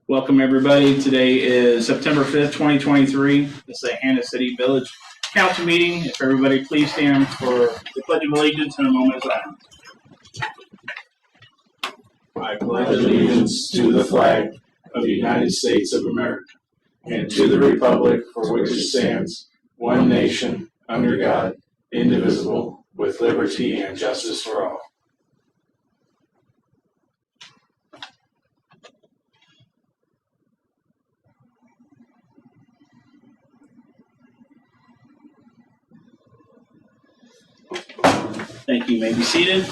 Welcome, everybody. Today is September 5th, 2023. This is a Hannah City Village Council meeting. If everybody please stand for the Pledge of Allegiance in a moment of silence. I pledge allegiance to the flag of the United States of America and to the republic for which it stands, one nation, under God, indivisible, with liberty and justice for all. Thank you. You may be seated.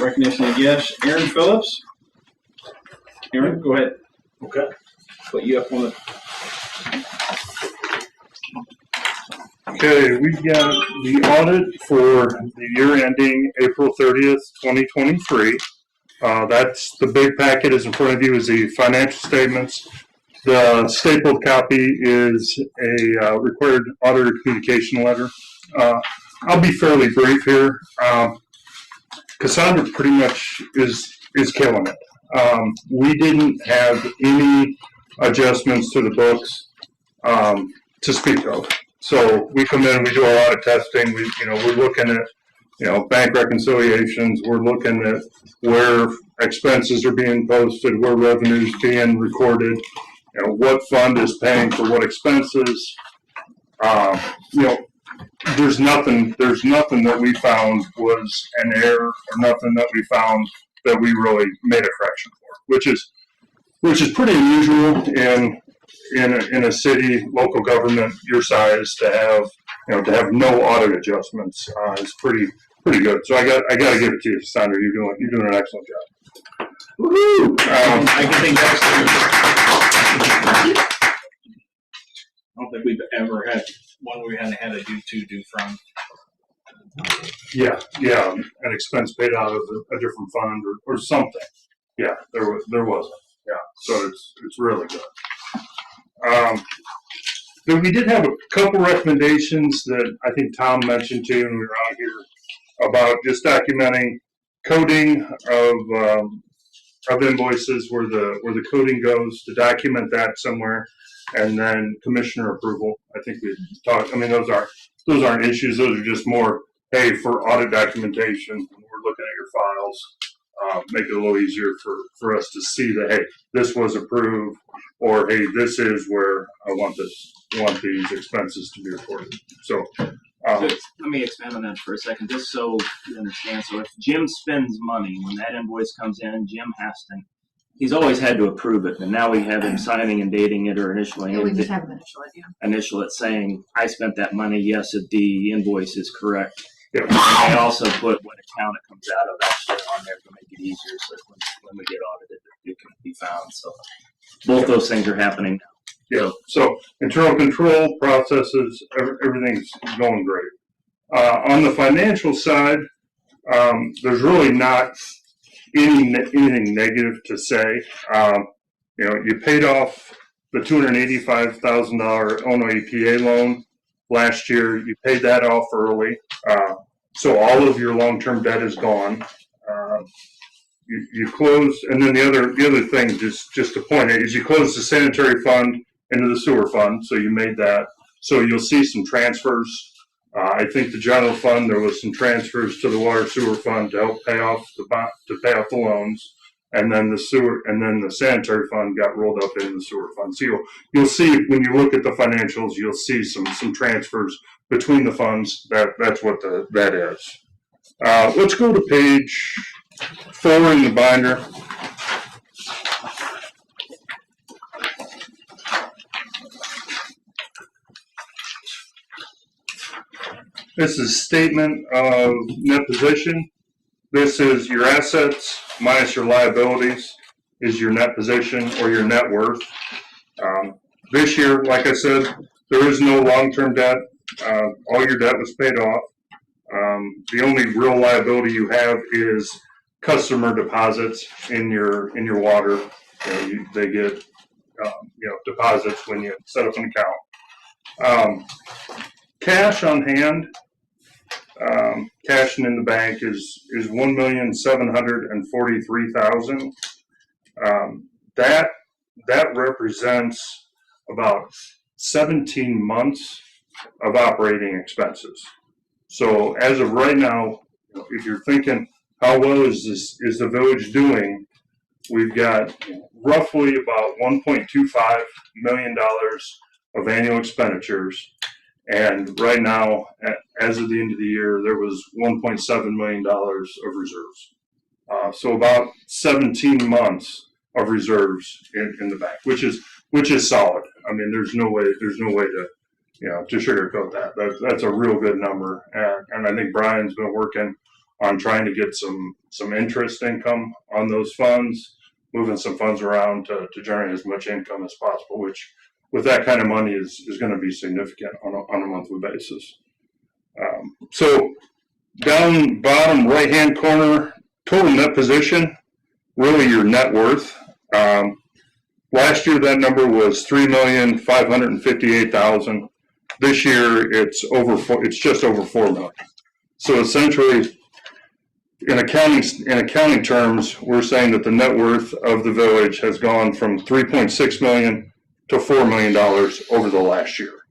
Recognition of guests. Aaron Phillips. Aaron, go ahead. Okay. Put you up on the. Okay, we've got the audit for the year ending April 30th, 2023. That's the big packet is in front of you is the financial statements. The stapled copy is a required auditor communication letter. I'll be fairly brief here. Cassandra pretty much is killing it. We didn't have any adjustments to the books to speak of. So we come in, we do a lot of testing. We're looking at bank reconciliations. We're looking at where expenses are being posted, where revenues being recorded, what fund is paying for what expenses. There's nothing that we found was an error, or nothing that we found that we really made a correction for, which is pretty unusual in a city, local government your size to have no audit adjustments. Is pretty good. So I got to give it to you, Sandra. You're doing an excellent job. Woohoo! I can think that's. I don't think we've ever had one where we hadn't had a due from. Yeah, an expense paid out of a different fund or something. Yeah, there wasn't. Yeah, so it's really good. But we did have a couple recommendations that I think Tom mentioned to you when we were out here about just documenting coding of invoices where the coding goes, to document that somewhere, and then commissioner approval. I think we talked. I mean, those aren't issues. Those are just more, hey, for audit documentation, when we're looking at your files, make it a little easier for us to see that, hey, this was approved, or hey, this is where I want these expenses to be reported. So let me expand on that for a second, just so you understand. So if Jim spends money, when that invoice comes in, Jim has to, he's always had to approve it, and now we have him signing and dating it or initialing it. We just have an initial it, yeah. Initial it saying, I spent that money, yes, the invoice is correct. yeah. I also put what account it comes out of actually on there to make it easier so that when we get audited, it can be found. So both those things are happening now. Yeah, so internal control processes, everything's going great. On the financial side, there's really not anything negative to say. You paid off the $285,000 Illinois EPA loan last year. You paid that off early, so all of your long-term debt is gone. You closed, and then the other thing, just to point out, is you closed the sanitary fund into the sewer fund, so you made that. So you'll see some transfers. I think the general fund, there was some transfers to the water sewer fund to help pay off the loans, and then the sanitary fund got rolled up into the sewer fund. So you'll see when you look at the financials, you'll see some transfers between the funds. That's what that is. Let's go to page 4 in the binder. This is statement of net position. This is your assets minus your liabilities is your net position or your net worth. This year, like I said, there is no long-term debt. All your debt was paid off. The only real liability you have is customer deposits in your water. They get deposits when you set up an account. Cash on hand, Cash in the bank is $1,743,000. That represents about 17 months of operating expenses. So as of right now, if you're thinking, how well is the village doing? We've got roughly about $1.25 million of annual expenditures. And right now, as of the end of the year, there was $1.7 million of reserves. So about 17 months of reserves in the bank, which is solid. I mean, there's no way to sugarcoat that. That's a real good number. And I think Brian's been working on trying to get some interest income on those funds, moving some funds around to generate as much income as possible, which with that kind of money is going to be significant on a monthly basis. So down bottom right-hand corner, total net position, really your net worth. Last year that number was $3,558,000. This year it's just over $4 million. So essentially, in accounting terms, we're saying that the net worth of the village has gone from $3.6 million to $4 million over the last year.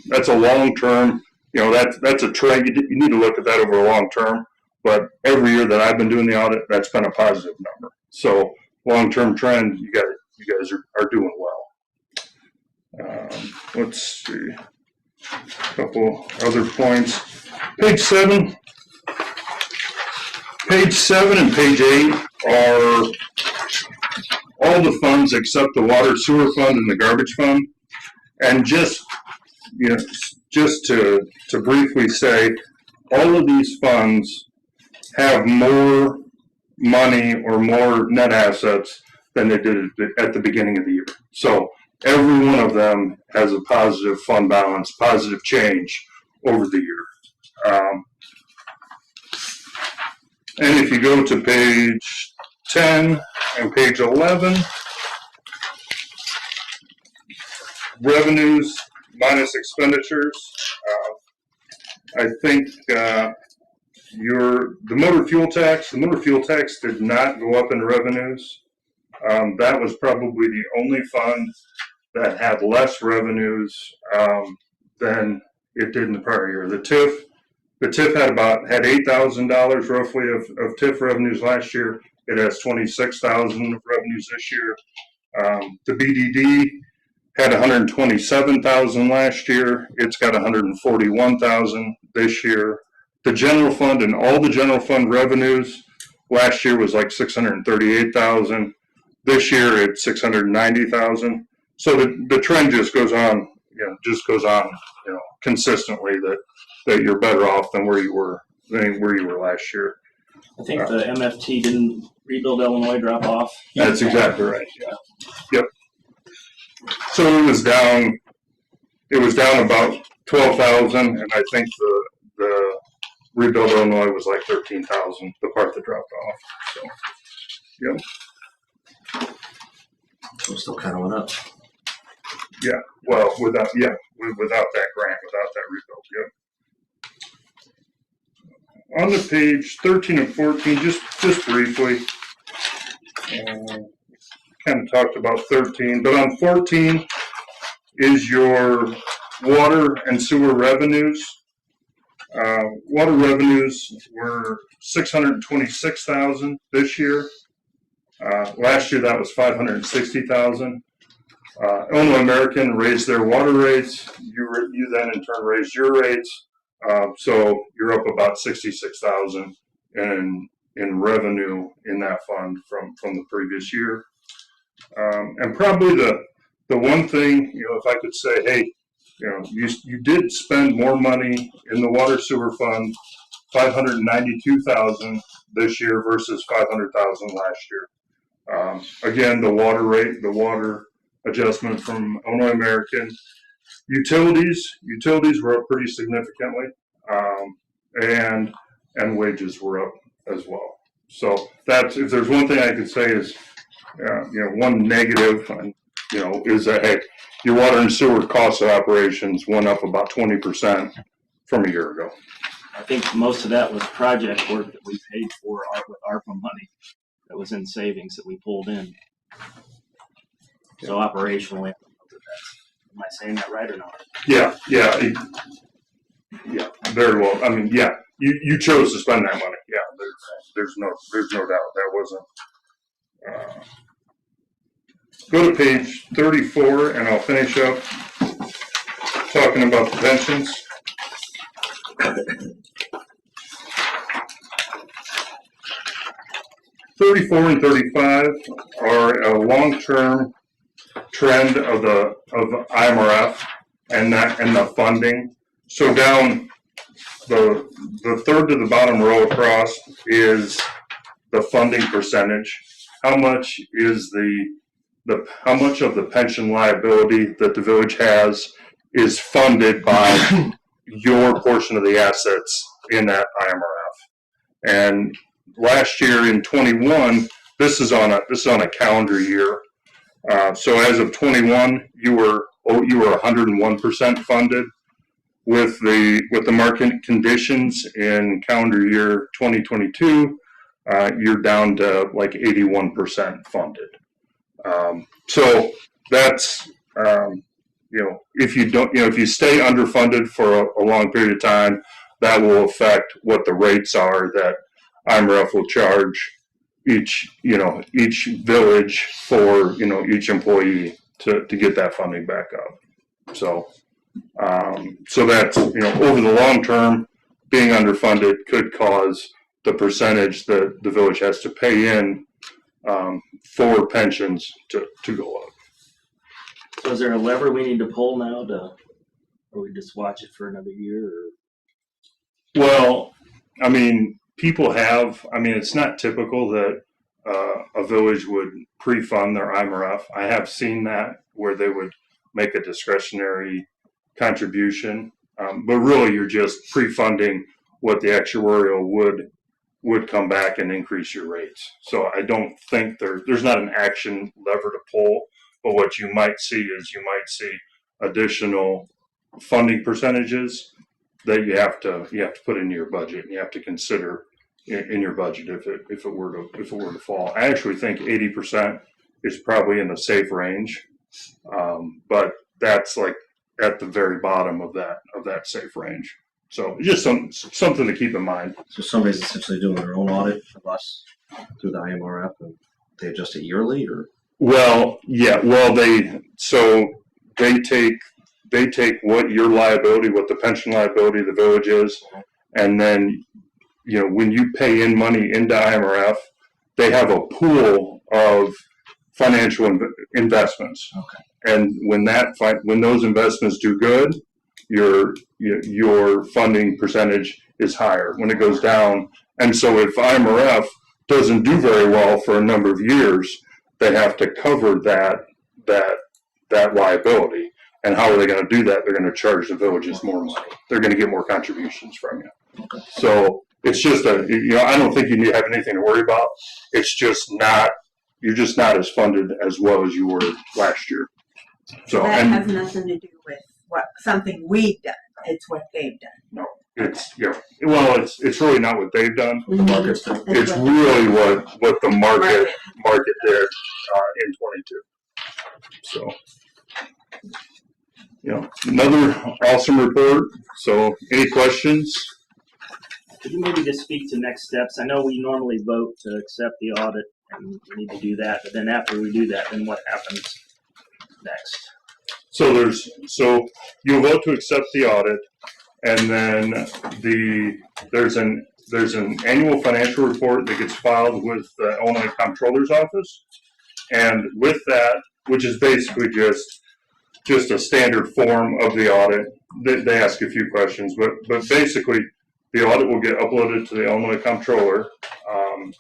That's a long term. That's a trend. You need to look at that over a long term. But every year that I've been doing the audit, that's been a positive number. So long term trend, you guys are doing well. Let's see, a couple other points. Page 7 and page 8 are all the funds except the water sewer fund and the garbage fund. And just to briefly say, all of these funds have more money or more net assets than they did at the beginning of the year. So every one of them has a positive fund balance, positive change over the year. And if you go to page 10 and page 11, revenues minus expenditures. I think the motor fuel tax did not go up in revenues. That was probably the only fund that had less revenues than it did in the prior year. The TIF had $8,000 roughly of TIF revenues last year. It has $26,000 of revenues this year. The BDD had $127,000 last year. It's got $141,000 this year. The general fund and all the general fund revenues last year was like $638,000. This year it's $690,000. So the trend just goes on, consistently that you're better off than where you were last year. I think the MFT didn't Rebuild Illinois drop off. That's exactly right. Yeah. Yep. So it was down about 12,000, and I think the Rebuild Illinois was like 13,000, the part that dropped off. So, yep. So it still kind of went up. Yeah. Well, without that grant, without that rebuild. Yep. On the page 13 and 14, just briefly, kind of talked about 13, but on 14 is your water and sewer revenues. Water revenues were $626,000 this year. Last year that was $560,000. Illinois American raised their water rates. You then in turn raised your rates. So you're up about $66,000 in revenue in that fund from the previous year. And probably the one thing, if I could say, hey, you did spend more money in the water sewer fund, $592,000 this year versus $500,000 last year. Again, the water adjustment from Illinois American. Utilities were up pretty significantly, and wages were up as well. So that's, if there's one thing I could say is, one negative, is that, hey, your water and sewer cost of operations went up about 20% from a year ago. I think most of that was project work that we paid for with ARPA money that was in savings that we pulled in. So operationally, am I saying that right or not? Yeah, very well. I mean, yeah, you chose to spend that money. Yeah, there's no doubt that wasn't. Go to page 34, and I'll finish up talking about the pensions. 34 and 35 are a long-term trend of IMRF and the funding. So down the third to the bottom row across is the funding percentage. How much is how much of the pension liability that the village has is funded by your portion of the assets in that IMRF? And last year in 21, this is on a calendar year. So as of 21, you were 101% funded. With the market conditions in calendar year 2022, you're down to like 81% funded. So that's if you stay underfunded for a long period of time, that will affect what the rates are that IMRF will charge each village for each employee to get that funding back up. So that's over the long term, being underfunded could cause the percentage that the village has to pay in for pensions to go up. So is there a lever we need to pull now or we just watch it for another year? Or? Well, I mean, it's not typical that a village would pre-fund their IMRF. I have seen that where they would make a discretionary contribution, but really you're just pre-funding what the actuarial would come back and increase your rates. So I don't think there's not an action lever to pull, but what you might see is additional funding percentages that you have to put into your budget, and you have to consider in your budget if it were to fall. I actually think 80% is probably in the safe range, but that's like at the very bottom of that safe range. So just something to keep in mind. So somebody's essentially doing their own audit of us through the IMRF, and they adjust it yearly, or? Well, yeah. Well, they take what your liability, what the pension liability of the village is, and then when you pay in money into IMRF, they have a pool of financial investments. Okay. And when those investments do good, your funding percentage is higher. When it goes down, and so if IMRF doesn't do very well for a number of years, they have to cover that liability. And how are they going to do that? They're going to charge the villages more money. They're going to get more contributions from you. Okay. So it's just I don't think you have anything to worry about. It's just you're just not as funded as well as you were last year. So that has nothing to do with something we've done. It's what they've done. No, it's it's really not what they've done. The market's done. It's really what the market did in 22. So another awesome report. So any questions? Could you maybe just speak to next steps? I know we normally vote to accept the audit, and we need to do that. But then after we do that, then what happens next? So you'll vote to accept the audit, and then there's an annual financial report that gets filed with the Illinois Comptroller's Office, and with that, which is basically just a standard form of the audit, they ask a few questions, but basically the audit will get uploaded to the Illinois Comptroller,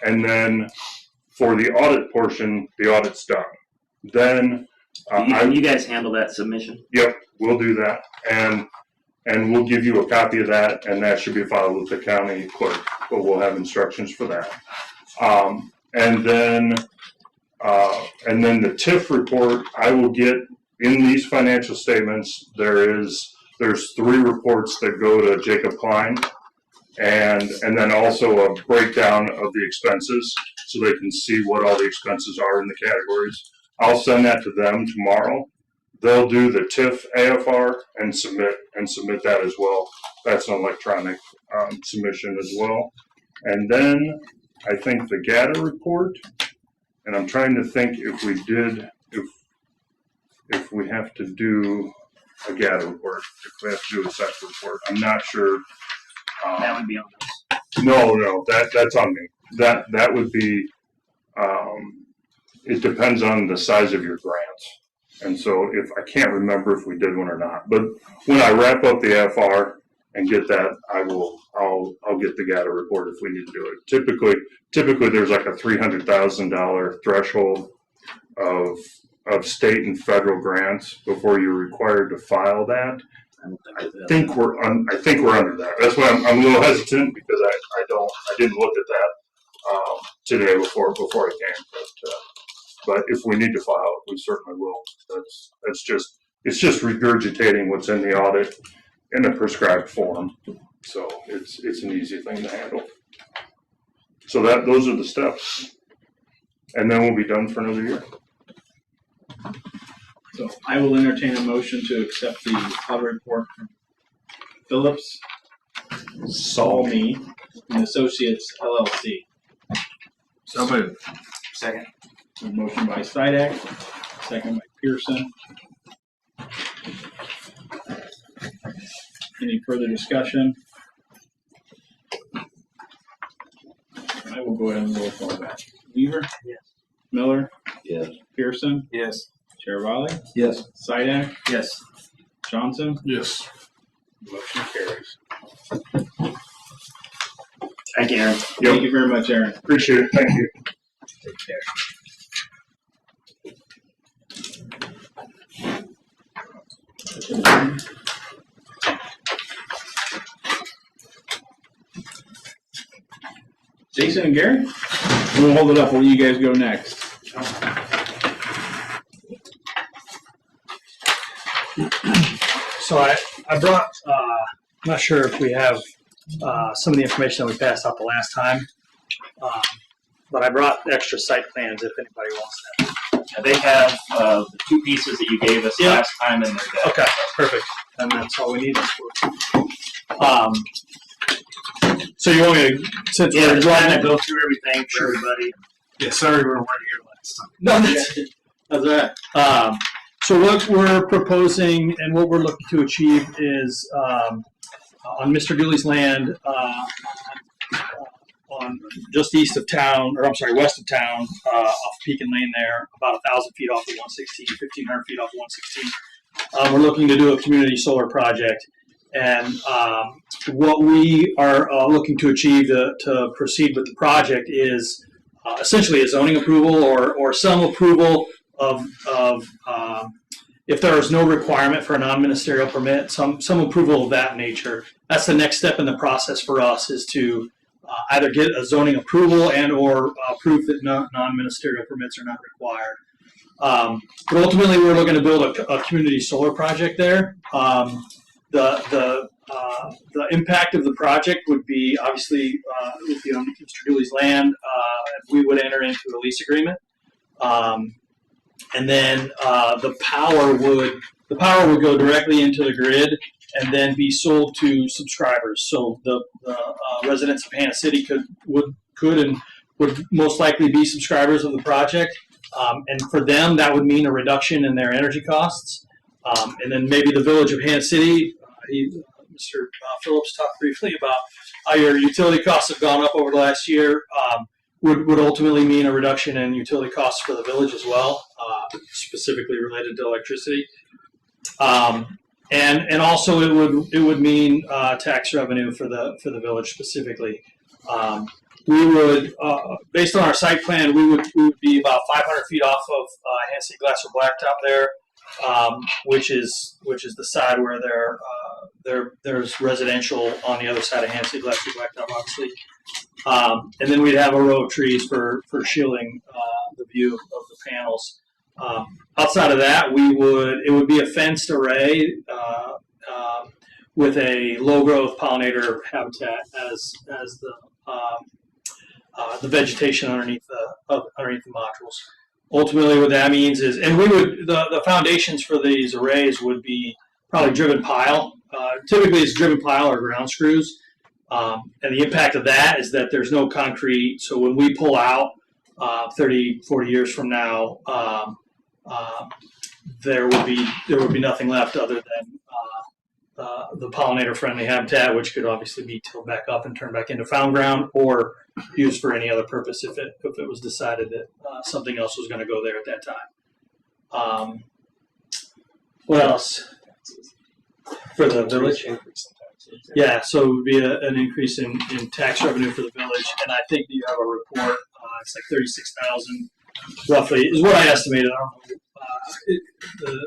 and then for the audit portion, the audit's done. Then you guys handle that submission? Yep, we'll do that, and we'll give you a copy of that, and that should be filed with the county clerk. But we'll have instructions for that, and then the TIF report I will get in these financial statements. There's 3 reports that go to Jacob Klein, and then also a breakdown of the expenses so they can see what all the expenses are in the categories. I'll send that to them tomorrow. They'll do the TIF AFR and submit that as well. That's an electronic submission as well. And then I think the GATA report, and I'm trying to think if we did, if we have to do a GATA report, if we have to do a SEC report. I'm not sure. That would be on us. No, that's on me. That would be, it depends on the size of your grants. And so if I can't remember if we did one or not, but when I wrap up the FR and get that, I'll get the GATA report if we need to do it. Typically there's like a $300,000 threshold of state and federal grants before you're required to file that. I think we're under that. That's why I'm a little hesitant because I didn't look at that today before I came. But if we need to file it, we certainly will. It's just regurgitating what's in the audit in a prescribed form. So it's an easy thing to handle. So those are the steps, and then we'll be done for another year. So I will entertain a motion to accept the audit report from Phillips, Salmi, and Associates LLC. So moved. Second. A motion by Sidak, second by Pearson. Any further discussion? I will go ahead and roll call that. Weaver? Yes. Miller? Yes. Pearson? Yes. Charavalli? Yes. Sidak? Yes. Johnson? Yes. Motion carries. Thank you, Aaron. Thank you very much, Aaron. Appreciate it. Thank you. Take care. Jason and Gary? We'll hold it up. Where do you guys go next? So I brought, I'm not sure if we have some of the information that we passed out the last time, but I brought extra site plans if anybody wants them. Yeah, they have the two pieces that you gave us Yeah. last time in their deck. Okay, perfect. And that's all we need this for. So you want me to, since Yeah, we're just drawing kind that, of go through everything for everybody. Yeah, sorry we weren't here last time. no, that's right. So what we're proposing and what we're looking to achieve is on Mr. Dooley's land, on just east of town, or I'm sorry, west of town, off Pekin Lane there, about 1,000 feet off of 116, 1,500 feet off of 116. We're looking to do a community solar project. And what we are looking to achieve to proceed with the project is essentially a zoning approval or some approval of if there is no requirement for a non-ministerial permit, some approval of that nature. That's the next step in the process for us, is to either get a zoning approval and or proof that non-ministerial permits are not required. But ultimately, we're looking to build a community solar project there. The impact of the project would be obviously would be on Mr. Dooley's land. We would enter into a lease agreement, and then the power would go directly into the grid and then be sold to subscribers. So the residents of Hannah City could and would most likely be subscribers of the project, and for them that would mean a reduction in their energy costs, and then maybe the village of Hannah City. Mr. Phillips talked briefly about how your utility costs have gone up over the last year. Would ultimately mean a reduction in utility costs for the village as well, specifically related to electricity. And also it would mean tax revenue for the village specifically. We would, based on our site plan, we would be about 500 feet off of Hannah City Glass or Blacktop there, which is the side where there's residential on the other side of Hannah City Glass or Blacktop, obviously. And then we'd have a row of trees for shielding the view of the panels. Outside of that, it would be a fenced array with a low growth pollinator habitat as the vegetation underneath the modules. Ultimately, what that means is, and we would the foundations for these arrays would be probably driven pile. Typically, it's driven pile or ground screws, and the impact of that is that there's no concrete. So when we pull out 30, 40 years from now, there would be nothing left other than the pollinator-friendly habitat, which could obviously be tilled back up and turned back into found ground, or used for any other purpose if it was decided that something else was going to go there at that time. What else for the village? Yeah, so it would be an increase in tax revenue for the village, and I think you have a report. It's like 36,000, roughly, is what I estimated. I don't know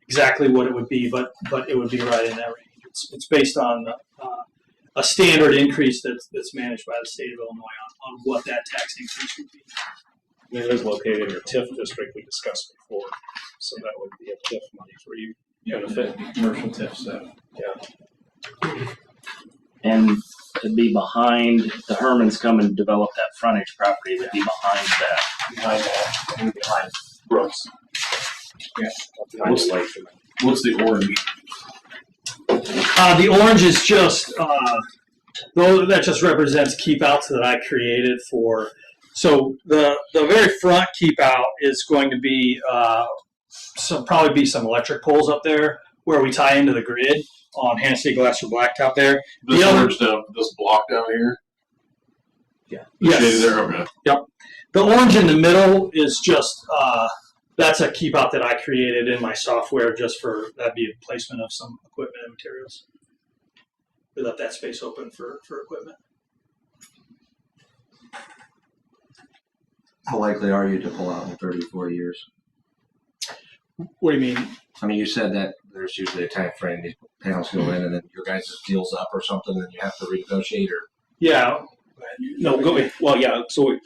exactly what it would be, but it would be right in that range. It's based on a standard increase that's managed by the state of Illinois on what that tax increase would be. And it is located in your TIF district we discussed before, so that would be a TIF money for you. Benefit. Commercial TIF stuff. Yeah. And to be behind, if the Hermans come and develop that frontage property, they'd be behind that. Behind that, and behind Brooks. Yeah. Behind the lake. What's the orange? The orange is just that just represents keep outs that I created for. So the very front keep out is going to be probably be some electric poles up there where we tie into the grid on Hannah Glass or Blacktop there. This orange stuff, this block down here. Yeah. The Yes. shade there, okay. Yep. The orange in the middle is just that's a keep out that I created in my software just for that'd be a placement of some equipment and materials. We left that space open for equipment. How likely are you to pull out in 30, 40 years? What do you mean? I mean, you said that there's usually a time frame. These panels go in, and then your guys' deal's up or something, and you have to renegotiate. Or Yeah. No, go ahead. Well, yeah. So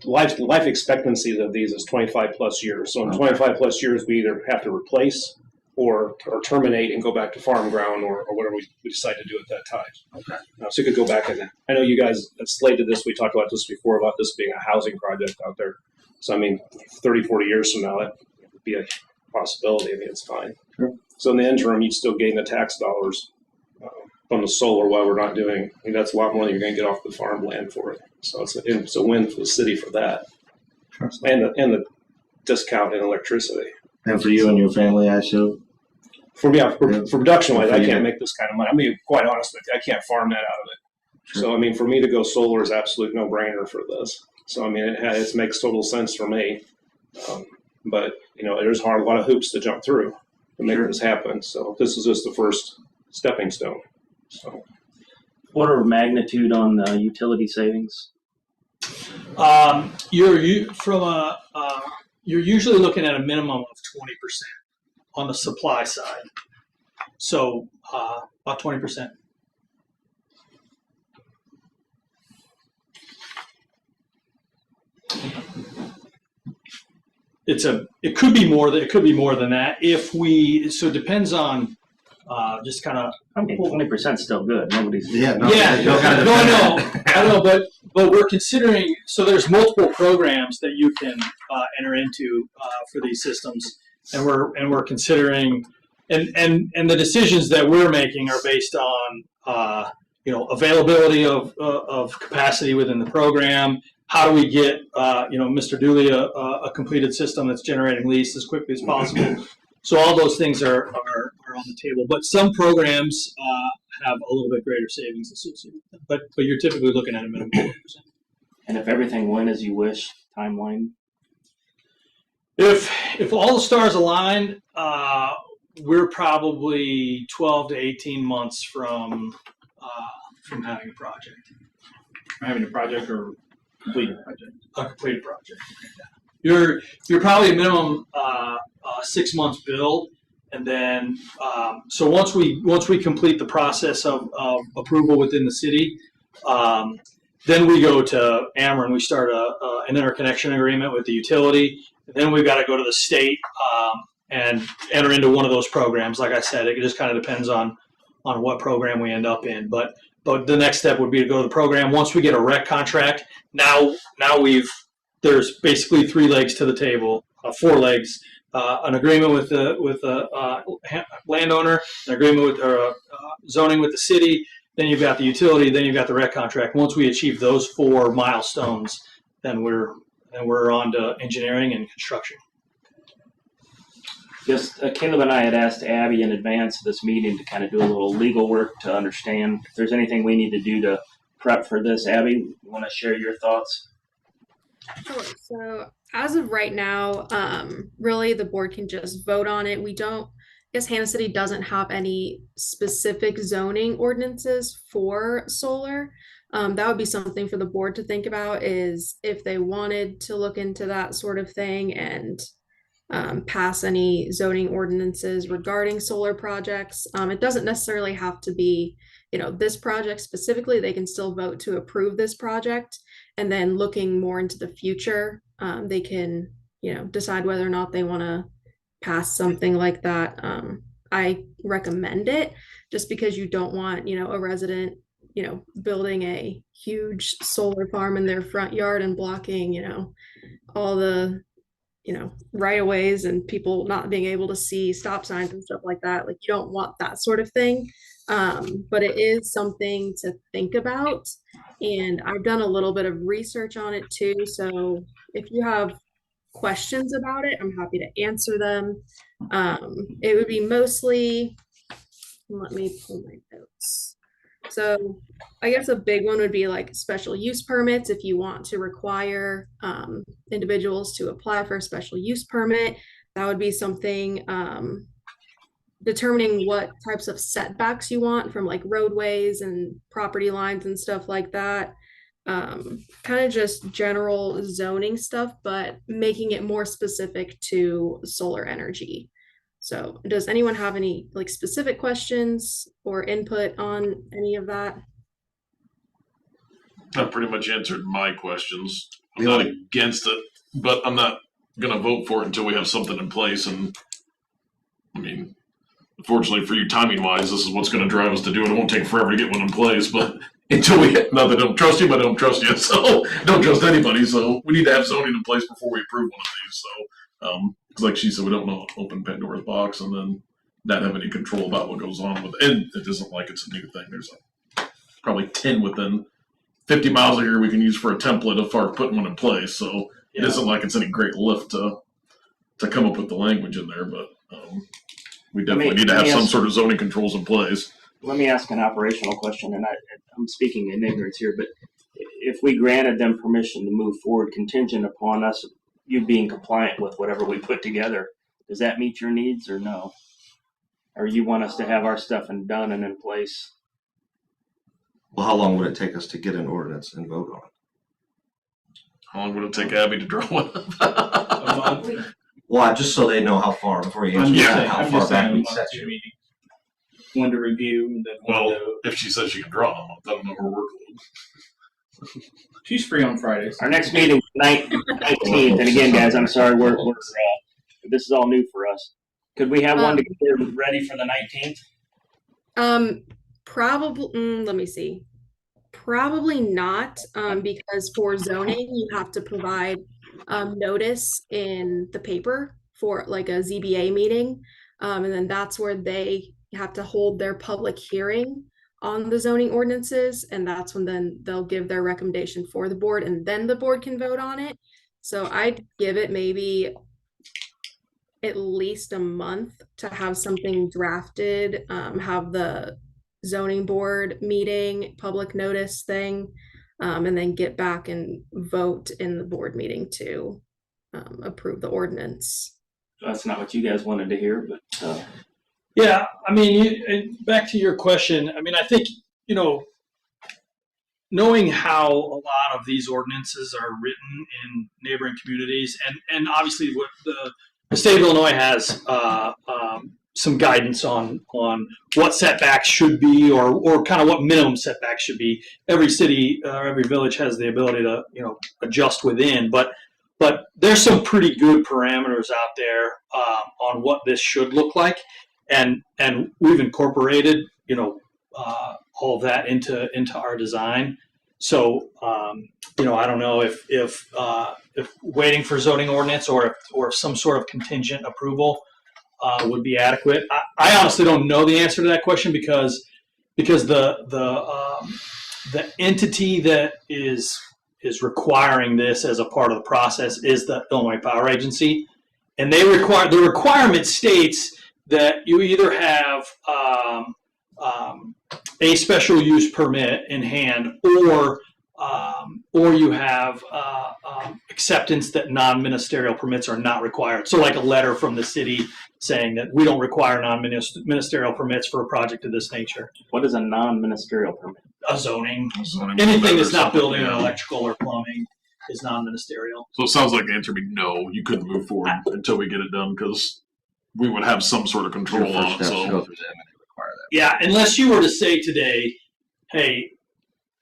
life expectancy of these is 25 plus years. So in 25 plus years, we either have to replace or terminate and go back to farm ground or whatever we decide to do at that time. Okay. So you could go back and I know you guys have slated this. We talked about this before about this being a housing project out there. So I mean, 30, 40 years from now, that would be a possibility. I mean, it's fine. Sure. So in the interim, you'd still gain the tax dollars from the solar while we're not doing. I mean, that's a lot more than you're going to get off the farmland for it. So it's a win for the city for that, Sure. and the discount in electricity. and for you and your family, I assume. For me, for production wise, I Yeah. can't make this kind of money. I mean, quite honest with you, I can't farm that out of it. Sure. So I mean, for me to go solar is absolute no brainer for this. So I mean, it makes total sense for me. But you know, there's a lot of hoops to jump through to make this happen. So this is just the first stepping stone. So Order of magnitude on the utility savings? You're usually looking at a minimum of 20% on the supply side. So about 20%. It could be more than that if we. So it depends on just kind of. I mean, 20% is still good. Nobody's. Yeah. No, Yeah, no, I know, but we're considering. So there's multiple programs that you can enter into for these systems, and we're considering, and the decisions that we're making are based on availability of capacity within the program. How do we get Mr. Dooley a completed system that's generating leads as quickly as possible? So all those things are on the table, but some programs have a little bit greater savings associated with them. But you're typically looking at a minimum of 20%. And if everything went as you wish, timeline? If all the stars align, we're probably 12 to 18 months from having a project. Having a project or completed project? A completed project. You're probably a minimum 6 months build, and then so once we complete the process of approval within the city, then we go to Ameren. We start an interconnection agreement with the utility. And then we've got to go to the state and enter into one of those programs. Like I said, it just kind of depends on on what program we end up in. But the next step would be to go to the program. Once we get a rec contract, now there's basically 3 legs to the table, 4 legs. An agreement with the landowner, an agreement with zoning with the city. Then you've got the utility. Then you've got the rec contract. Once we achieve those 4 milestones, then we're on to engineering and construction. Just Caleb and I had asked Abby in advance of this meeting to kind of do a little legal work to understand if there's anything we need to do to prep for this. Abby, you want to share your thoughts? Sure. So as of right now, really the board can just vote on it. I guess Hannah City doesn't have any specific zoning ordinances for solar. That would be something for the board to think about, is if they wanted to look into that sort of thing and pass any zoning ordinances regarding solar projects. It doesn't necessarily have to be, this project specifically. They can still vote to approve this project, and then looking more into the future, they can, decide whether or not they want to pass something like that. I recommend it just because you don't want, a resident, building a huge solar farm in their front yard and blocking, all the right of ways and people not being able to see stop signs and stuff like that. Like, you don't want that sort of thing. But it is something to think about. And I've done a little bit of research on it too. So if you have questions about it, I'm happy to answer them. It would be mostly, let me pull my notes. So I guess a big one would be like special use permits. If you want to require individuals to apply for a special use permit, that would be something. Determining what types of setbacks you want from like roadways and property lines and stuff like that. Kind of just general zoning stuff, but making it more specific to solar energy. So does anyone have any like specific questions or input on any of that? That pretty much answered my questions. I'm not against it, but I'm not going to vote for it until we have something in place. And I mean, unfortunately for you, timing wise, this is what's going to drive us to do it. It won't take forever to get one in place, but until we get, not that I don't trust you, but I don't trust you. So don't trust anybody. So we need to have zoning in place before we approve one of these. So, because like she said, we don't want to open Pandora's box and then not have any control about what goes on with it. And it isn't like it's a new thing. There's probably 10 within 50 miles of here we can use for a template of far putting one in place. So it isn't like it's any great lift to come up with the language in there, but we definitely need to have some sort of zoning controls in place. Let me ask an operational question, and I'm speaking in ignorance here, but if we granted them permission to move forward contingent upon us, you being compliant with whatever we put together, does that meet your needs or no? Or you want us to have our stuff done and in place? Well, how long would it take us to get an ordinance and vote on it? How long would it take Abby to draw one up? Well, just so they know how far, before you answer that, how far back we set you. Meeting. One to review, and then Well, if she says she can draw them up, I don't know her workload. she's free on Fridays. Our next meeting is 19th, and again, guys, I'm sorry, this is all new for us. Could we have one to get ready for the 19th? Probably, let me see. Probably not, because for zoning, you have to provide notice in the paper for like a ZBA meeting. And then that's where they have to hold their public hearing on the zoning ordinances. And that's when then they'll give their recommendation for the board, and then the board can vote on it. So I'd give it maybe at least a month to have something drafted, have the zoning board meeting, public notice thing, and then get back and vote in the board meeting to approve the ordinance. That's not what you guys wanted to hear, but Yeah, I mean, back to your question. I mean, I think, knowing how a lot of these ordinances are written in neighboring communities, and obviously what the state of Illinois has some guidance on what setbacks should be, or kind of what minimum setbacks should be. Every city, every village has the ability to, adjust within, but there's some pretty good parameters out there on what this should look like. and we've incorporated, all of that into our design. So, I don't know if waiting for zoning ordinance or if some sort of contingent approval would be adequate. I honestly don't know the answer to that question because the entity that is requiring this as a part of the process is the Illinois Power Agency, and the requirement states that you either have a special use permit in hand, or you have acceptance that non-ministerial permits are not required. So, like a letter from the city saying that we don't require non-ministerial permits for a project of this nature. What is a non-ministerial permit? A zoning, Zoning anything permit that's or not something, building or yeah. electrical or plumbing is non-ministerial. So it sounds like the answer would be no. You couldn't move forward until we get it done because we would have some sort of control Your on first it. steps to go So through them and they require that. Yeah, unless you were to say today, hey,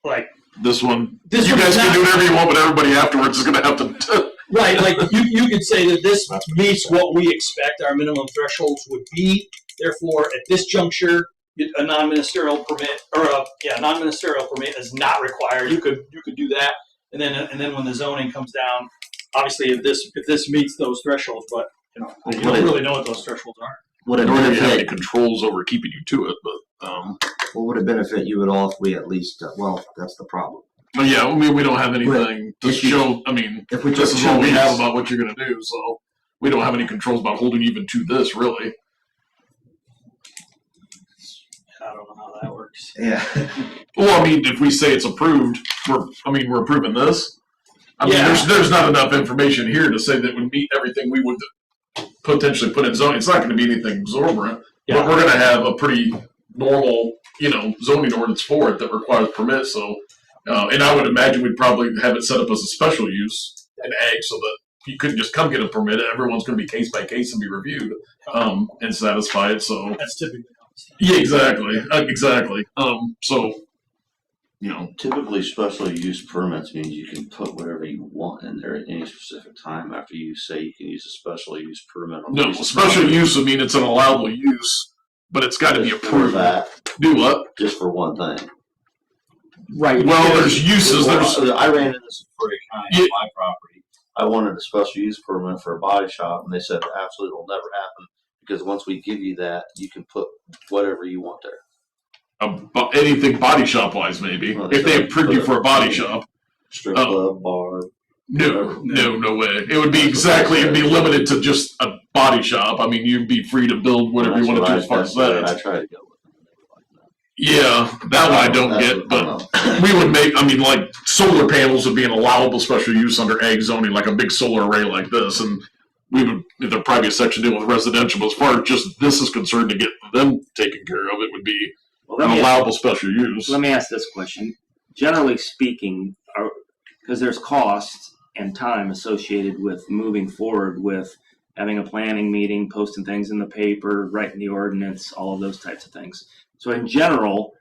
like, this one, This you one's guys can not- do whatever you want, but everybody afterwards is going to have to. right, like you could say that this meets what we expect our minimum thresholds would be. Therefore, at this juncture, a non-ministerial permit non-ministerial permit is not required. You could do that, and then when the zoning comes down, obviously if this meets those thresholds, but you don't really know what those thresholds are. Would it Nor do you have any benefit? controls over keeping you to it, but What would it benefit you at all if we at least? That's the problem. But yeah, I mean, we don't have anything to if you- show. I mean, If we this took is 2 all we have weeks, about what you're going to do, so we don't have any controls about holding you even to this, really. I don't know how that works. yeah. Well, I mean, if we say it's approved, we're approving this. I mean, Yeah. there's not enough information here to say that would meet everything we would potentially put in zoning. It's not going to be anything exorbitant, but we're going to have a pretty normal, zoning ordinance for it that requires permits. So, and I would imagine we'd probably have it set up as a special use in ag, so that you couldn't just come get a permit. Everyone's going to be case by case and be reviewed and satisfied. So That's typically yeah, exactly. So, Typically, special use permits means you can put whatever you want in there at any specific time after you say you can use a special use permit. on a no, piece of special property. use would mean it's an allowable use, but it's got to be Just for approved. that, Do what? just for one thing. right. Well, there's uses. There's I ran into this for a kind Yeah. on my property. I wanted a special use permit for a body shop, and they said absolutely will never happen because once we give you that, you can put whatever you want there. anything body shop wise, maybe. Well, If they so- approved you for a body shop, Strip Oh. club, bar. no way. It would be it'd be limited to just a body shop. I mean, you'd be free to build whatever you want to do as far as That's what that. I tried to go with. Yeah, that one I don't get, but we would make, like solar panels would be an allowable special use under ag zoning, like a big solar array like this, and there'd probably be a section dealing with residential, but as far as just this is concerned, to get them taken care of, it would be an allowable special use. Let me ask this question. Generally speaking, because there's costs and time associated with moving forward with having a planning meeting, posting things in the paper, writing the ordinance, all of those types of things. So in general,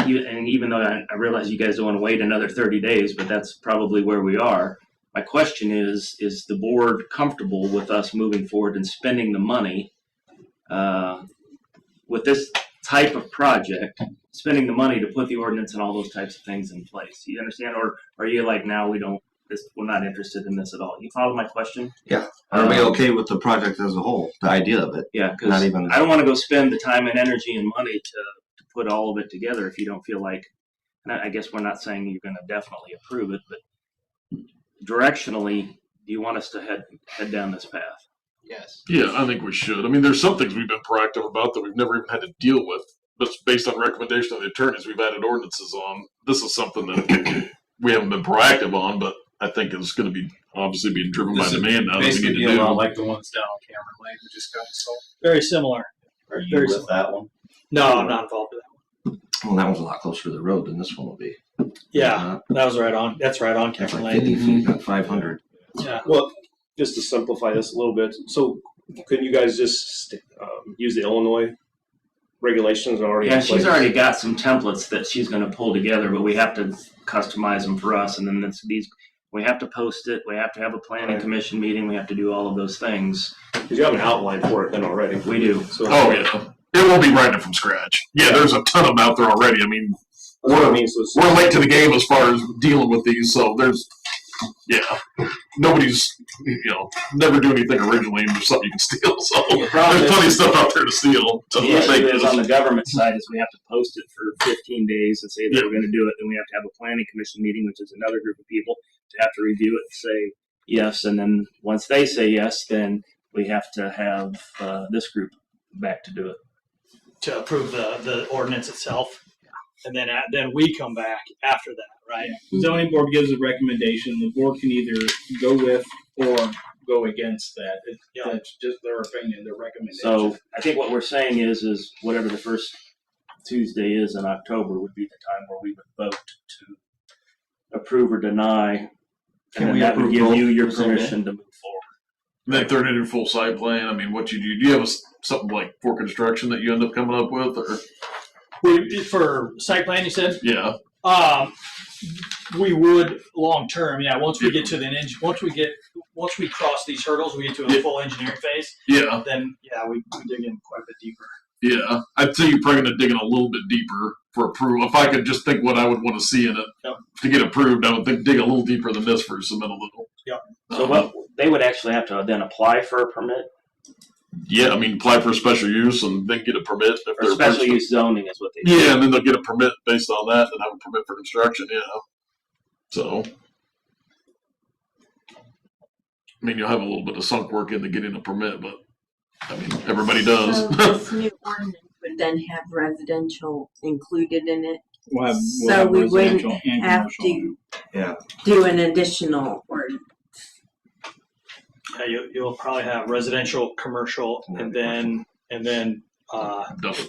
and even though I realize you guys don't want to wait another 30 days, but that's probably where we are. My question is the board comfortable with us moving forward and spending the money with this type of project, spending the money to put the ordinance and all those types of things in place? You understand? Or are you like, now we're not interested in this at all? You follow my question? Yeah. Are we okay with the project as a whole? The idea of it? Yeah, Not because even- I don't want to go spend the time and energy and money to put all of it together if you don't feel like, and I guess we're not saying you're going to definitely approve it, but directionally, do you want us to head down this path? Yes. Yeah, I think we should. I mean, there's some things we've been proactive about that we've never even had to deal with. But based on recommendation of the attorneys, we've added ordinances on. This is something that we haven't been proactive on, but I think it's going to be obviously being driven by demand now that we Basically, need be to a lot do. like the ones down on Cameron Lane who just got installed. Very similar. Are you Very with similar. that one? No, I'm not involved with that. Well, that one's a lot closer to the road than this one will be. Yeah, that was right on. That's right on That's Cameron like 50 Lane. feet, not 500. Yeah. Well, just to simplify this a little bit, so couldn't you guys just use the Illinois regulations already? Yeah, in she's place? already got some templates that she's going to pull together, but we have to customize them for us, and then we have to post it. We have to have a planning Right. commission meeting. We have to do all of those things. Because you have an outline for it then already. We do. So Oh, yeah. It won't be writing it from scratch. Yeah, there's a ton of them out there already. I mean, we're late to the game as far as dealing with these, so nobody's, never do anything originally, and there's something you can steal. So The problem there's is- plenty of stuff out there to steal. So The issue is on the government side is we have to post it for 15 days and say that we're going to do it. Then we have to have a planning commission meeting, which is another group of people to have to review it and say yes. And then once they say yes, then we have to have this group back to do it. To approve the ordinance itself, and then we come back after that, right? Zoning board gives a recommendation. The board can either go with or go against that. That's just their opinion, their recommendation. So I think what we're saying is whatever the first Tuesday is in October would be the time where we would vote to approve or deny. Can And we then that would approve give both? you your Is that okay? permission to move forward. then turn it into full site plan. I mean, what you do? Do you have something like for construction that you end up coming up with, or For site plan, you said? yeah? We would long term, yeah. Once we get to once we cross these hurdles, we get to a full engineering phase. Yeah, Then we dig in quite a bit deeper. yeah. I'd say you're probably going to dig in a little bit deeper for approval. If I could just think what I would want to see in it to get approved, I would think dig a little deeper than this for submittal. So what they would actually have to then apply for a permit, Yeah, I mean, apply for a special use and then get a permit if or they're special use zoning is what they do. Yeah, and then they'll get a permit based on that, and have a permit for construction. Yeah. So, I mean, you'll have a little bit of sunk work into getting a permit, but I mean, everybody does. So this new ordinance would then have residential included in it, We'll so have we residential wouldn't and have commercial. to do an additional ordinance. Yeah, you'll probably have residential, commercial, and then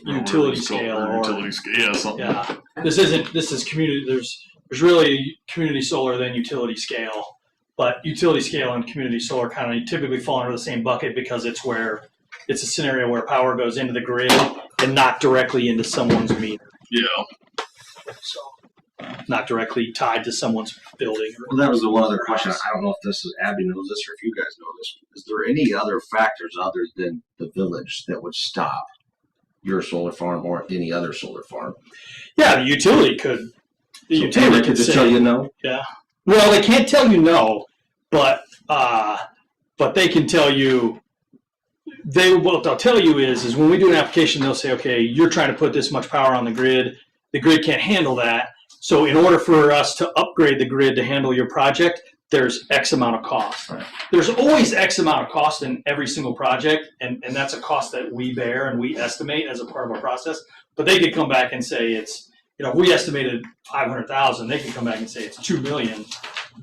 utility scale or utility scale. Yeah, something. yeah. This is community. There's really community solar then utility scale, but utility scale and community solar kind of typically fall under the same bucket because it's a scenario where power goes into the grid and not directly into someone's meter. Yeah. So not directly tied to someone's building. Well, that was the one other question. I don't know if this is Abby knows this or if you guys know this. Is there any other factors other than the village that would stop your solar farm or any other solar farm? Yeah, the utility could. The So utility they could just say, tell you no. Yeah. Well, they can't tell you no, but they can tell you. What they'll tell you is when we do an application, they'll say, okay, you're trying to put this much power on the grid. The grid can't handle that. So in order for us to upgrade the grid to handle your project, there's X amount of cost. Right. There's always X amount of cost in every single project, and that's a cost that we bear and we estimate as a part of our process. But they could come back and say it's, if we estimated 500,000, they could come back and say it's 2 million.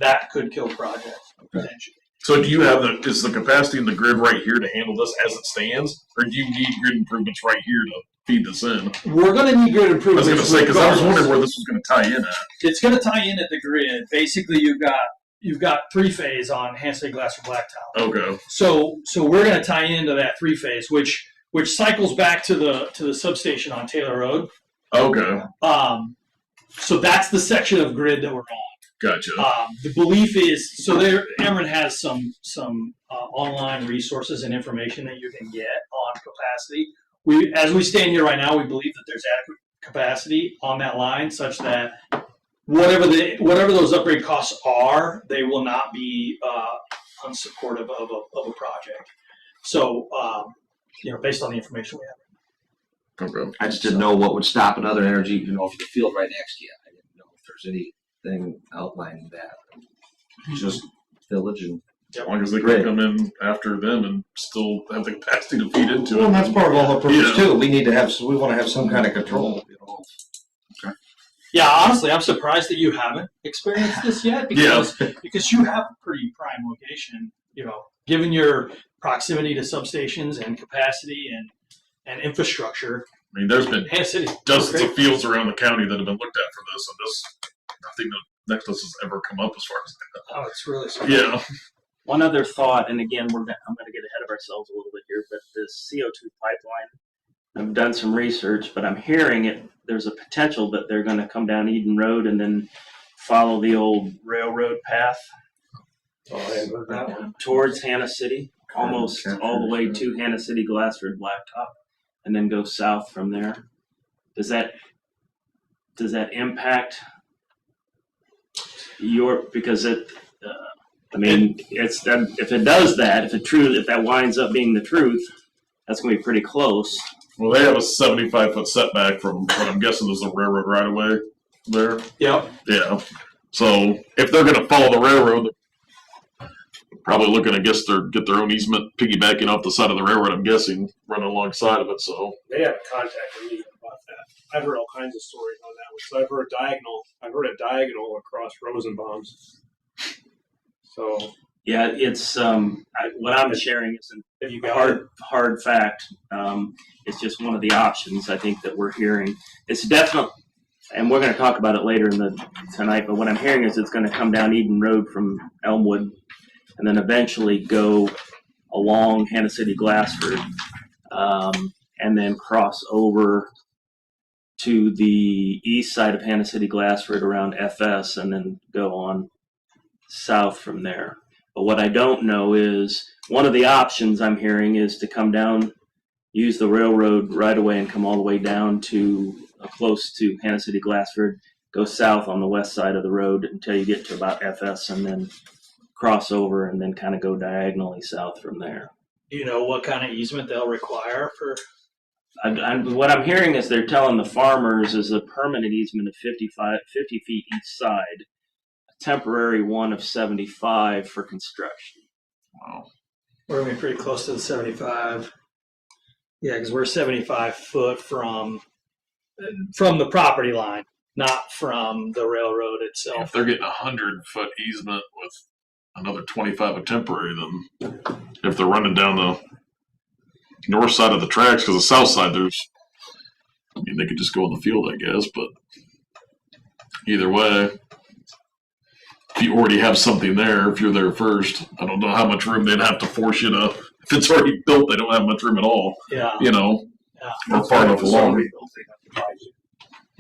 That could kill the project potentially. So do you have is the capacity in the grid right here to handle this as it stands, or do you need grid improvements right here to feed this in? We're going to need grid I was improvements. going to say, because I was regardless. wondering where this was going to tie in at. It's going to tie in at the grid. Basically, you've got three-phase on Hansard Glass or Blacktop. Okay. So we're going to tie into that three-phase, which cycles back to the substation on Taylor Road. Okay. So that's the section of grid that we're on. Gotcha. The belief is Ameren has some online resources and information that you can get on capacity. As we stand here right now, we believe that there's adequate capacity on that line, such that whatever those upgrade costs are, they will not be unsupportive of a project. So, based on the information we have. Okay. I just didn't know what would stop another energy, for the field right next to you. I didn't know if there's anything outlining that. Just village and As long as they can come in after them and still have the capacity to feed into it. well, and that's part of all the purpose Yeah. too. We need to have we want to have some kind of control. Yeah, honestly, I'm surprised that you haven't experienced this yet because you have a pretty prime location. Given your proximity to substations and capacity and infrastructure. I mean, there's been Kansas City, dozens of fields around the county that have been looked at for this, and nothing that Nexus has ever come up as far as Oh, it's really that. Yeah. One other thought, and again, I'm going to get ahead of ourselves a little bit here, but the CO2 pipeline, I've done some research, but I'm hearing there's a potential that they're going to come down Eden Road and then follow the old railroad path towards Hannah City, almost all the way to Hannah City, Glassford, Blacktop. and then go south from there. Does that impact because it's that if it does that, if that winds up being the truth, that's gonna be pretty close. Well, they have a 75-foot setback from what I'm guessing is the railroad right away there. Yep. Yeah. So if they're going to follow the railroad, they're probably looking, I guess, get their own easement piggybacking off the side of the railroad, I'm guessing, running alongside of it. So They haven't contacted me about that. I've heard all kinds of stories on that one. So I've heard a diagonal across Rosenbaum's. So Yeah, it's what I'm sharing isn't hard fact. It's just one of the options I think that we're hearing. It's definitely, and we're going to talk about it later tonight. But what I'm hearing is it's going to come down Eden Road from Elmwood, and then eventually go along Hannah City Glassford, and then cross over to the east side of Hannah City Glassford around FS, and then go on south from there. But what I don't know is one of the options I'm hearing is to come down, use the railroad right away and come all the way down to close to Hannah City Glassford, go south on the west side of the road until you get to about FS, and then cross over and then kind of go diagonally south from there. Do you know what kind of easement they'll require for? What I'm hearing is they're telling the farmers is a permanent easement of 50 feet each side, a temporary one of 75 for construction. wow. We're gonna be pretty close to the 75. Yeah, because we're 75 foot from the property line, not from the railroad If itself. they're getting 100-foot easement with another 25 of temporary, then if they're running down the north side of the tracks, because the south side they could just go in the field, I guess. But either way, if you already have something there, if you're there first, I don't know how much room they'd have to force you to. If it's already built, they don't have much room at all. Yeah. Or far enough along.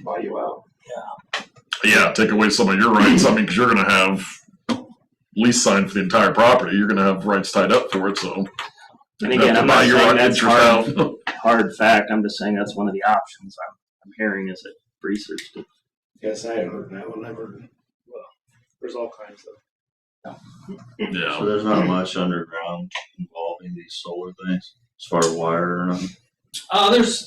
buy you out. Yeah, take away some of your rights. I mean, because you're going to have lease signed for the entire property. You're going to have rights tied up for it. So, and again, I'm not saying that's out. hard fact. I'm just saying that's one of the options I'm hearing as it researched it. Yes, I haven't heard that one. I've heard, well, there's all kinds of. Yeah. So there's not much underground involving these solar things as far as wire or nothing.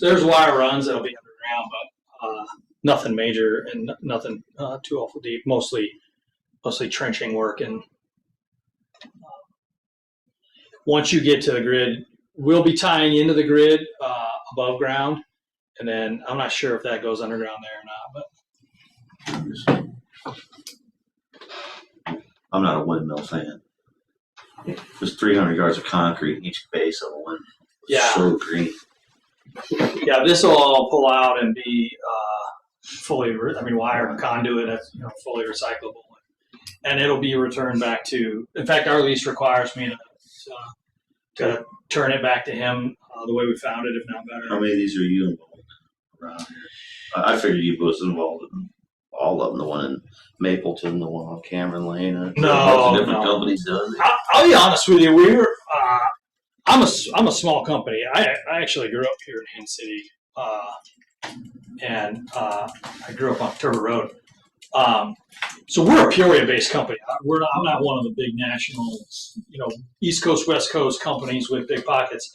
There's wire runs that'll be underground, but nothing major and nothing too awful deep. Mostly trenching work, and once you get to the grid, we'll be tying into the grid above ground, and then I'm not sure if that goes underground there or not. But I'm not a windmill fan. There's 300 yards of concrete in each base of a windmill. It's so green. Yeah, this will all pull out and be fully, wire conduit that's fully recyclable, and it'll be returned back to. In fact, our lease requires me to turn it back to him the way we found it, if not better. How many of these are you involved in around here? I figured you was involved in all of them. The one in Mapleton, the one on Cameron Lane. No, different companies does it. I'll be honest with you. We were. I'm a small company. I actually grew up here in Hannah City, and I grew up on Turbo Road. So we're a Peoria-based company. I'm not one of the big national, East Coast, West Coast companies with big pockets.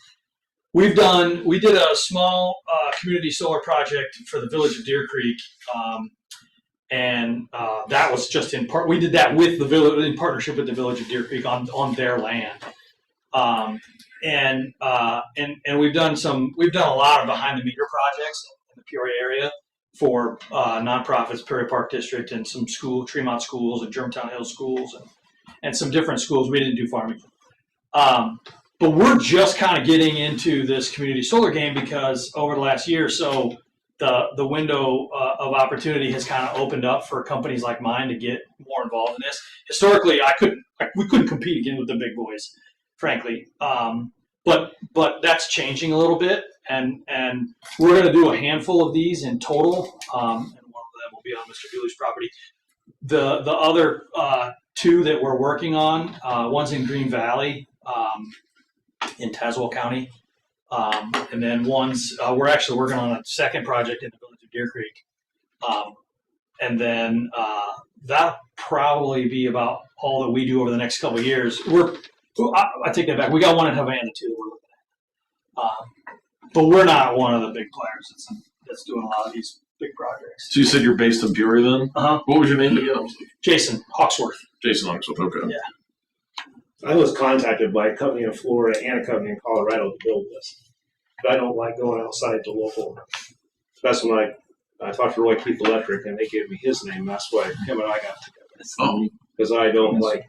We did a small community solar project for the village of Deer Creek, and that was just in part. We did that with the village in partnership with the village of Deer Creek on their land. And we've done a lot of behind the meter projects in the Peoria area for nonprofits, Peoria Park District, and some Tremont schools and Germantown Hills schools, and some different schools. We didn't do farming, but we're just kind of getting into this community solar game because over the last year or so, the window of opportunity has kind of opened up for companies like mine to get more involved in this. Historically, we couldn't compete again with the big boys, frankly. But that's changing a little bit, and we're going to do a handful of these in total, and one of them will be on Mr. Dooley's property. The other two that we're working on, one's in Green Valley, in Tazewell County, And then once, we're actually working on a second project in the village of Deer Creek. And then that'll probably be about all that we do over the next couple of years. I take that back. We got one in Havana too that we're looking at. But we're not one of the big players that's doing a lot of these big projects. So you said you're based in Peoria then? Uh-huh. What was your name again? Jason Hawksworth. Jason Hawksworth, okay. Yeah. I was contacted by a company in Florida and a company in Colorado to build this. But I don't like going outside to local. That's when I talked to Roy Keith Electric and they gave me his name. That's why him and I got together. Oh. Because I don't like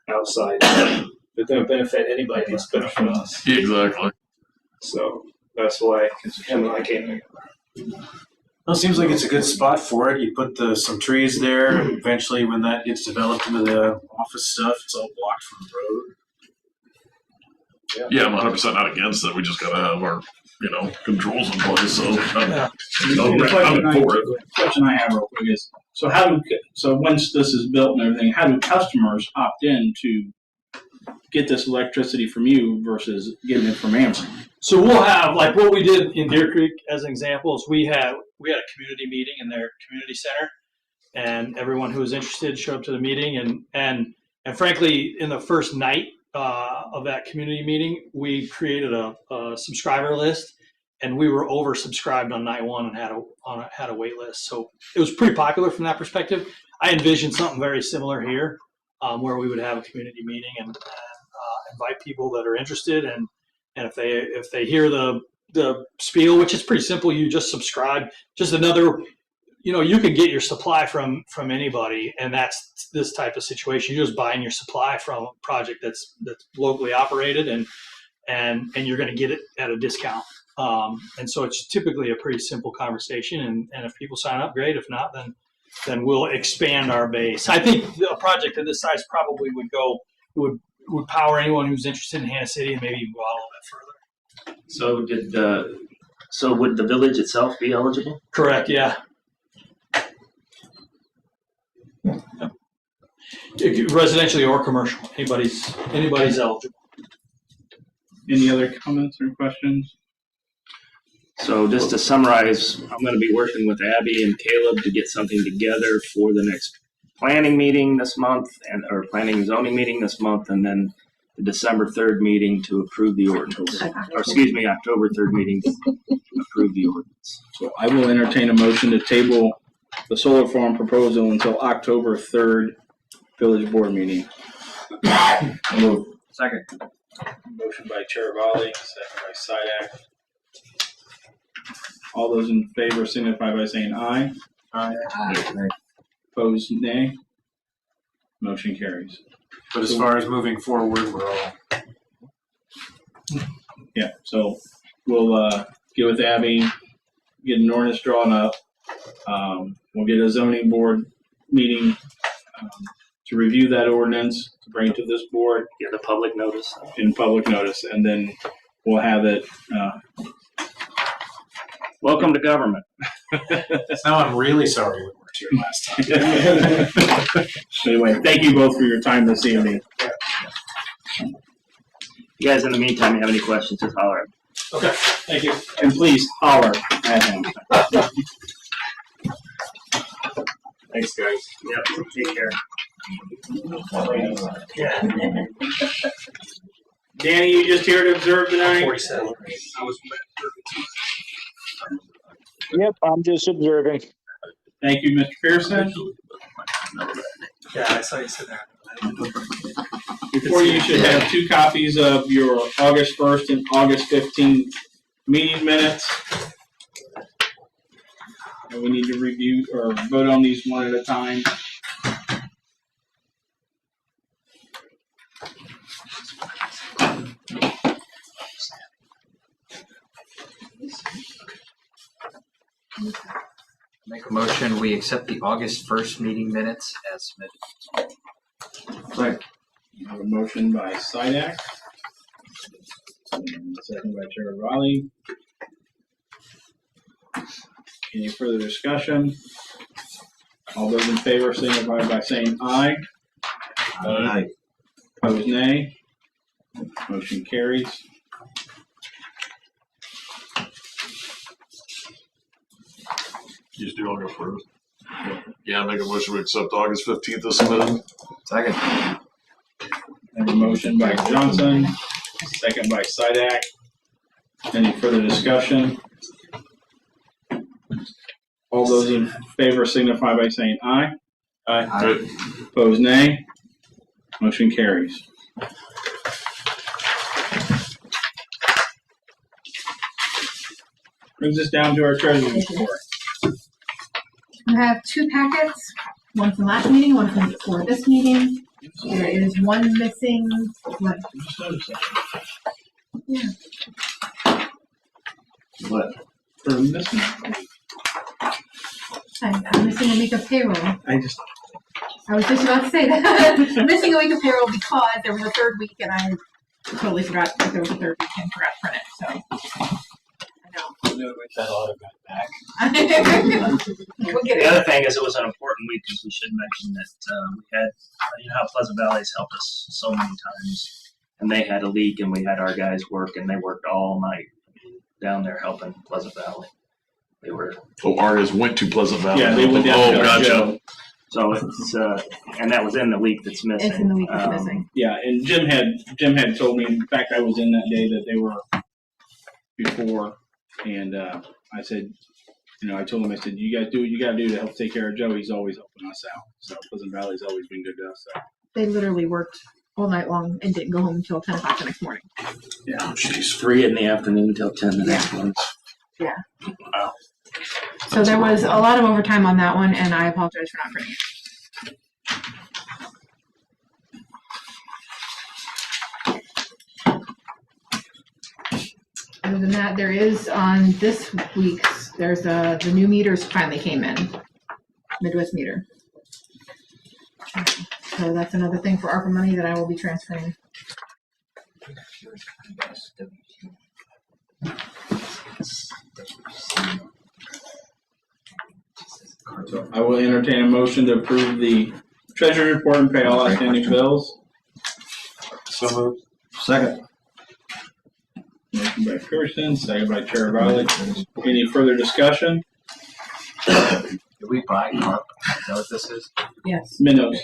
outside. If it's going to benefit anybody, it's benefit us. Yeah, exactly. So that's why him and I came together. Well, it seems like it's a good spot for it. You put some trees there. Eventually, when that gets developed into the office stuff, it's all blocked from the road. Yeah, I'm 100% not against it. We just got to have our, controls in place. So I'm for it. The question I have real quick is, so once this is built and everything, how do customers opt in to get this electricity from you versus getting it from Ameren? So we'll have, like what we did in Deer Creek as an example, is we had a community meeting in their community center, and everyone who was interested showed up to the meeting. And frankly, in the first night of that community meeting, we created a subscriber list, and we were oversubscribed on night one and had a wait list. So it was pretty popular from that perspective. I envisioned something very similar here, where we would have a community meeting and invite people that are interested, and if they hear the spiel, which is pretty simple, you just subscribe. Just another, you can get your supply from anybody, and that's this type of situation. You're just buying your supply from a project that's locally operated, and you're going to get it at a discount. And so it's typically a pretty simple conversation, and if people sign up, great. If not, then we'll expand our base. I think a project of this size probably would power anyone who's interested in Hannah City and maybe even go out a little bit further. So would the village itself be eligible? Correct. Yeah. Residentially or commercial, anybody's eligible. Any other comments or questions? So just to summarize, I'm going to be working with Abby and Caleb to get something together for the next planning meeting this month, or planning and zoning meeting this month, and then the December 3rd meeting to approve the ordinance. Or excuse me, October 3rd meeting to approve the ordinance. So I will entertain a motion to table the solar farm proposal until October 3rd village board meeting. Second. Motion by Chair Volley, second by Sidak. All those in favor signify by saying aye. Aye. Opposed, nay. Motion carries. But as far as moving forward, we're all. Yeah, so we'll get with Abby, get an ordinance drawn up. We'll get a zoning board meeting to review that ordinance, to bring to this board. Get a public notice. In public notice, and then we'll have it. Welcome to government. Now I'm really sorry we weren't here last time. Anyway, thank you both for your time this evening. You guys, in the meantime, have any questions, just holler at me. Okay. Thank you. And please holler at him. Thanks, guys. Yep. Take care. Danny, you just here to observe tonight? 47. Yep, I'm just observing. Thank you, Mr. Pearson. Yeah, I saw you sit there. Before you should have 2 copies of your August 1st and August 15th meeting minutes. And we need to review or vote on these one at a time. Make a motion, we accept the August 1st meeting minutes as submitted. Right. You have a motion by Sidak. And second by Chair Raleigh. Any further discussion? All those in favor signify by saying aye. Aye. Opposed, nay. Motion carries. You just do August 1st. Yeah, make a motion to accept August 15th as submitted. Second. I have a motion by Johnson, second by Sidak. Any further discussion? All those in favor signify by saying aye. Aye. Opposed, nay. Motion carries. Brings us down to our treasurer's report. You have two packets, one from last meeting, one from for this meeting. There is one missing. What? Yeah. What? For missing. I'm missing a week of payroll. I was just about to say that. I'm missing a week of payroll because there was a third week and I totally forgot that there was a third week and forgot to print it. So I know. That ought to got back. We'll get The it. other thing is it was an important week because we should mention that we had, you know how Pleasant Valley's helped us so many times. And they had a leak and we had our guys work and they worked all night down there helping Pleasant Valley. They were. Oh, Argus went to Pleasant Valley. Yeah, they went down Oh, to gotcha. Joe. So it's, and that was in the week that's missing. It's in the week that's missing. Yeah, and Jim had told me, in fact, I was in that day that they were before, and I said, I told him, I said, you guys do what you gotta do to help take care of Joe. He's always helping us out. So Pleasant Valley's always been good to us. So. They literally worked all night long and didn't go home until 10 o'clock the next morning. Yeah, She's 3 in the afternoon until 10 the next morning. Yeah. Wow. So there was a lot of overtime on that one, and I apologize for not printing it. Other than that, there is on this week's, there's the new meters finally came in, Midwest meter. So that's another thing for ARPA money that I will be transferring. So I will entertain a motion to approve the treasury report and pay all outstanding bills. So moved. Second. Motion by Pearson, second by Chair Riley. Any further discussion? Did we buy carp? Is that what this is? Yes. Minnows.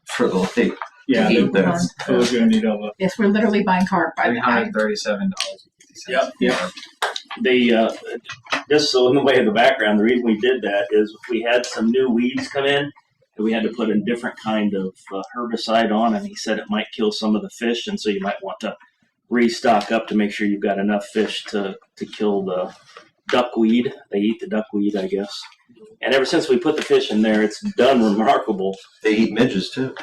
For the lake. Yeah, Eat the that's so we're gonna need all the. Yes, we're literally buying carp. $337.50. Yep. Just so in the way of the background, the reason we did that is we had some new weeds come in and we had to put a different kind of herbicide on, and he said it might kill some of the fish, and so you might want to restock up to make sure you've got enough fish to kill the duckweed. They eat the duckweed, I guess. And ever since we put the fish in there, it's done remarkable. They eat midges too.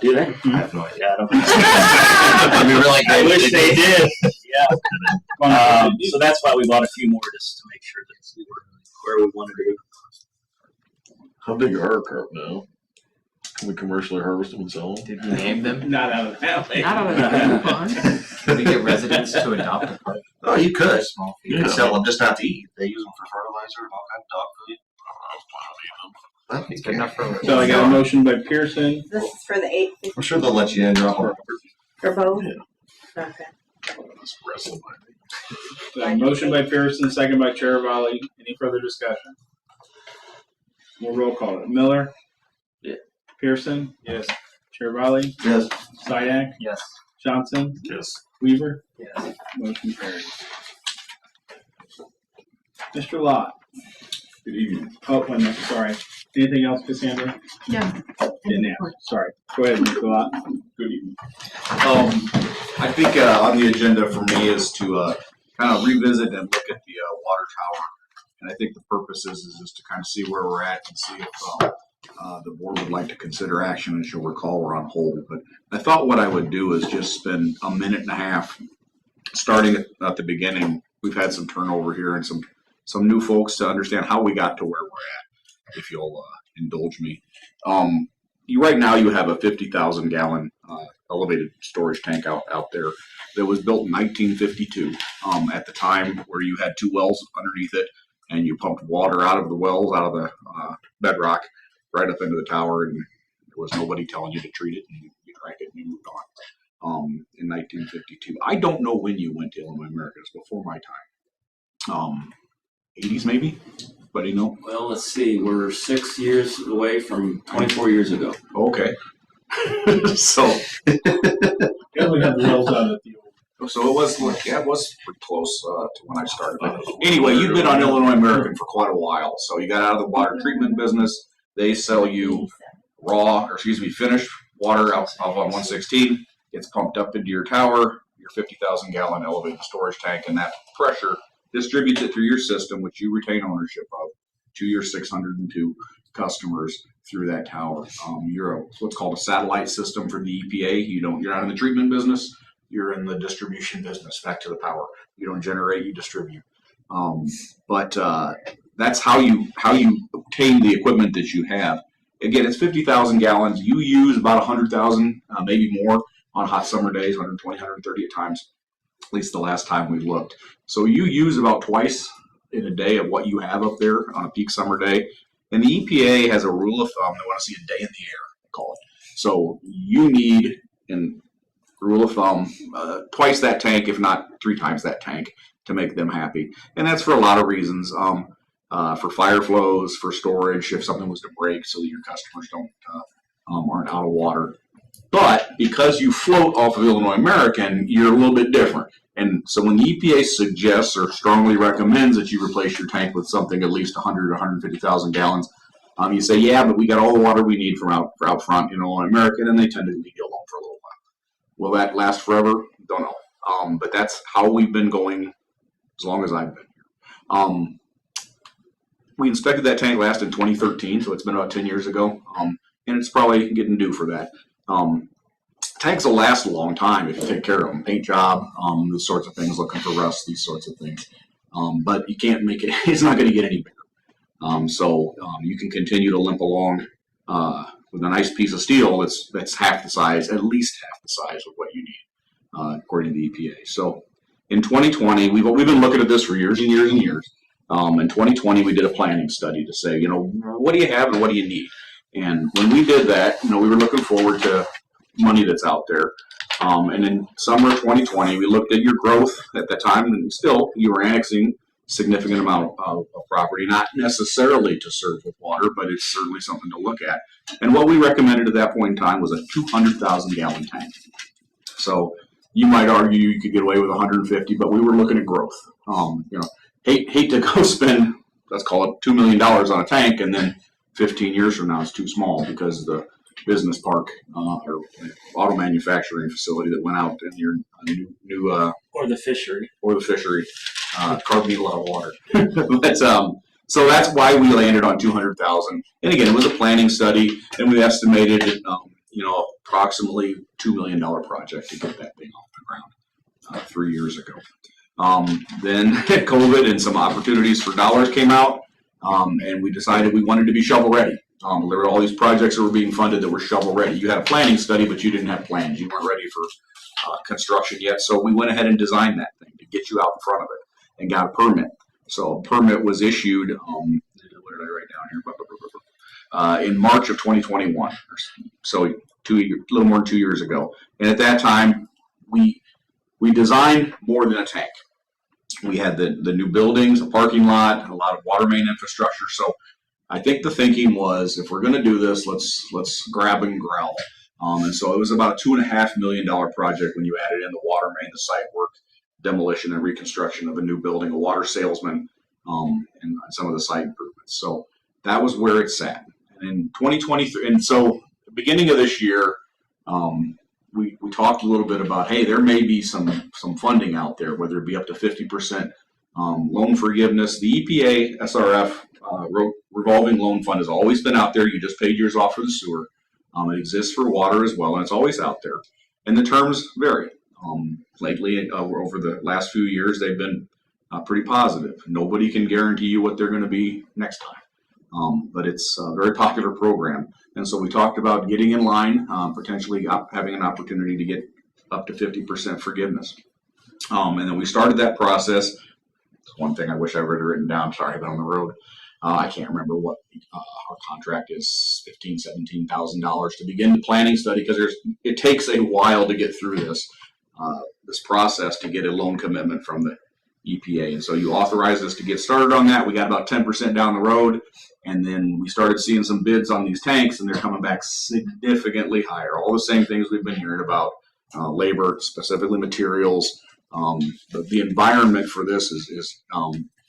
Do they? I have no idea. Yeah, I don't I mean, really, I wish they did. Yeah. So that's why we bought a few more, just to make sure that we were where we wanted to be. How big are our carp now? Can we commercially harvest them and sell them? Did we name them? Not out of that. Not out of the pond. Could we get residents to adopt a carp? Oh, you could. Small You feed. could sell them just not to eat. They use them for fertilizer and all kinds of dog food. I think It's good enough for. So I got a motion by Pearson. This is for the 850 I'm sure they'll let you in drop them. for both? Yeah. Okay. A motion by Pearson, second by Chair Riley. Any further discussion? We'll roll call it. Miller? Yeah. Pearson? Yes. Chair Riley? Yes. Sidak? Yes. Johnson? Yes. Weaver? Yes. Motion carries. Mr. Lott? Good evening. Oh, wait a minute, sorry. Anything else, Cassandra? No. Didn't ask. Sorry. Go ahead, Mr. Lott. Good evening. I think on the agenda for me is to kind of revisit and look at the water tower. And I think the purpose is just to kind of see where we're at and see if the board would like to consider action. As you'll recall, we're on hold. But I thought what I would do is just spend a minute and a half, starting at the beginning. We've had some turnover here and some new folks to understand how we got to where we're at, if you'll indulge me. Right now you have a 50,000 gallon elevated storage tank out there that was built in 1952 at the time where you had two wells underneath it and you pumped water out of the wells, out of the bedrock, right up into the tower, and there was nobody telling you to treat it, and you drank it and you moved on. In 1952. I don't know when you went to Illinois American. It's before my time. 80s maybe? Anybody know? Well, let's see. We're 6 years away from 24 years ago. Okay. So. Yeah, we have the wells out at the old. So it was pretty close to when I started. But anyway, you've been on Illinois American for quite a while. So you got out of the water treatment business. They sell you finished water out on 116. It's pumped up into your tower, your 50,000 gallon elevated storage tank, and that pressure distributes it through your system, which you retain ownership of, to your 602 customers through that tower. You're what's called a satellite system for the EPA. You're not in the treatment business. You're in the distribution business. Back to the power. You don't generate, you distribute. But that's how you obtain the equipment that you have. Again, it's 50,000 gallons. You use about 100,000, maybe more on hot summer days, 120, 130 at times, at least the last time we looked. So you use about twice in a day of what you have up there on a peak summer day. And the EPA has a rule of thumb. They want to see a day in the air, they call it. So you need, in rule of thumb, twice that tank, if not 3 times that tank, to make them happy. And that's for a lot of reasons. For fire flows, for storage, if something was to break, so that your customers aren't out of water. But because you float off of Illinois American, you're a little bit different. And so when the EPA suggests or strongly recommends that you replace your tank with something at least 100 or 150,000 gallons, you say, yeah, but we got all the water we need from out front in Illinois American, and they tend to leave you alone for a little while. Will that last forever? Don't know. But that's how we've been going as long as I've been here. We inspected that tank last in 2013, so it's been about 10 years ago, and it's probably getting due for that. Tanks will last a long time if you take care of them. Paint job, those sorts of things, looking for rust, these sorts of things. But you can't make it, it's not going to get any bigger. So you can continue to limp along with a nice piece of steel that's half the size, at least half the size of what you need, according to the EPA. So in 2020, we've been looking at this for years and years and years. In 2020, we did a planning study to say, what do you have and what do you need? And when we did that, we were looking forward to money that's out there. And in summer 2020, we looked at your growth at that time, and still you were annexing significant amount of property, not necessarily to serve with water, but it's certainly something to look at. And what we recommended at that point in time was a 200,000 gallon tank. So you might argue you could get away with 150, but we were looking at growth. Hate to go spend, let's call it $2 million on a tank, and then 15 years from now it's too small because the business park or auto manufacturing facility that went out in your new or the fishery probably need a lot of water. But so that's why we landed on 200,000. And again, it was a planning study, and we estimated approximately $2 million project to get that thing off the ground 3 years ago. Then COVID and some opportunities for dollars came out, and we decided we wanted to be shovel ready. There were all these projects that were being funded that were shovel ready. You had a planning study, but you didn't have plans. You weren't ready for construction yet. So we went ahead and designed that thing to get you out in front of it and got a permit. So a permit was issued, what did I write down here? In March of 2021. So a little more than 2 years ago. And at that time, we designed more than a tank. We had the new buildings, a parking lot, a lot of water main infrastructure. So I think the thinking was, if we're going to do this, let's grab and growl. And so it was about a $2.5 million project when you added in the water main, the site work, demolition and reconstruction of a new building, a water salesman, and some of the site improvements. So that was where it sat. And in 2023, and so the beginning of this year, we talked a little bit about, hey, there may be some funding out there, whether it be up to 50% loan forgiveness. The EPA SRF revolving loan fund has always been out there. You just paid yours off for the sewer. It exists for water as well, and it's always out there. And the terms vary. Lately, over the last few years, they've been pretty positive. Nobody can guarantee you what they're going to be next time. But it's a very popular program. And so we talked about getting in line, potentially having an opportunity to get up to 50% forgiveness. And then we started that process. One thing I wish I would have written down, sorry, but on the road, I can't remember what our contract is, $15,000, $17,000 to begin the planning study, because it takes a while to get through this process to get a loan commitment from the EPA. And so you authorized us to get started on that. We got about 10% down the road, and then we started seeing some bids on these tanks, and they're coming back significantly higher. All the same things we've been hearing about, labor, specifically materials. The environment for this is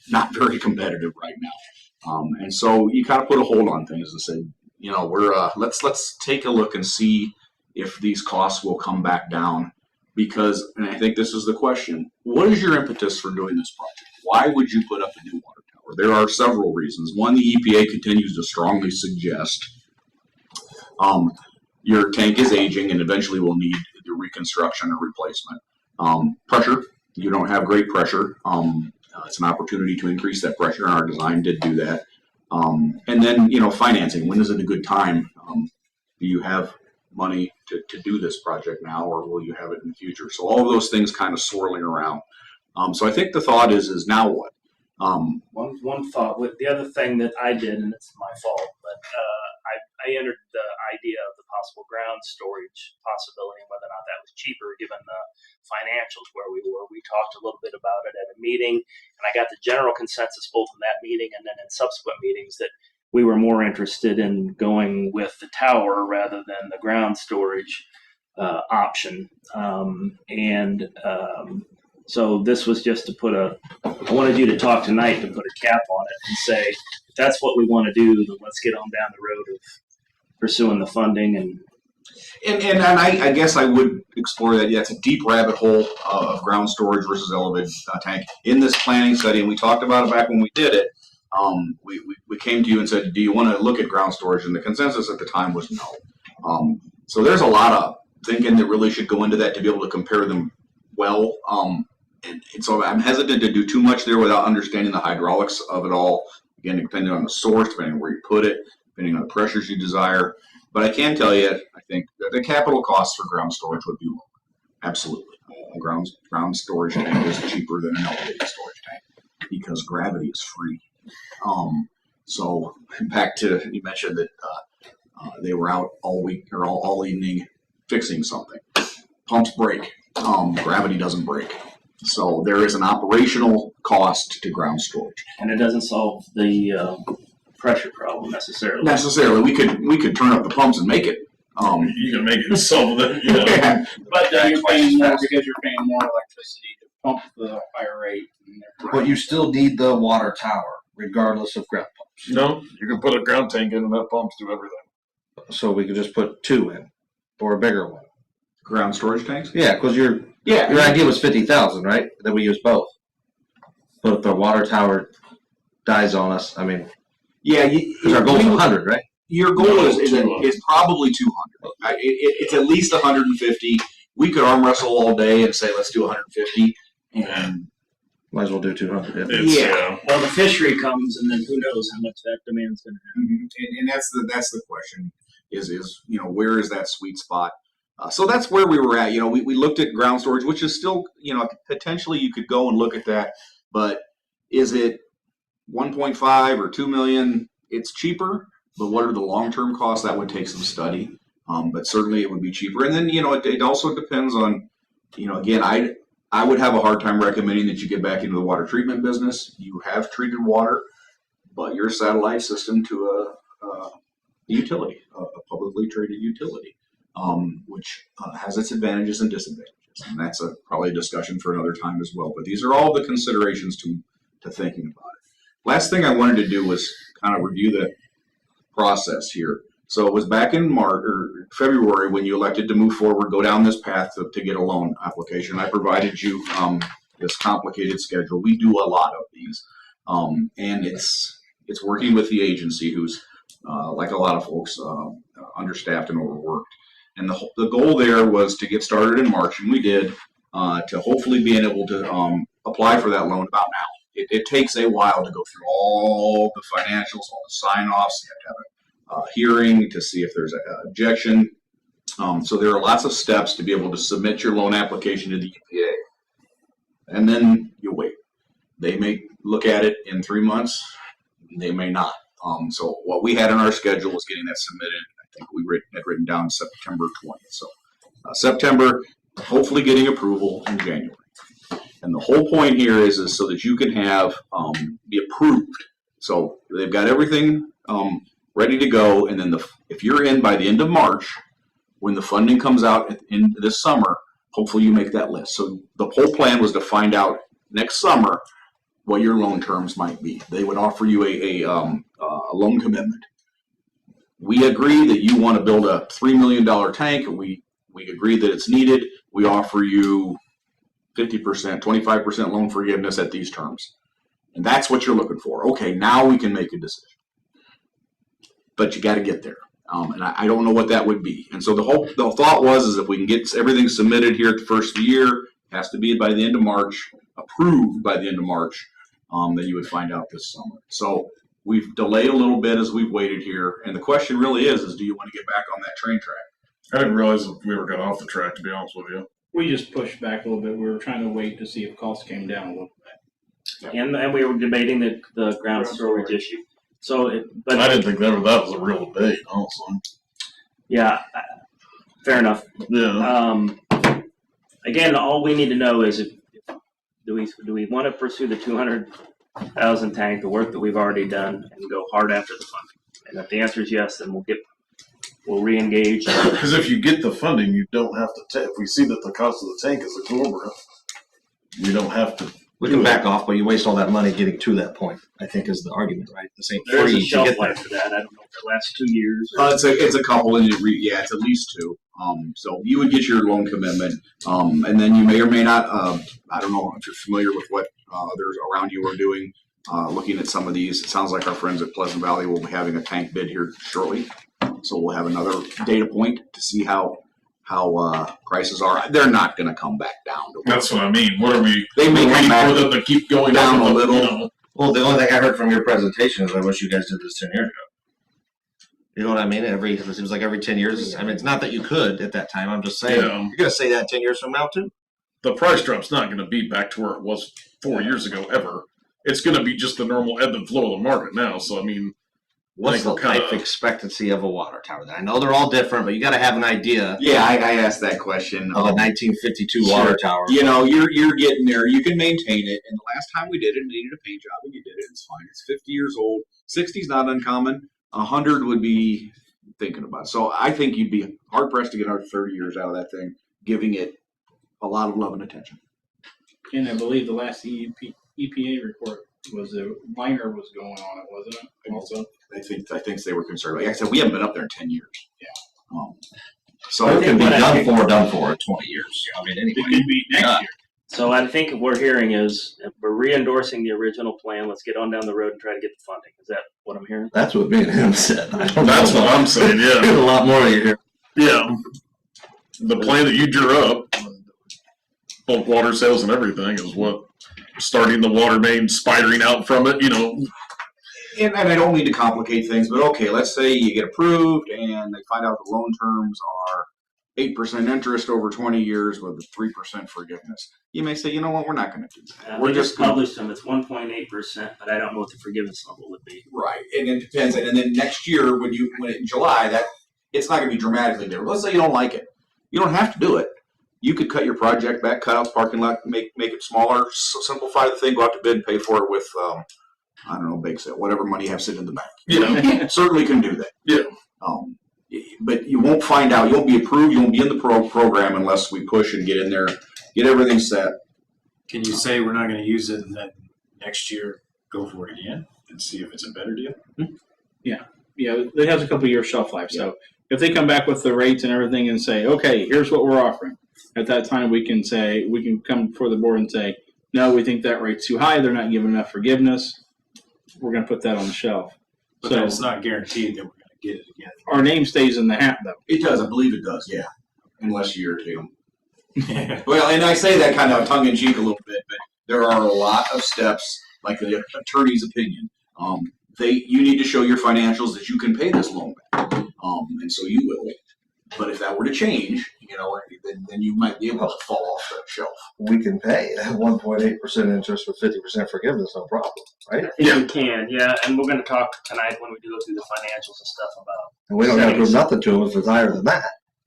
not very competitive right now. And so you kind of put a hold on things and say, you know, let's take a look and see if these costs will come back down. Because, and I think this is the question, what is your impetus for doing this project? Why would you put up a new water tower? There are several reasons. One, the EPA continues to strongly suggest your tank is aging and eventually will need the reconstruction or replacement. Pressure, you don't have great pressure. It's an opportunity to increase that pressure, and our design did do that. And then, you know, financing. When is it a good time? Do you have money to do this project now, or will you have it in the future? So all of those things kind of swirling around. So I think the thought is now what? One thought. The other thing that I did, and it's my fault, but I entered the idea of the possible ground storage possibility and whether or not that was cheaper given the financials where we were. We talked a little bit about it at a meeting, and I got the general consensus both in that meeting and then in subsequent meetings that we were more interested in going with the tower rather than the ground storage option. So this was just to put I wanted you to talk tonight to put a cap on it and say, if that's what we want to do, then let's get on down the road of pursuing the funding. And I guess I would explore that. Yeah, it's a deep rabbit hole of ground storage versus elevated tank. In this planning study, and we talked about it back when we did it, we came to you and said, do you want to look at ground storage? And the consensus at the time was no. So there's a lot of thinking that really should go into that to be able to compare them well. And so I'm hesitant to do too much there without understanding the hydraulics of it all. Again, depending on the source, depending on where you put it, depending on the pressures you desire. But I can tell you, I think that the capital costs for ground storage would be lower. Absolutely. A ground storage tank is cheaper than an elevated storage tank because gravity is free. So back to, you mentioned that they were out all week or all evening fixing something. Pumps break. Gravity doesn't break. So there is an operational cost to ground storage. And it doesn't solve the pressure problem necessarily. We could turn up the pumps and make it. You can make it solve it. You know? Yeah. But then you're paying more because you're paying more electricity to pump the higher rate. But you still need the water tower, regardless of ground pumps. No, you can put a ground tank in and that pumps do everything. So we could just put 2 in, or a bigger one. Ground storage tanks? Yeah, because your idea was 50,000, right? That we use both. But if the water tower dies on us, I mean, because our goal is 100, right? Your goal is probably 200. It's at least 150. We could arm wrestle all day and say let's do 150, and might as well do 200. Yeah. Well, the fishery comes, and then who knows how much that demand's going to have. Mm-hmm. And that's the question. Is you know, where is that sweet spot? So that's where we were at. You know, we looked at ground storage, which is still, you know, potentially you could go and look at that, but is it 1.5 or 2 million? It's cheaper, but what are the long-term costs? That would take some study, but certainly it would be cheaper. And then, you know, it also depends on, you know, again, I would have a hard time recommending that you get back into the water treatment business. You have treated water, but you're a satellite system to a utility, a publicly traded utility. Which has its advantages and disadvantages. And that's probably a discussion for another time as well. But these are all the considerations to thinking about it. Last thing I wanted to do was kind of review the process here. So it was back in March or February when you elected to move forward, go down this path to get a loan application. I provided you this complicated schedule. We do a lot of these. And it's working with the agency who's, like a lot of folks, understaffed and overworked. And the goal there was to get started in March, and we did, to hopefully being able to apply for that loan about now. It takes a while to go through all the financials, all the sign-offs. You have to have a hearing to see if there's an objection. So there are lots of steps to be able to submit your loan application to the EPA. And then you wait. They may look at it in 3 months. They may not. So what we had on our schedule was getting that submitted. I think we had written down September 20th. So September, hopefully getting approval in January. And the whole point here is so that you can have, be approved. So they've got everything ready to go. And then if you're in by the end of March, when the funding comes out in this summer, hopefully you make that list. So the whole plan was to find out next summer what your loan terms might be. They would offer you a loan commitment. We agree that you want to build a $3 million tank. We agree that it's needed. We offer you 50%, 25% loan forgiveness at these terms. And that's what you're looking for. Okay, now we can make a decision. But you got to get there. And I don't know what that would be. And so the thought was if we can get everything submitted here at the first of the year, it has to be by the end of March, approved by the end of March, then you would find out this summer. So we've delayed a little bit as we've waited here. And the question really is do you want to get back on that train track? I didn't realize we were getting off the track, to be honest with you. We just pushed back a little bit. We were trying to wait to see if costs came down a little bit. And we were debating the ground storage issue. So, but I didn't think that was a real debate, honestly. Yeah, fair enough. Yeah. Again, all we need to know is do we want to pursue the 200,000 tank, the work that we've already done, and go hard after the funding? And if the answer is yes, then we'll re-engage. Because if you get the funding, you don't have to. If we see that the cost of the tank is exorbitant, we don't have to. We can back off, but you waste all that money getting to that point, I think is the argument, right? This ain't There's free a to shelf get life there. for that. I don't know if it lasts 2 years. It's a couple, and it's at least 2. So you would get your loan commitment, and then you may or may not. I don't know if you're familiar with what others around you are doing. Looking at some of these, it sounds like our friends at Pleasant Valley will be having a tank bid here shortly. So we'll have another data point to see how prices are. They're not going to come back down. That's what I mean. What are we? They may come back for them to keep going down up a little. You know? Well, the only thing I heard from your presentation is I wish you guys did this 10 years ago. You know what I mean? It seems like every 10 years. I mean, it's not that you could at that time. I'm just saying Yeah. you're going to say that 10 years from now too. The price drop's not going to be back to where it was 4 years ago ever. It's going to be just the normal ebb and flow of the market now. So I mean, what's the life expectancy of a water tower? I know they're all different, but you got to have an idea. Yeah, I asked that question of a 1952 water tower. You know, you're getting there. You can maintain it. And the last time we did it, needed a paint job, and you did it. It's fine. It's 50 years old. 60 is not uncommon. 100 would be thinking about it. So I think you'd be hard pressed to get another 30 years out of that thing, giving it a lot of love and attention. And I believe the last EPA report was a minor was going on it, wasn't it? Also, I think they were concerned. Like I said, we haven't been up there in 10 years. Yeah. So it can be done for in 20 years. I mean, anyway. It could be next year. So I think what we're hearing is if we're re-endorsing the original plan. Let's get on down the road and try to get the funding. Is that what I'm hearing? That's what me and him said. That's what I'm saying. Yeah, there's a lot more here. Yeah, the plan that you drew up, bulk water sales and everything, is what starting the water main, spidering out from it. You know, and I don't mean to complicate things, but okay, let's say you get approved and they find out the loan terms are 8% interest over 20 years with a 3% forgiveness. You may say, you know what, we're not going to do that. We just published them. It's 1.8%, but I don't know what the forgiveness level would be. Right, and it depends. And then next year, when in July, that it's not going to be dramatically different. Let's say you don't like it, you don't have to do it. You could cut your project back, cut out the parking lot, make it smaller, simplify the thing, go out to bid, and pay for it with I don't know, bake sale, whatever money you have sitting in the bank. Yeah, certainly can do that. Yeah. But you won't find out. You won't be approved. You won't be in the program unless we push and get in there, get everything set. Can you say we're not going to use it and then next year go for it again and see if it's a better deal? Yeah, it has a couple year shelf life. So if they come back with the rates and everything and say, okay, here's what we're offering, at that time we can come before the board and say, no, we think that rate's too high. They're not giving enough forgiveness. We're going to put that on the shelf. But then it's not guaranteed that we're going to get it again. Our name stays in the hat, though. It does. I believe it does. Yeah, unless you irritate them. Well, and I say that kind of tongue in cheek a little bit, but there are a lot of steps, like the attorney's opinion. You need to show your financials that you can pay this loan back, and so you will. But if that were to change, then you might be able to fall off that shelf. We can pay that 1.8% interest with 50% forgiveness, no problem, right? I think we can, yeah. And we're going to talk tonight when we do go through the financials and stuff about. And we don't have to prove nothing to them if it's higher than that.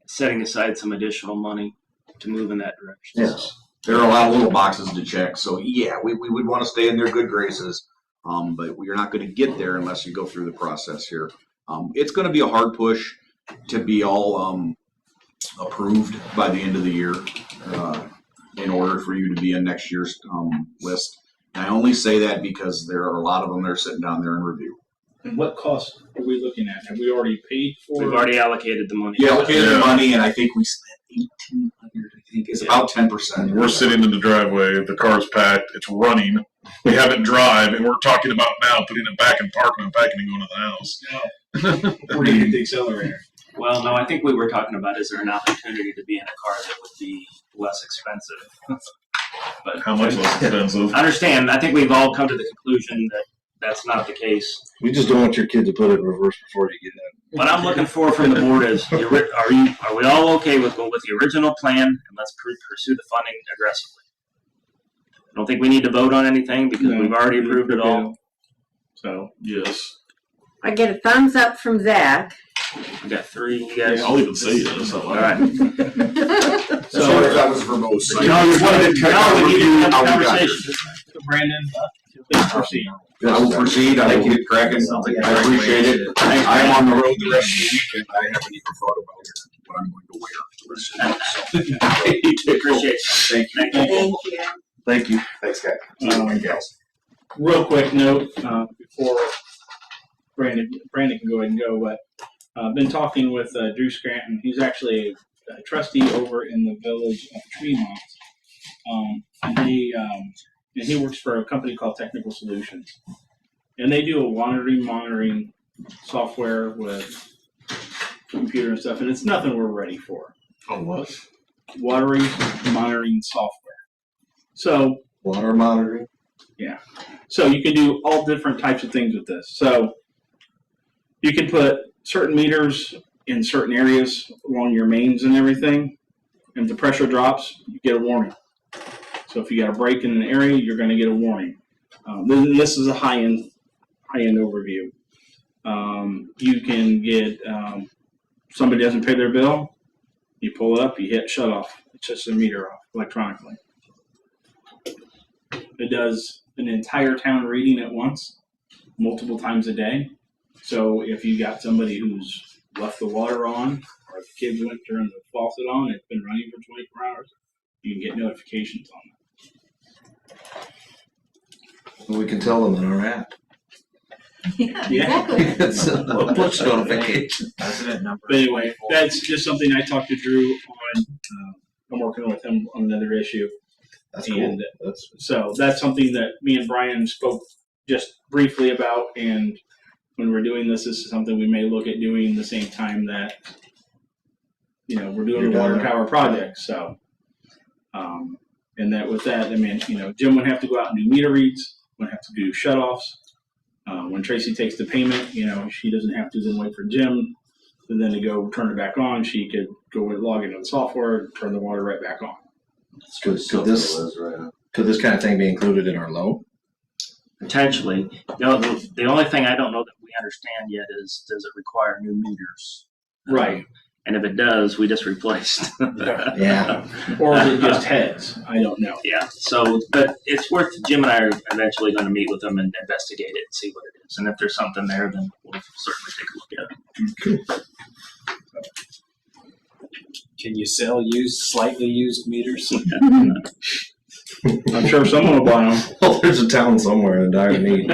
Setting aside some additional money to move in that direction. Yes. there are a lot of little boxes to check. So yeah, we would want to stay in their good graces. But we are not going to get there unless you go through the process here. It's going to be a hard push to be all approved by the end of the year in order for you to be in next year's list. And I only say that because there are a lot of them that are sitting down there in review. And what cost are we looking at? Have we already paid for? We've already allocated the money. We allocated the money, and I think we spent $1,800. I think it's about 10%. We're sitting in the driveway, the car's packed, it's running. We have it drive, and we're talking about now putting it back in park and unpacking and going to the house. No. We're going to get the accelerator. Well, no, I think we were talking about, is there an opportunity to be in a car that would be less expensive? But how much less expensive? I understand. I think we've all come to the conclusion that that's not the case. We just don't want your kid to put it in reverse before you get in. What I'm looking for from the board is, are we all okay with going with the original plan, and let's pursue the funding aggressively? I don't think we need to vote on anything because we've already approved it all. So yes. I get a thumbs up from Zach. We got 3. You guys. I'll even say yes. All right. So if that was verbose. No, you wanted to have a conversation. Brandon, please proceed. I will proceed. I will get cracking. I appreciate it. I am on the road the rest of the weekend. I haven't even thought about what I'm going to wear the rest of the week. I appreciate it. Thank you. Thank you. Thank you. Thanks, guys. Real quick note before Brandon can go ahead and go, but I've been talking with Drew Scranton. He's actually a trustee over in the village of Tremont. And he works for a company called Technical Solutions. And they do a monitoring software with computer and stuff, and it's nothing we're ready for. Oh, what? Watering monitoring software. So water monitoring? Yeah. So you can do all different types of things with this. So you can put certain meters in certain areas along your mains and everything. And if the pressure drops, you get a warning. So if you got a break in an area, you're going to get a warning. This is a high-end overview. You can get somebody doesn't pay their bill. You pull it up, you hit shut off. It shuts the meter off electronically. It does an entire town reading at once, multiple times a day. So if you got somebody who's left the water on, or the kids went to turn the faucet on, it's been running for 24 hours, you can get notifications on that. We can tell them in our app. Yeah. It's a push notification. President number. But anyway, that's just something I talked to Drew on. I'm working with him on another issue. That's and cool. So that's something that me and Brian spoke just briefly about. And when we're doing this is something we may look at doing the same time that, we're doing a water tower project. So, and that with that, I mean, Jim would have to go out and do meter reads, would have to do shutoffs. When Tracy takes the payment, she doesn't have to then wait for Jim and then to go turn it back on. She could go and log into the software and turn the water right back on. Could this kind of thing be included in our loan? Potentially. The only thing I don't know that we understand yet is, does it require new meters? Right. And if it does, we just replaced. Yeah. Or is it just heads? I don't know. Yeah. So, but it's worth, Jim and I are eventually going to meet with them and investigate it and see what it is. And if there's something there, then we'll certainly take a look at it. Can you sell slightly used meters? I'm sure someone will buy them. Well, there's a town somewhere in dire need.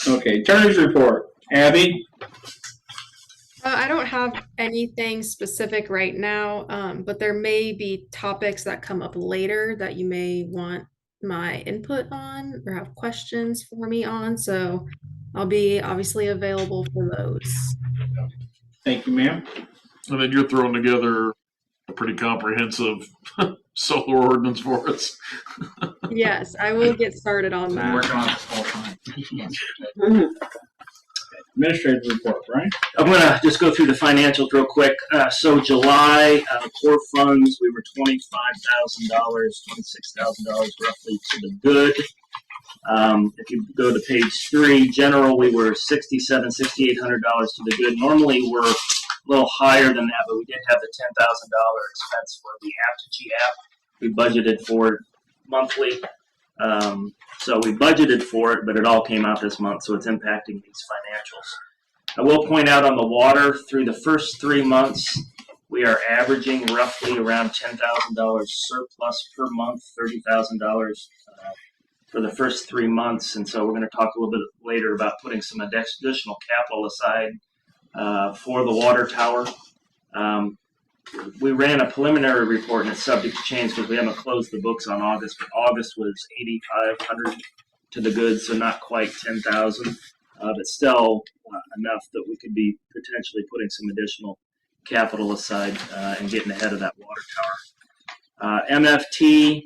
Okay, attorney's report. Abby? I don't have anything specific right now, but there may be topics that come up later that you may want my input on or have questions for me on. So I'll be obviously available for those. Thank you, ma'am. And then you're throwing together a pretty comprehensive solar ordinance for us. Yes, I will get started on that. Working on this whole time. Administrative report, right? I'm going to just go through the financials real quick. So July, core funds, we were $25,000, $26,000 roughly to the good. If you go to page 3, general, we were $6,800 to the good. Normally we're a little higher than that, but we did have the $10,000 expense for the Apogee app. We budgeted for it monthly. So we budgeted for it, but it all came out this month, so it's impacting these financials. I will point out on the water, through the first 3 months, we are averaging roughly around $10,000 surplus per month, $30,000 for the first 3 months. And so we're going to talk a little bit later about putting some additional capital aside for the water tower. We ran a preliminary report, and it's subject to change because we haven't closed the books on August, but August was 8,500 to the good, so not quite 10,000, but still enough that we could be potentially putting some additional capital aside and getting ahead of that water tower. MFT,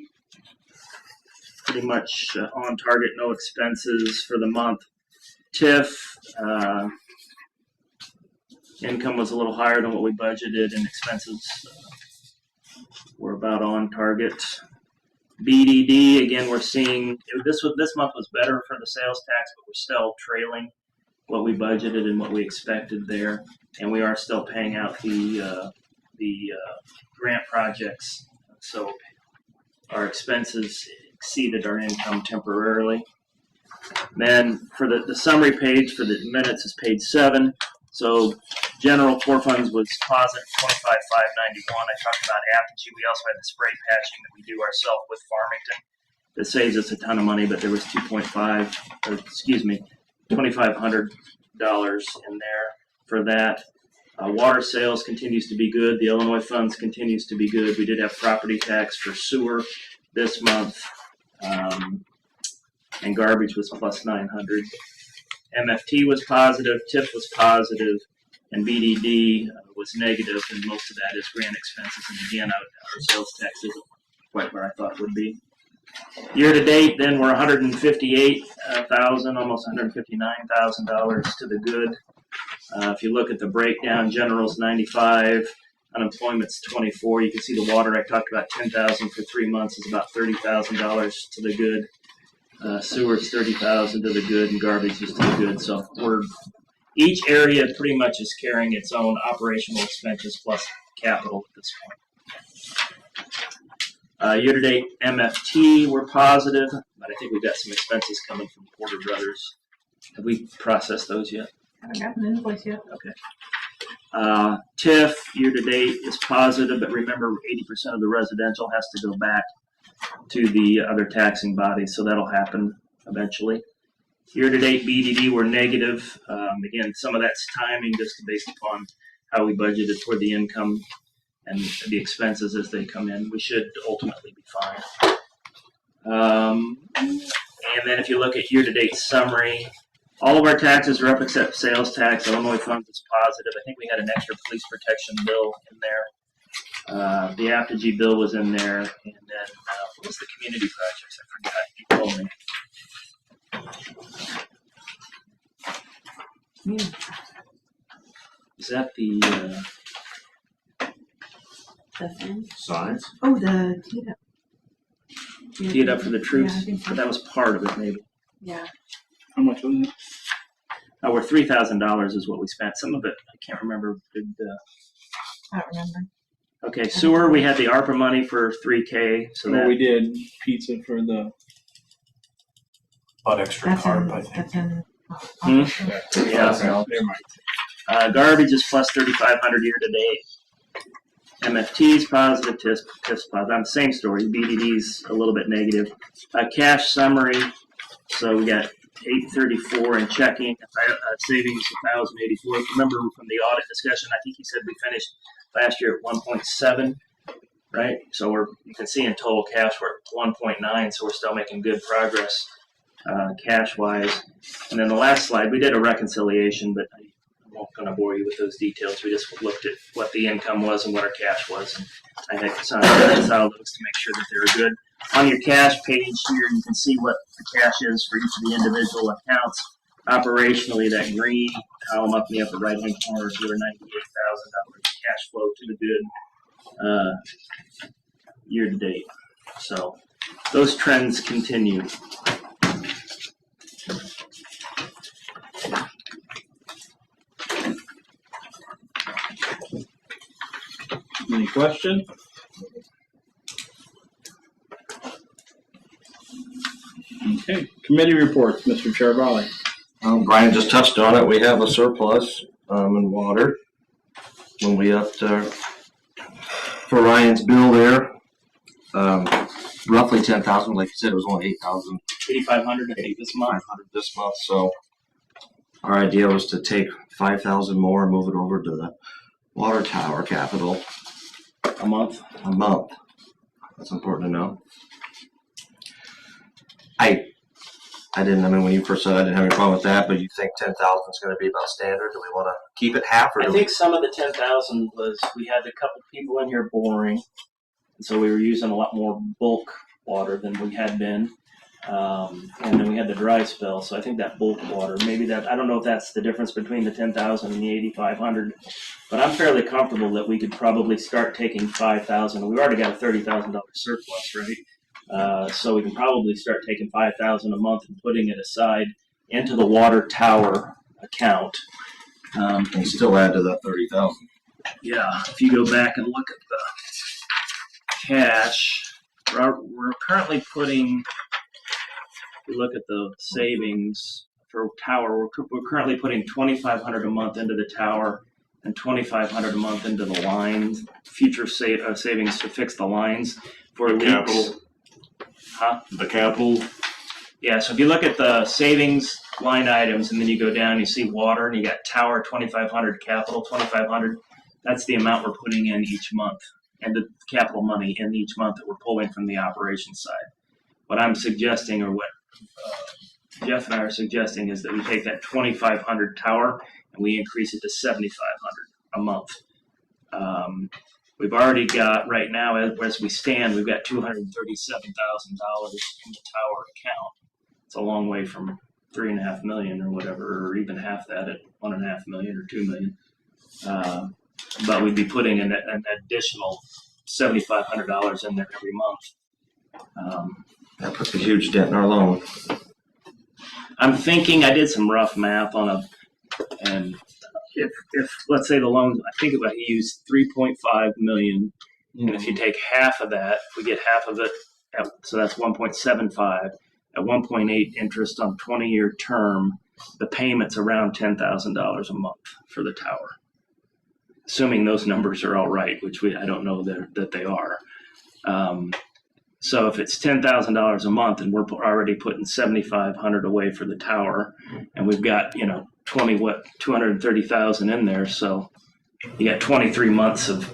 pretty much on target, no expenses for the month. TIF, income was a little higher than what we budgeted, and expenses were about on target. BDD, again, we're seeing this month was better for the sales tax, but we're still trailing what we budgeted and what we expected there, and we are still paying out the grant projects. So our expenses exceeded our income temporarily. Then for the summary page for the minutes is page 7. So general core funds was positive 25,591. I talked about Apogee. We also had the spray patching that we do ourselves with Farmington. That saves us a ton of money, but there was $2,500 in there for that. Water sales continues to be good. The Illinois funds continues to be good. We did have property tax for sewer this month, and garbage was plus 900. MFT was positive, TIF was positive, and BDD was negative, and most of that is grant expenses. And again, our sales tax isn't quite where I thought it would be. Year to date, then we're $158,000, almost $159,000 to the good. If you look at the breakdown, general's 95, unemployment's 24. You can see the water. I talked about 10,000 for 3 months is about $30,000 to the good. Sewer's 30,000 to the good, and garbage is to the good. So each area pretty much is carrying its own operational expenses plus capital at this point. Year to date, MFT we're positive, but I think we've got some expenses coming from Porter Brothers. Have we processed those yet? I haven't gotten an invoice yet. Okay. TIF year to date is positive, but remember 80% of the residential has to go back to the other taxing bodies, so that'll happen eventually. Year to date BDD we're negative. Again, some of that's timing just based upon how we budgeted for the income and the expenses as they come in. We should ultimately be fine. And then if you look at year to date summary, all of our taxes are up except sales tax. Illinois funds is positive. I think we had an extra police protection bill in there. The Apogee bill was in there, and then what was the community projects? I forgot. You told me. Is that the signs? Oh, the teed up. tee it up for the troops? Yeah, I think so. But that was part of it, maybe. Yeah. How much was it? We're $3,000 is what we spent. Some of it I can't remember. I don't remember. Okay, sewer. We had the ARPA money for $3K. So that we did pizza for the. About extra That's carb, in, I think. that's in. Yeah. Garbage is plus 3,500 year to date. MFT is positive, TIF's positive. Same story. BDD's a little bit negative. Cash summary. So we got 834 in checking. Savings 1,084. Remember from the audit discussion, I think he said we finished last year at 1.7, right? So you can see in total cash we're at 1.9. So we're still making good progress cash-wise. And then the last slide, we did a reconciliation, but I'm not going to bore you with those details. We just looked at what the income was and what our cash was. And I had to reconcile those to make sure that they were good. On your cash page here, you can see what the cash is for each of the individual accounts. Operationally, that green column up in the upper right-hand corner is $98,000 cash flow to the good year to date. So those trends continue. Any question? Okay, committee reports, Mr. Charbonnet. Brian just touched on it. We have a surplus in water. When we upped for Ryan's bill there, roughly 10,000. Like you said, it was only 8,000. 8,500 I think this month. 500 this month. So our idea was to take 5,000 more and move it over to the water tower capital. A month. A month. That's important to know. I mean, when you first said I didn't have any problem with that, but you think 10,000 is going to be about standard? Do we want to keep it half? Or I think some of the 10,000 was, we had a couple people in here boring, and so we were using a lot more bulk water than we had been. And then we had the dry spell, so I think that bulk water, maybe that, I don't know if that's the difference between the 10,000 and the 8,500, but I'm fairly comfortable that we could probably start taking 5,000. We've already got a $30,000 surplus, right? So we can probably start taking 5,000 a month and putting it aside into the water tower account. And still add to that 30,000. Yeah, if you go back and look at the cash, we're currently putting, if you look at the savings for tower, we're currently putting $2,500 a month into the tower and $2,500 a month into the lines, future savings to fix the lines for leaks. Capital. Huh? The capital. Yeah, so if you look at the savings line items and then you go down, you see water and you got tower 2,500, capital 2,500. That's the amount we're putting in each month, and the capital money in each month that we're pulling from the operations side. What I'm suggesting, or what Jeff and I are suggesting, is that we take that 2,500 tower and we increase it to 7,500 a month. We've already got, right now, as we stand, we've got $237,000 in the tower account. It's a long way from $3.5 million or whatever, or even half that at $1.5 million or $2 million. But we'd be putting an additional $7,500 in there every month. That puts a huge dent in our loan. I'm thinking, I did some rough math on and if let's say the loan, I think about he used 3.5 million, and if you take half of that, if we get half of it, so that's 1.75 at 1.8 interest on 20-year term, the payment's around $10,000 a month for the tower, assuming those numbers are all right, which I don't know that they are. So if it's $10,000 a month and we're already putting $7,500 away for the tower, and we've got 230,000 in there, so you got 23 months of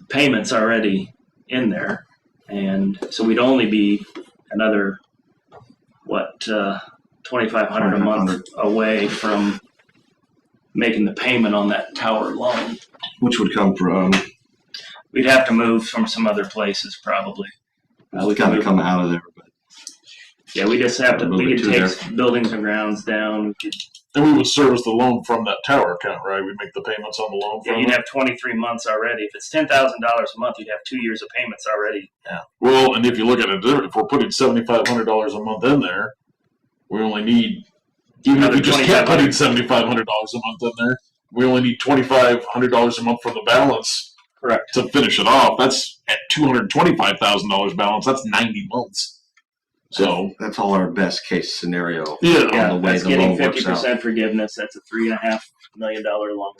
payments already in there, and so we'd only be another $2,500 a month away from making the payment on that tower loan, which would come from. We'd have to move from some other places, probably. We got to come out of there. But yeah, we just have to. We could take buildings and grounds down. And we would service the loan from that tower account, right? We make the payments on the loan. Yeah, you'd have 23 months already. If it's $10,000 a month, you'd have 2 years of payments already. Yeah. Well, and if you look at it, if we're putting $7,500 a month in there, we only need. Even if we just kept putting $7,500 a month in there, we only need $2,500 a month for the balance. Correct. To finish it off, that's at $225,000 balance. That's 90 months. So that's all our best case scenario. Yeah, on the way that's the getting loan works 50% out. forgiveness. That's a $3.5 million loan.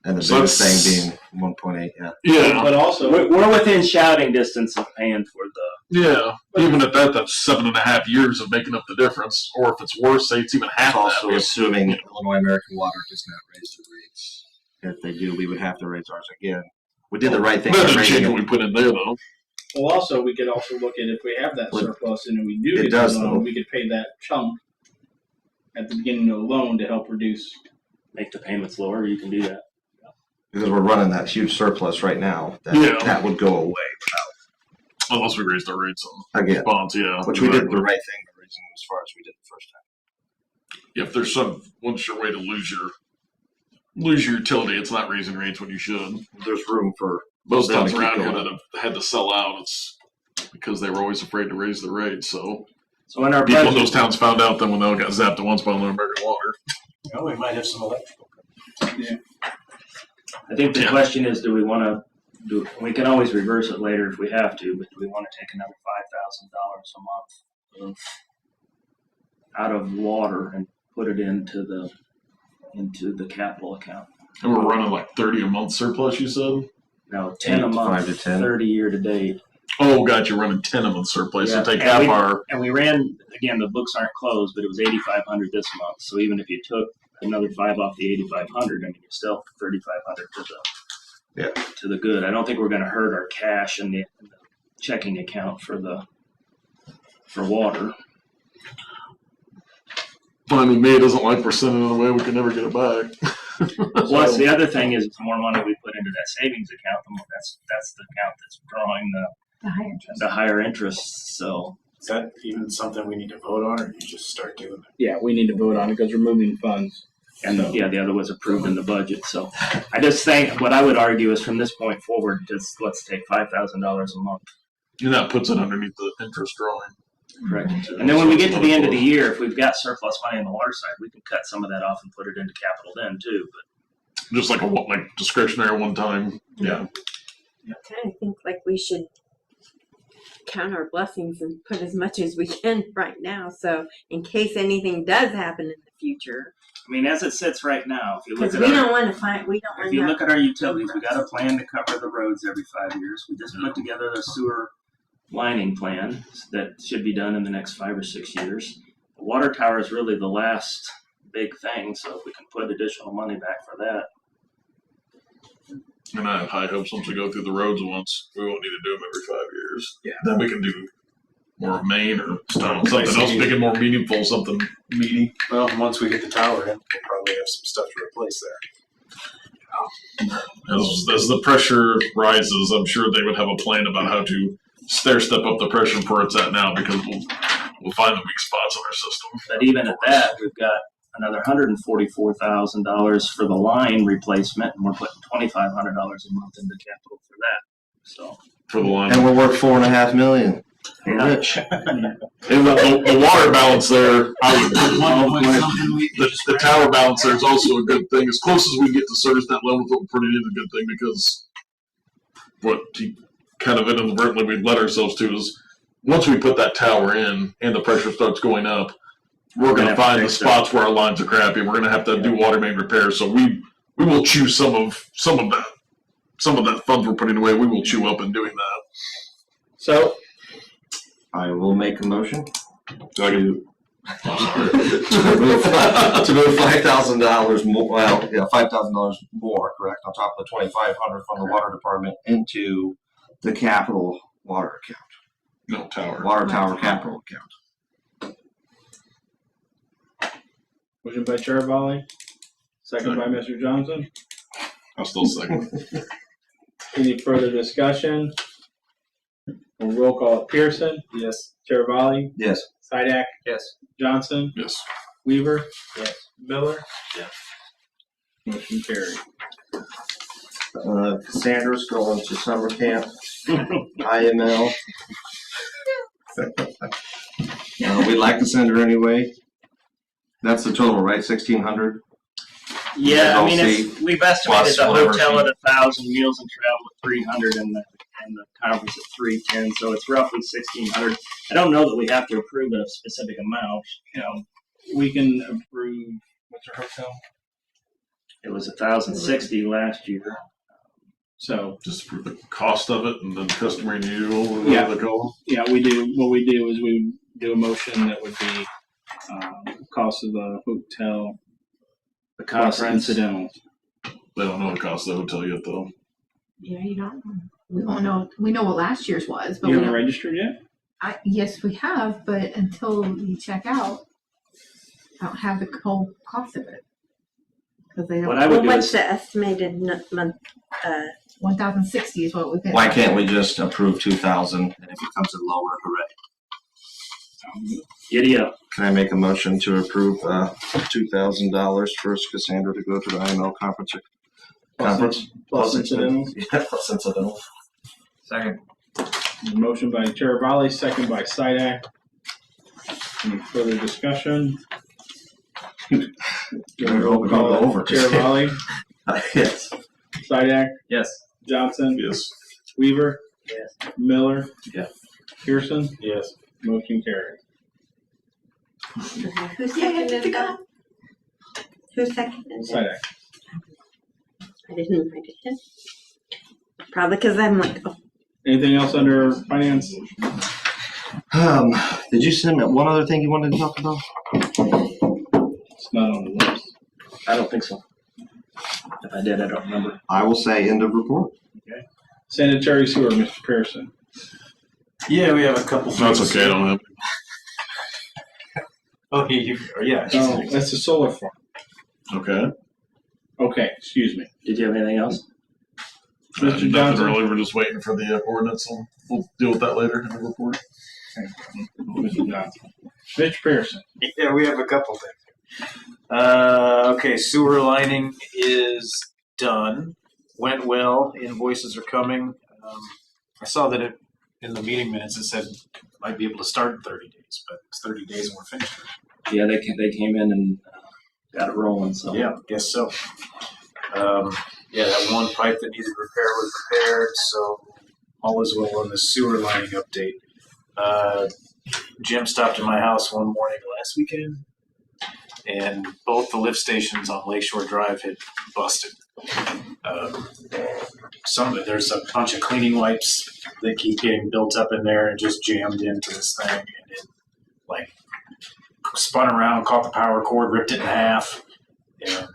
And the biggest thing being 1.8. Yeah. Yeah, but also we're within shouting distance of paying for the. Yeah, even at that, that's 7.5 years of making up the difference. Or if it's worse, say it's even half. Also, assuming Illinois American Water does not raise the rates. If they do, we would have to raise ours again. We did the right thing. That doesn't change what we put in there, though. Well, also, we could also look at if we have that surplus and we do It get the does, loan, though. we could pay that chunk at the beginning of the loan to help reduce. Make the payments lower. You can do that. Because we're running that huge surplus right now. That would go away Unless we raised our rates on again. bonds, yeah. Which we did the right thing by raising them as far as we did the first time. If there's one sure way to lose your utility, it's not raising rates when you should. There's room for most them towns to keep around here going that have had to sell out. It's because they were always afraid to raise the rates. So in our people in budget, those towns found out then when they all got zapped at once by Illinois American Water. Well, we might have some electrical. Yeah. I think the question is, do we want to we can always reverse it later if we have to, but do we want to take another $5,000 a month out of water and put it into the capital account? And we're running like 30 a month surplus, you said? No, 10 a month, 5 to 10. 30 year to date. Oh, got you running 10 a month surplus. Yeah. So take And half we- our. And we ran, again, the books aren't closed, but it was 8,500 this month. So even if you took another 5 off the 8,500, I mean, you're still 3,500 to the good. I don't think we're going to hurt our cash in the checking account for water. But I mean, May doesn't like we're sending it away. We can never get it back. Plus, the other thing is, the more money we put into that savings account, the more that's the account that's drawing the higher interest. So Is that even something we need to vote on, or you just start doing it? Yeah, we need to vote on it because we're moving funds. And the other was approved in the budget. So I just think what I would argue is from this point forward, just let's take $5,000 a month. And that puts it underneath the interest drawing. Correct. And then when we get to the end of the year, if we've got surplus money on the water side, we can cut some of that off and put it into capital then too. But Just like discretionary one time. Yeah. I kind of think like we should count our blessings and put as much as we can right now. So in case anything does happen in the future. I mean, as it sits right now, if you look Because at we don't want to find, we don't want if to. you look at our utilities, we got a plan to cover the roads every 5 years. We just put together a sewer lining plan that should be done in the next 5 or 6 years. The water tower is really the last big thing, so if we can put additional money back for that. And I have high hopes once we go through the roads once, we won't need to do them every 5 years. Yeah. Then we can do more of Maine or something else big and more meaningful, something meaty. Well, once we get the tower in, we'll probably have some stuff to replace there. As the pressure rises, I'm sure they would have a plan about how to stair step up the pressure from where it's at now, because we'll find the weak spots in our system. But even at that, we've got another $144,000 for the line replacement, and we're putting $2,500 a month into capital for that. So for the line, And we're worth $4.5 million. rich. And the water balance there, the tower balance there is also a good thing. As close as we get to service that level with what we're putting in is a good thing, because what he kind of inadvertently we led ourselves to is once we put that tower in and the pressure starts going up, we're going to find the spots where our lines are crappy. We're going to have to do water main repairs. So we will chew some of that funds we're putting away. We will chew up in doing that. So I will make a motion I can to move $5,000 more. Well, yeah, $5,000 more, correct, on top of the $2,500 from the water department into the capital water account. No, tower. Water tower capital account. motion by Chair Volley, second by Mr. Johnson. I'll still second. Any further discussion? We'll roll call it. Pearson. Yes. Chair Volley. Yes. Sidak. Yes. Johnson. Yes. Weaver. Yes. Miller. Yes. Motion carried. Cassandra's going to summer camp. IML. We'd like to send her anyway. That's the total, right? 1,600. Yeah, I mean, we've estimated Plus the whatever hotel at 1,000, meals and travel at 300, and the conference at 310. So it's roughly 1,600. I don't know that we have to approve a specific amount. You know, We can approve, what's our hotel? it was 1,060 last year. So, Just for the cost of it and then customer renewal or Yeah. whatever they call yeah, we do, what we do is we do a motion that would be, cost of the hotel The plus conference. incidentals. it. They don't know the cost of the hotel yet, though. Yeah, you don't. We won't know. We know what last year's was, but You we haven't don't, registered yet? yes, we have. But until you check out, I don't have the whole cost of it because they don't. What I would Well, do what's is, the estimated month? 1,060 is what we paid. Why can't we just approve 2,000, and if it comes in lower, hooray? giddy up. Can I make a motion to approve $2,000 for Cassandra to go to the IML conference? Plus incidentals. Yeah, plus incidental. Second. Motion by Chair Volley, second by Sidak. Any further discussion? We're over. Chair Volley, Yes. Sidak, Yes. Johnson? Yes. Weaver? Yes. Miller? Yeah. Pearson? Yes. Motion carried. Who seconded that? Who seconded it? Sidak. I didn't write it down. Probably because I'm like, oh, Anything else under finance? Did you send me one other thing you wanted to talk about? It's not on the list. I don't think so. If I did, I don't remember. I will say end of report. Okay. Sanitary sewer, Mr. Pearson. Yeah, we have a couple. That's things. okay. I don't have. Oh, yeah. No, that's the solar farm. Okay. Okay, excuse me. Did you have anything else? Mr. Nothing Johnson? really. We're just waiting for the ordinance. And we'll deal with that later in the report. Mr. Johnson. Mr. Pearson. Yeah, we have a couple things. Okay, sewer lining is done. Went well. Invoices are coming. I saw that in the meeting minutes it said might be able to start in 30 days, but it's 30 days and we're finished. Yeah, they came in and got it rolling. So Yeah, guess so. Yeah, that one pipe that needed repair was repaired, so all is well on the sewer lining update. Jim stopped at my house one morning last weekend, and both the lift stations on Lakeshore Drive had busted. There's a bunch of cleaning wipes that keep getting built up in there and just jammed into this thing, and it like spun around, caught the power cord, ripped it in half, and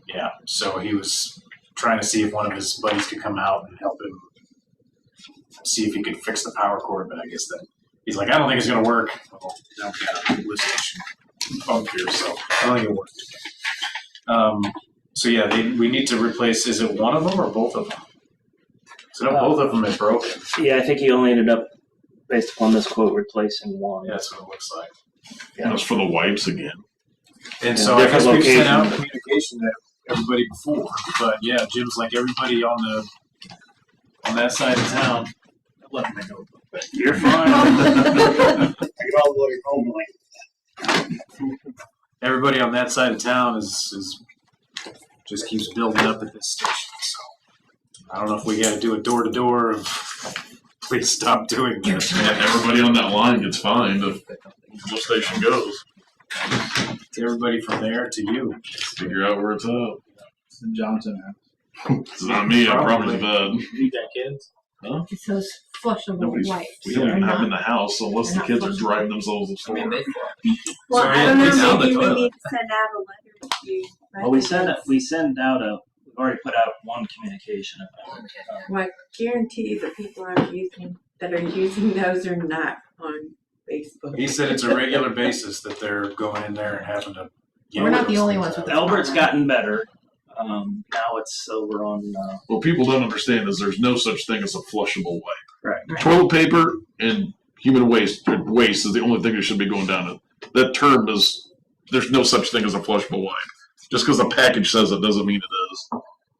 yeah, so he was trying to see if one of his buddies could come out and help him see if he could fix the power cord, but I guess that he's like, I don't think it's gonna work. Well, now we got a lift station up here, so I don't think it'll work. So yeah, we need to replace. Is it one of them or both of them? So both of them are broken. yeah, I think he only ended up, based upon this quote, replacing one. Yeah, that's what it looks like. Yeah. That's for the wipes again. And Yeah, so I guess different we've sent out location. communication to everybody before, but yeah, Jim's like everybody on that side of town. Let me know. But you're fine. Everybody on that side of town is just keeps building up at this station. So I don't know if we got to do a door to door of please stop doing this. Yeah, everybody on that line gets fined if the lift station goes. To everybody from there to you. Figure out where it's at. It's in Johnson. It's not me. I'm probably the bad. You got kids? Huh? It's those flushable Nobody's. wipes. We don't even They're have them in not- the house unless the they're not kids are flushable. driving themselves to school. well, So, I don't it's know, down the maybe we toilet. need to send out a letter to Well, we send out we've already put out one communication. What guarantees that people that are using those are not on Facebook? He said it's a regular basis that they're going in there and having to. We're not the only ones with the Albert's gotten better. Now it's over on. What people don't understand is there's no such thing as a flushable wipe. Right. Toilet paper and human waste is the only thing that should be going down it. That term is, there's no such thing as a flushable wipe. Just because the package says it doesn't mean it is.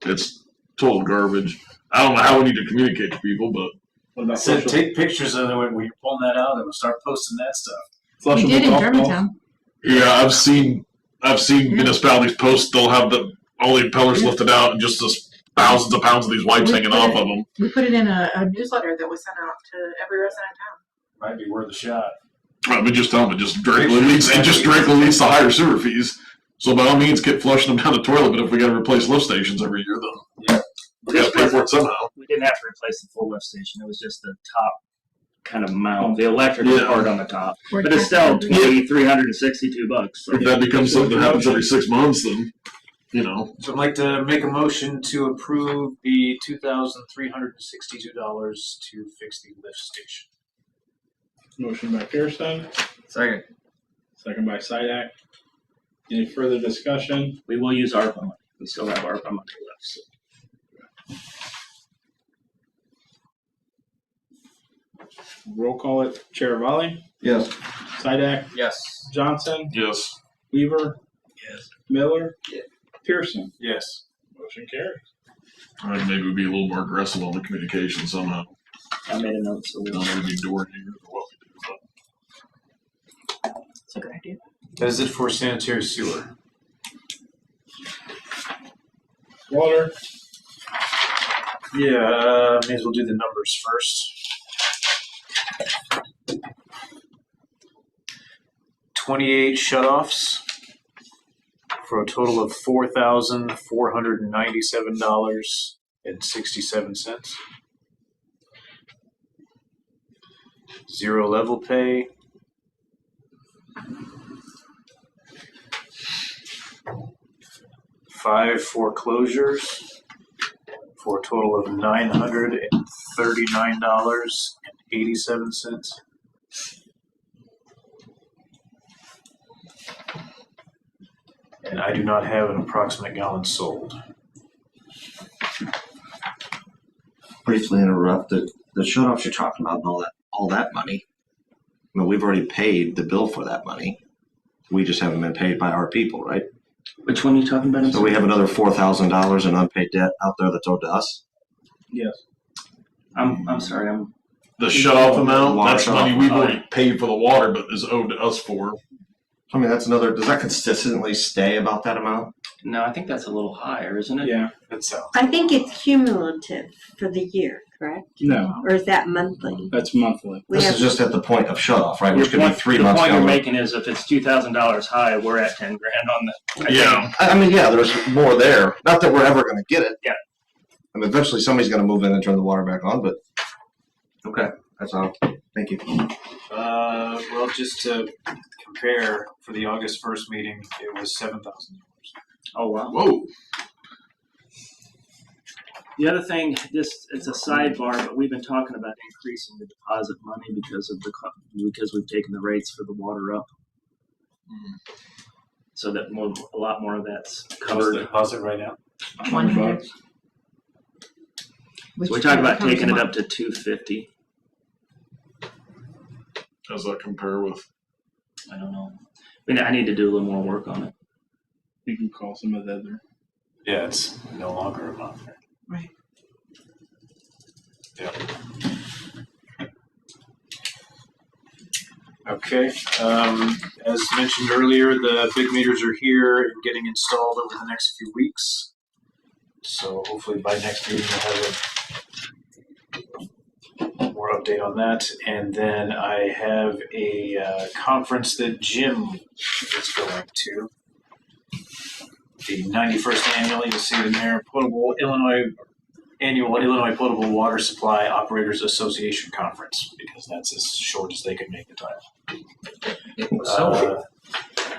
It's total garbage. I don't know how we need to communicate to people, but What about Said flushable? take pictures of it when you're pulling that out and we'll start posting that stuff. We Flushable did in golf balls? Germantown. yeah, I've seen municipalities post. They'll have all the impellers lifted out and just this thousands of pounds of these wipes hanging off of them. We put it in a newsletter that was sent out to every resident in town. Might be worth a shot. I mean, just tell them it just directly leads to higher sewer fees. So by all means, get flushing them down the toilet. But if we got to replace lift stations every year, then we got to pay for it somehow. We didn't have to replace the full lift station. It was just the top kind of mount, the electrical part on the top. But it's still $2,362. So. If that becomes something that happens every 6 months, then So I'd like to make a motion to approve the $2,362 to fix the lift station. Motion by Pearson, Second. second by Sidak. Any further discussion? We will use ARPA money. We still have ARPA money left. So. Roll call it. Chair Volley, Yes. Sidak, Yes. Johnson, yes. Weaver, Yes. Miller, Pearson. Yes. Motion carries. All right, maybe we'd be a little more aggressive on the communication somehow. I made a note. So We don't need to be door hangers or what we do. That's a good idea. That is it for sanitary sewer. Water, Yeah, may as well do the numbers first. 28 shutoffs for a total of $4,497.67. 0 level pay. 5 foreclosures for a total of $939.87. And I do not have an approximate gallon sold. Briefly interrupted. The shutoffs you're talking about and all that money. I mean, we've already paid the bill for that money. We just haven't been paid by our people, right? Which one are you talking about? So we have another $4,000 in unpaid debt out there that's owed to us. Yes. I'm sorry. The shut-off amount, Water that's shut-off. money we've already paid for the water, but is owed to us for. I mean, that's another. Does that consistently stay about that amount? No, I think that's a little higher, isn't it? Yeah. That's I think it's cumulative for the year, correct? No, Or is that monthly? that's monthly. We This have- is just at the point of shutoff, right? Which could be 3 the months point down you're the road. making is if it's $2,000 high, we're at 10 grand on that. Yeah. I mean, yeah, there's more there. Not that we're ever going to get it. Yeah. I mean, eventually somebody's going to move in and turn the water back on, but okay, that's all. Thank you. Well, just to compare, for the August 1st meeting, it was $7,000. Oh, wow. Whoa. The other thing, it's a sidebar, but we've been talking about increasing the deposit money because we've taken the rates for the water up. So that a lot more of that's What's covered. the deposit right now? $100. So we talked about taking it up to $250. How does that compare with? I don't know. I need to do a little more work on it. You can call some of the other. Yeah, it's no longer a month. Right. Yeah. Okay. As mentioned earlier, the big meters are here and getting installed over the next few weeks. So hopefully by next meeting we'll have a more update on that. And then I have a conference that Jim is going to. The 91st annually to see the Mayor Annual Illinois Potable Water Supply Operators Association Conference, because that's as short as they can make the time.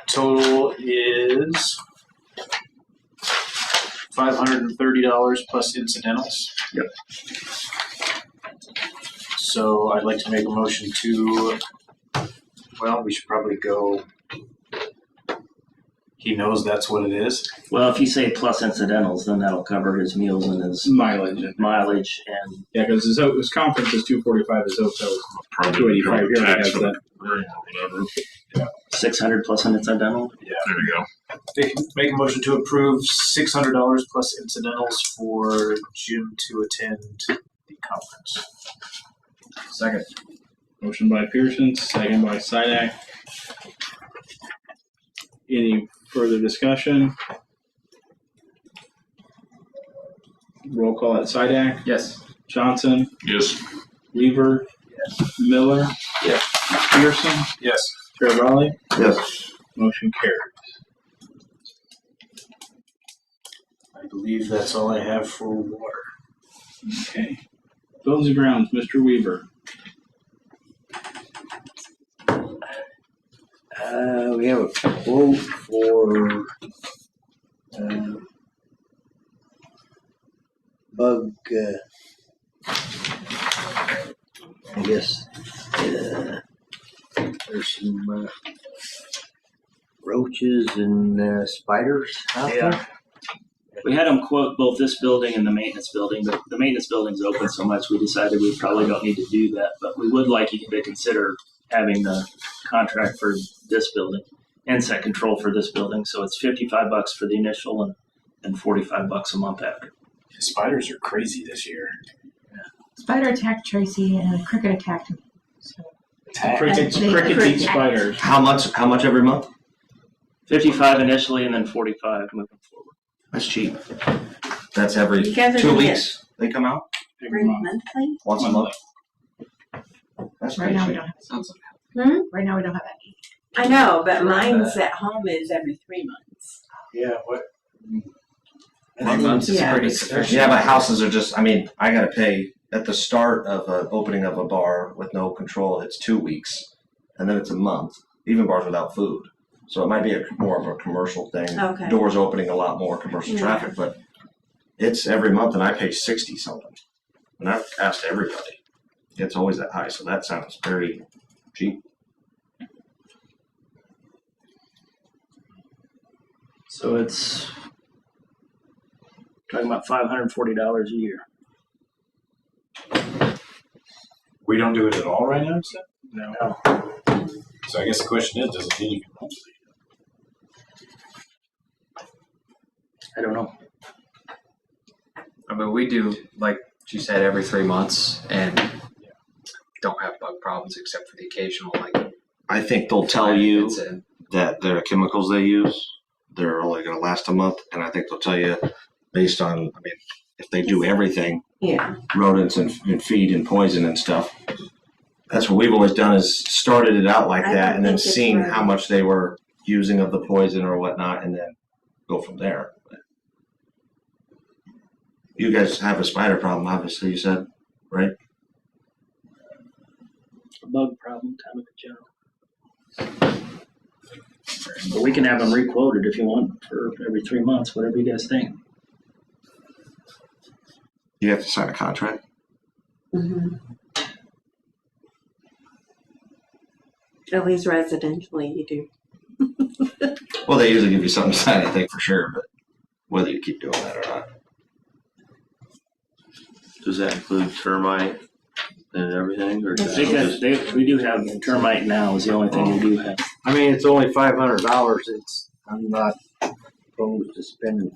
Total is $530 plus incidentals. Yep. So I'd like to make a motion to, well, we should probably go. He knows that's what it is. Well, if you say plus incidentals, then that'll cover his meals and his Mileage. and Yeah, because his conference is $245. His hotel is Probably $285. He already has tax for that. the room or whatever. 600 plus an incidental. Yeah. There you go. Make a motion to approve $600 plus incidentals for Jim to attend the conference. Second. Motion by Pearson, second by Sidak. Any further discussion? Roll call at Sidak. Yes. Johnson. Yes. Weaver. Yes. Miller. Yes. Pearson. Yes. Raleigh. Yes. Motion carries. I believe that's all I have for water. Okay. Buildings and grounds, Mr. Weaver. We have a quote for bug, I guess, there's some roaches and spiders out there. We had them quote both this building and the maintenance building, but the maintenance building's open so much we decided we probably don't need to do that. But we would like you to consider having the contract for this building, insect control for this building. So it's $55 for the initial and $45 a month after. The spiders are crazy this year. Spider attacked Tracy and a cricket attacked me. So Crickets They- eat crickets. spiders. How much every month? 55 initially and then 45 moving forward. That's cheap. That's every You guys are 2 gonna weeks. they come out? Every monthly? Once a month? That's Right pretty now we cheap. don't have. Sounds Right now we don't have any. I know, but mine's at home is every 3 months. Yeah, what? 3 months is Yeah. pretty sufficient. Yeah, but houses are just, I mean, I gotta pay at the start of an opening of a bar with no control, it's 2 weeks, and then it's a month, even bars without food. So it might be more of a commercial thing. Okay. Doors opening a lot more commercial Yeah. traffic, but it's every month and I pay 60 something. And I've asked everybody. It's always that high, so that sounds very cheap. So it's talking about $540 a year. We don't do it at all right now, you said? No. So I guess the question is, does it need to be monthly? I don't know. I mean, we do, like you said, every 3 months and don't have bug problems except for the occasional, like. I think they'll tell you It's in. that their chemicals they use, they're only gonna last a month, and I think they'll tell you based on, I mean, if they do everything, Yeah. rodents and feed and poison and stuff. That's what we've always done is started it out like I that don't and then think it's seen right. how much they were using of the poison or whatnot and then go from there. You guys have a spider problem, obviously, you said, right? A bug problem, time of the general. But we can have them re-quoted if you want for every 3 months, whatever you guys think. You have to sign a contract. Mm-hmm. At least residentially, you do. Well, they usually give you something to sign, I think, for sure, but whether you keep doing that or not. Does that include termite and everything, or I does think it that just? we do have termite now is the only thing we do have. I mean, it's only $500. I'm not opposed to spending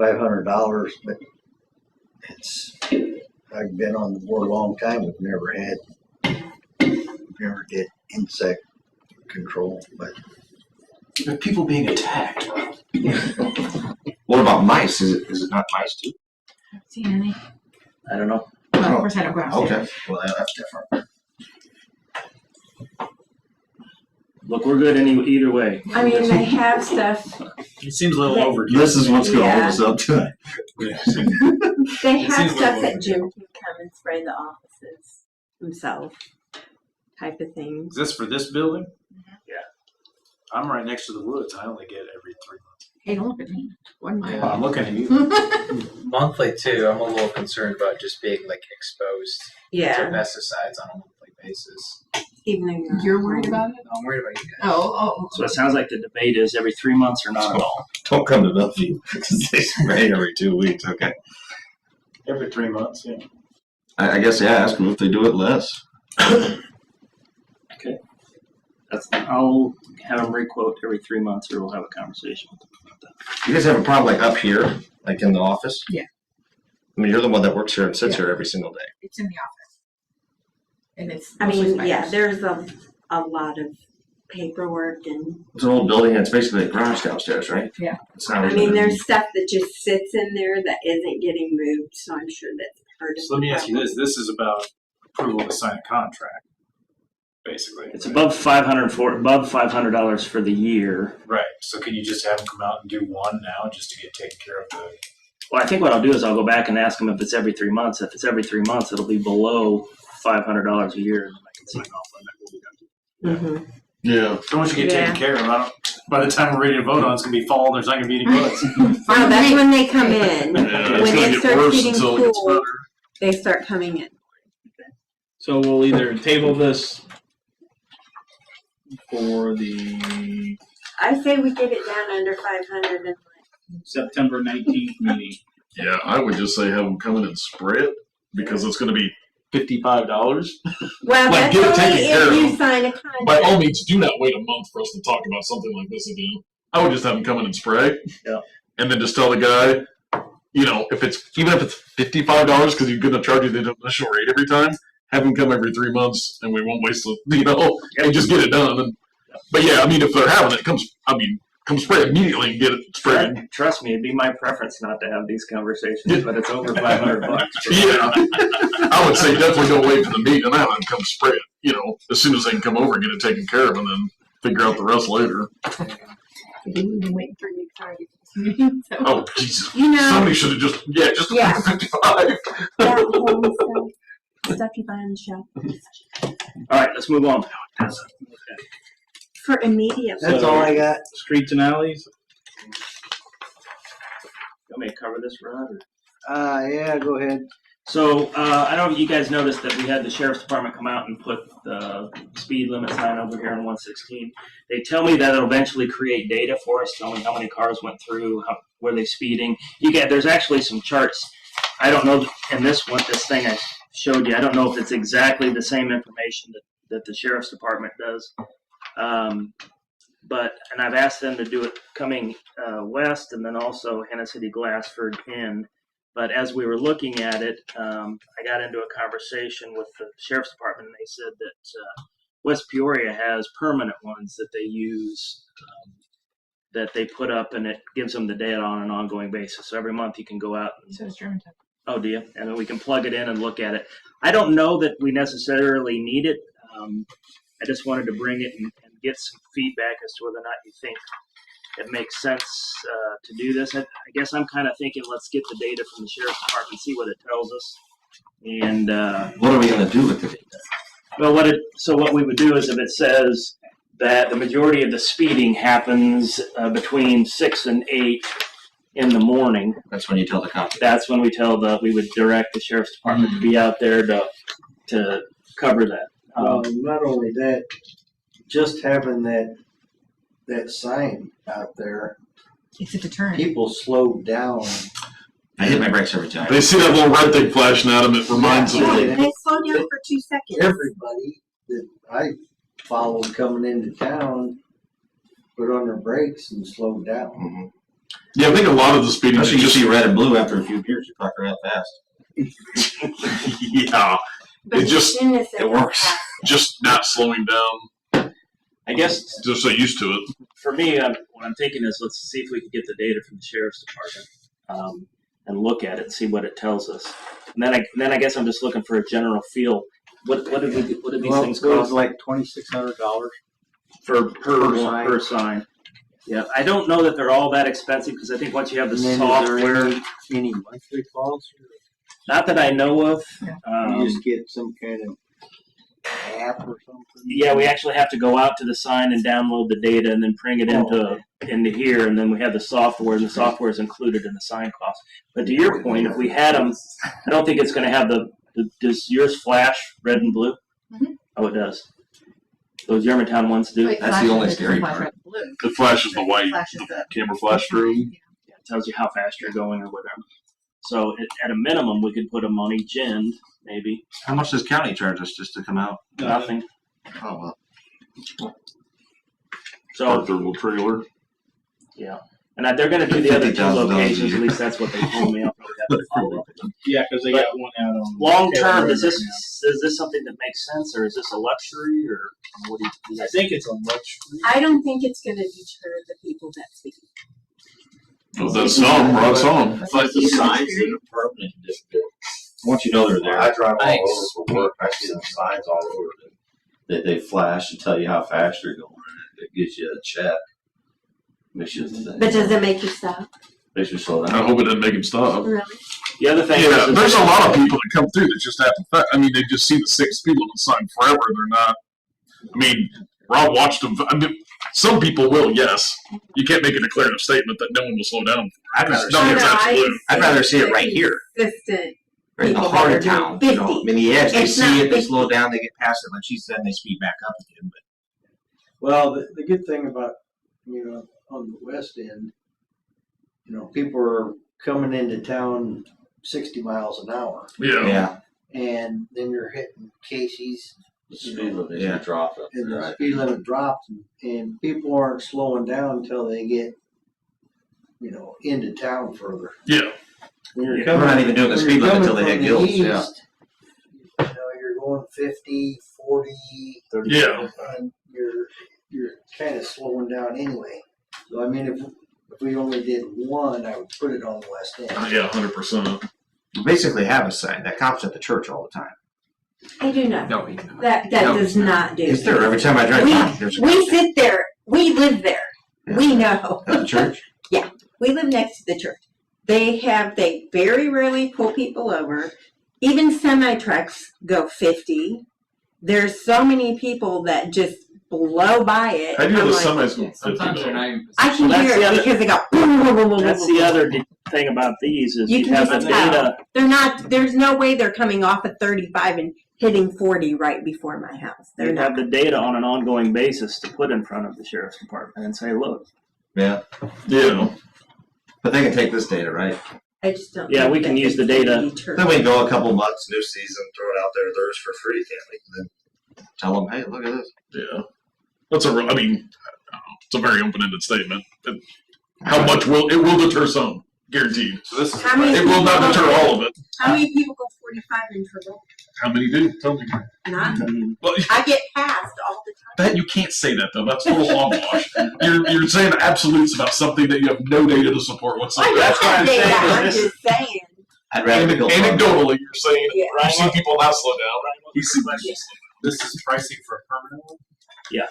$500, but I've been on the board a long time. We've never did insect control, but But people being attacked. What about mice? Is it not mice too? Haven't seen any. I don't know. Well, of course I don't go outside. Okay, well, that's different. Look, we're good either way. I mean, they have stuff. It seems a little They- overkill. This is what's going to Yeah. hold us up tonight. They It have seems stuff like that Jim can come and spray the offices himself, type of thing. Is this for this building? Yeah. I'm right next to the woods. I only get every 3 months. Hey, don't look at me. One mile. Well, I'm looking at you. Monthly too, I'm a little concerned about just being like exposed to Yeah, pesticides on a monthly basis. even though You're worried about it? I'm worried about you guys. Oh. So it sounds like the debate is every 3 months or not at all. Don't come to Bellevue because they spray every 2 weeks. Okay. Every 3 months, yeah. I guess, yeah, ask them if they do it less. Okay. I'll have them re-quote every 3 months or we'll have a conversation with them about that. You guys have a problem like up here, like in the office? Yeah. I mean, you're the one that works here and sits Yeah. here every single day. It's in the office. And it's. I mostly mean, yeah, spiders. there's a lot of paperwork and, It's an old building and it's basically a garage downstairs, right? Yeah. It's not I even- mean, there's stuff that just sits in there that isn't getting moved, so I'm sure that's part of So let me the ask you problem. this. This is about approval to sign a contract, basically. It's above $500 for the year. Right. So can you just have them come out and do one now just to get taken care of the. Well, I think what I'll do is I'll go back and ask them if it's every 3 months. If it's every 3 months, it'll be below $500 a year, and then I can sign off on that. Mhm. Yeah. So once you get taken Yeah. care of, by the time we're ready to vote on, it's going to be fall and there's not going to be any bugs. Oh, that's when they come in. Yeah, it's When gonna it get starts worse getting until it gets cool, better. they start coming in. So we'll either table this for the I say we get it down under 500 and September 19th meeting. Yeah, I would just say have them come in and spray it because it's going to be $55. well, Like, that's get it only taken care if you of. sign a By contract. all means, do not wait a month for us to talk about something like this again. I would just have them come in and spray. Yeah. And then just tell the guy, you know, if it's $55 because he's going to charge you the initial rate every time, have him come every 3 months and we won't waste the, and just get it done. And, but yeah, I mean, if they're having it, come come spray immediately and get it sprayed. Trust me, it'd be my preference not to have these conversations, but it's over $500. Yeah, I would say definitely don't wait for the meeting and have them come spray it. You know, as soon as they can come over and get it taken care of, and then figure out the rest later. We've been waiting for you to get this meeting, so. Oh Jesus! You know- Somebody should have just Yeah. 55. That whole stuff you buy on the shelf. All right, let's move on. For immediate. That's all I got. Streets and alleys. You want me to cover this, Rod? Or? Yeah, go ahead. So, I don't know if you guys noticed that we had the sheriff's department come out and put the speed limit sign over here on 116. They tell me that it'll eventually create data for us, telling how many cars went through, were they speeding. There's actually some charts. I don't know, in this thing I showed you, I don't know if it's exactly the same information that the sheriff's department does. And I've asked them to do it coming west and then also Hennessy Glassford in. But as we were looking at it, I got into a conversation with the sheriff's department, and they said that West Peoria has permanent ones that they use, that they put up, and it gives them the data on an ongoing basis. So every month you can go out. So it's Germantown. Oh, do you? And then we can plug it in and look at it. I don't know that we necessarily need it. I just wanted to bring it and get some feedback as to whether or not you think it makes sense to do this. I guess I'm kind of thinking let's get the data from the sheriff's department, see what it tells us. And what are we going to do with the data? Well, what we would do is if it says that the majority of the speeding happens between 6 and 8 in the morning. That's when you tell the cop. That's when we would direct the sheriff's department to be out there to cover that. Not only that, just having that sign out there, it's a deterrent. People slow down. I hit my brakes every time. They see that little red thing flashing at them. It reminds them. They slow down for 2 seconds. Everybody that I followed coming into town put on their brakes and slowed down. Mm-hmm. Yeah, I think a lot of the speeding. Especially you see red and blue after a few beers, you fuck around fast. Yeah, it works. Just not slowing down. I guess just so used to it. For me, what I'm thinking is let's see if we can get the data from the sheriff's department and look at it and see what it tells us. And then I guess I'm just looking for a general feel. What did these things cost? It was like $2,600 per sign. Yeah, I don't know that they're all that expensive because I think once you have the software, any monthly costs? Not that I know of. You just get some kind of app or something. Yeah, we actually have to go out to the sign and download the data and then bring it into here, and then we have the software, and the software is included in the sign cost. But to your point, if we had them, I don't think it's going to have does yours flash red and blue? Mm-hmm. Oh, it does. Those Germantown ones do. That's the only scary part. It flashes the white, the camera flash through. Yeah, it tells you how fast you're going or whatever. So at a minimum, we could put them on each end, maybe. How much does county charge us just to come out? Nothing. Oh, well. So Park their little trailer. Yeah. And they're going to do the other two $50,000 locations. At least that's what they told me. I'll probably have to follow up with them. Yeah, because they got one out on. Long term, is this something that makes sense, or is this a luxury, or what do you think? I think it's a luxury. I don't think it's going to deter the people that speak. Well, that's some, Rod, some. It's like the signs that are permanent. Once you know they're there. I drive all over for work. I see the signs all over that they flash and tell you how fast you're going. It gives you a check. Makes you think. But does it make you stop? Makes you slow down. I hope it didn't make him stop. Really? The other thing Yeah, is there's a lot of people that come through that just have to. I mean, they just see the 6 speed limit sign forever. They're not. I mean, Rob watched them. I mean, some people will. Yes, you can't make a declarative statement that no one will slow down. I'd rather see it right here. Consistent. Right in the People heart that of are doing town. You know, 50. I mean, the edge, they It's see not it, they 50. slow down, they get past it, like she said, and they speed back up again. But Well, the good thing about, on the west end, people are coming into town 60 miles an hour. Yeah. And then you're hitting Casey's. The speed limit is dropping. And the Right. speed limit drops, and people aren't slowing down until they get, into town further. Yeah. When you're We're not even doing the when speed you're limit until coming they hit from the Gills. Yeah. east, you're going 50, 40, 30. Yeah. And you're kind of slowing down anyway. So I mean, if we only did one, I would put it on the west end. Yeah, 100%. You basically have a sign that cops at the church all the time. I do not. No, That No, does not do. Is there every time I drive by? There's a We sit there. We live there. We know. at the church. Yeah, we live next to the church. They very rarely pull people over. Even semi trucks go 50. There's so many people that just blow by it. I do I'm the like, semis going 50 sometimes they're though. not even. I can Well, that's hear the it other- because they go. Boom, boom, boom, boom, That's boom, the boom. other thing about these is You you can have the just tell. data. They're not. There's no way they're coming off at 35 and hitting 40 right before my house. They're You not. have the data on an ongoing basis to put in front of the sheriff's department and say, look. Yeah. Yeah. But they can take this data, right? I just don't. Yeah, think we that can use it's the data. gonna deter. Then we can go a couple months, new season, throw it out there, theirs for free, can't we? And then tell them, hey, look at this. Yeah. That's I mean, I don't know, it's a very open-ended statement. How much will deter some? Guaranteed. So this is. How many It will not people- deter all of it. How many people go 45 in trouble? How many do? Tell me. None. Well, I get passed all the time. that you can't say that though. That's total hogwash. You're saying absolutes about something that you have no data to support I whatsoever. don't what I'm have data. saying. I'm This- just saying. I'd rather go. Anecdotally, you're saying Yeah. you see people now slow down. You see people slow This is pricing for a permanent one? down.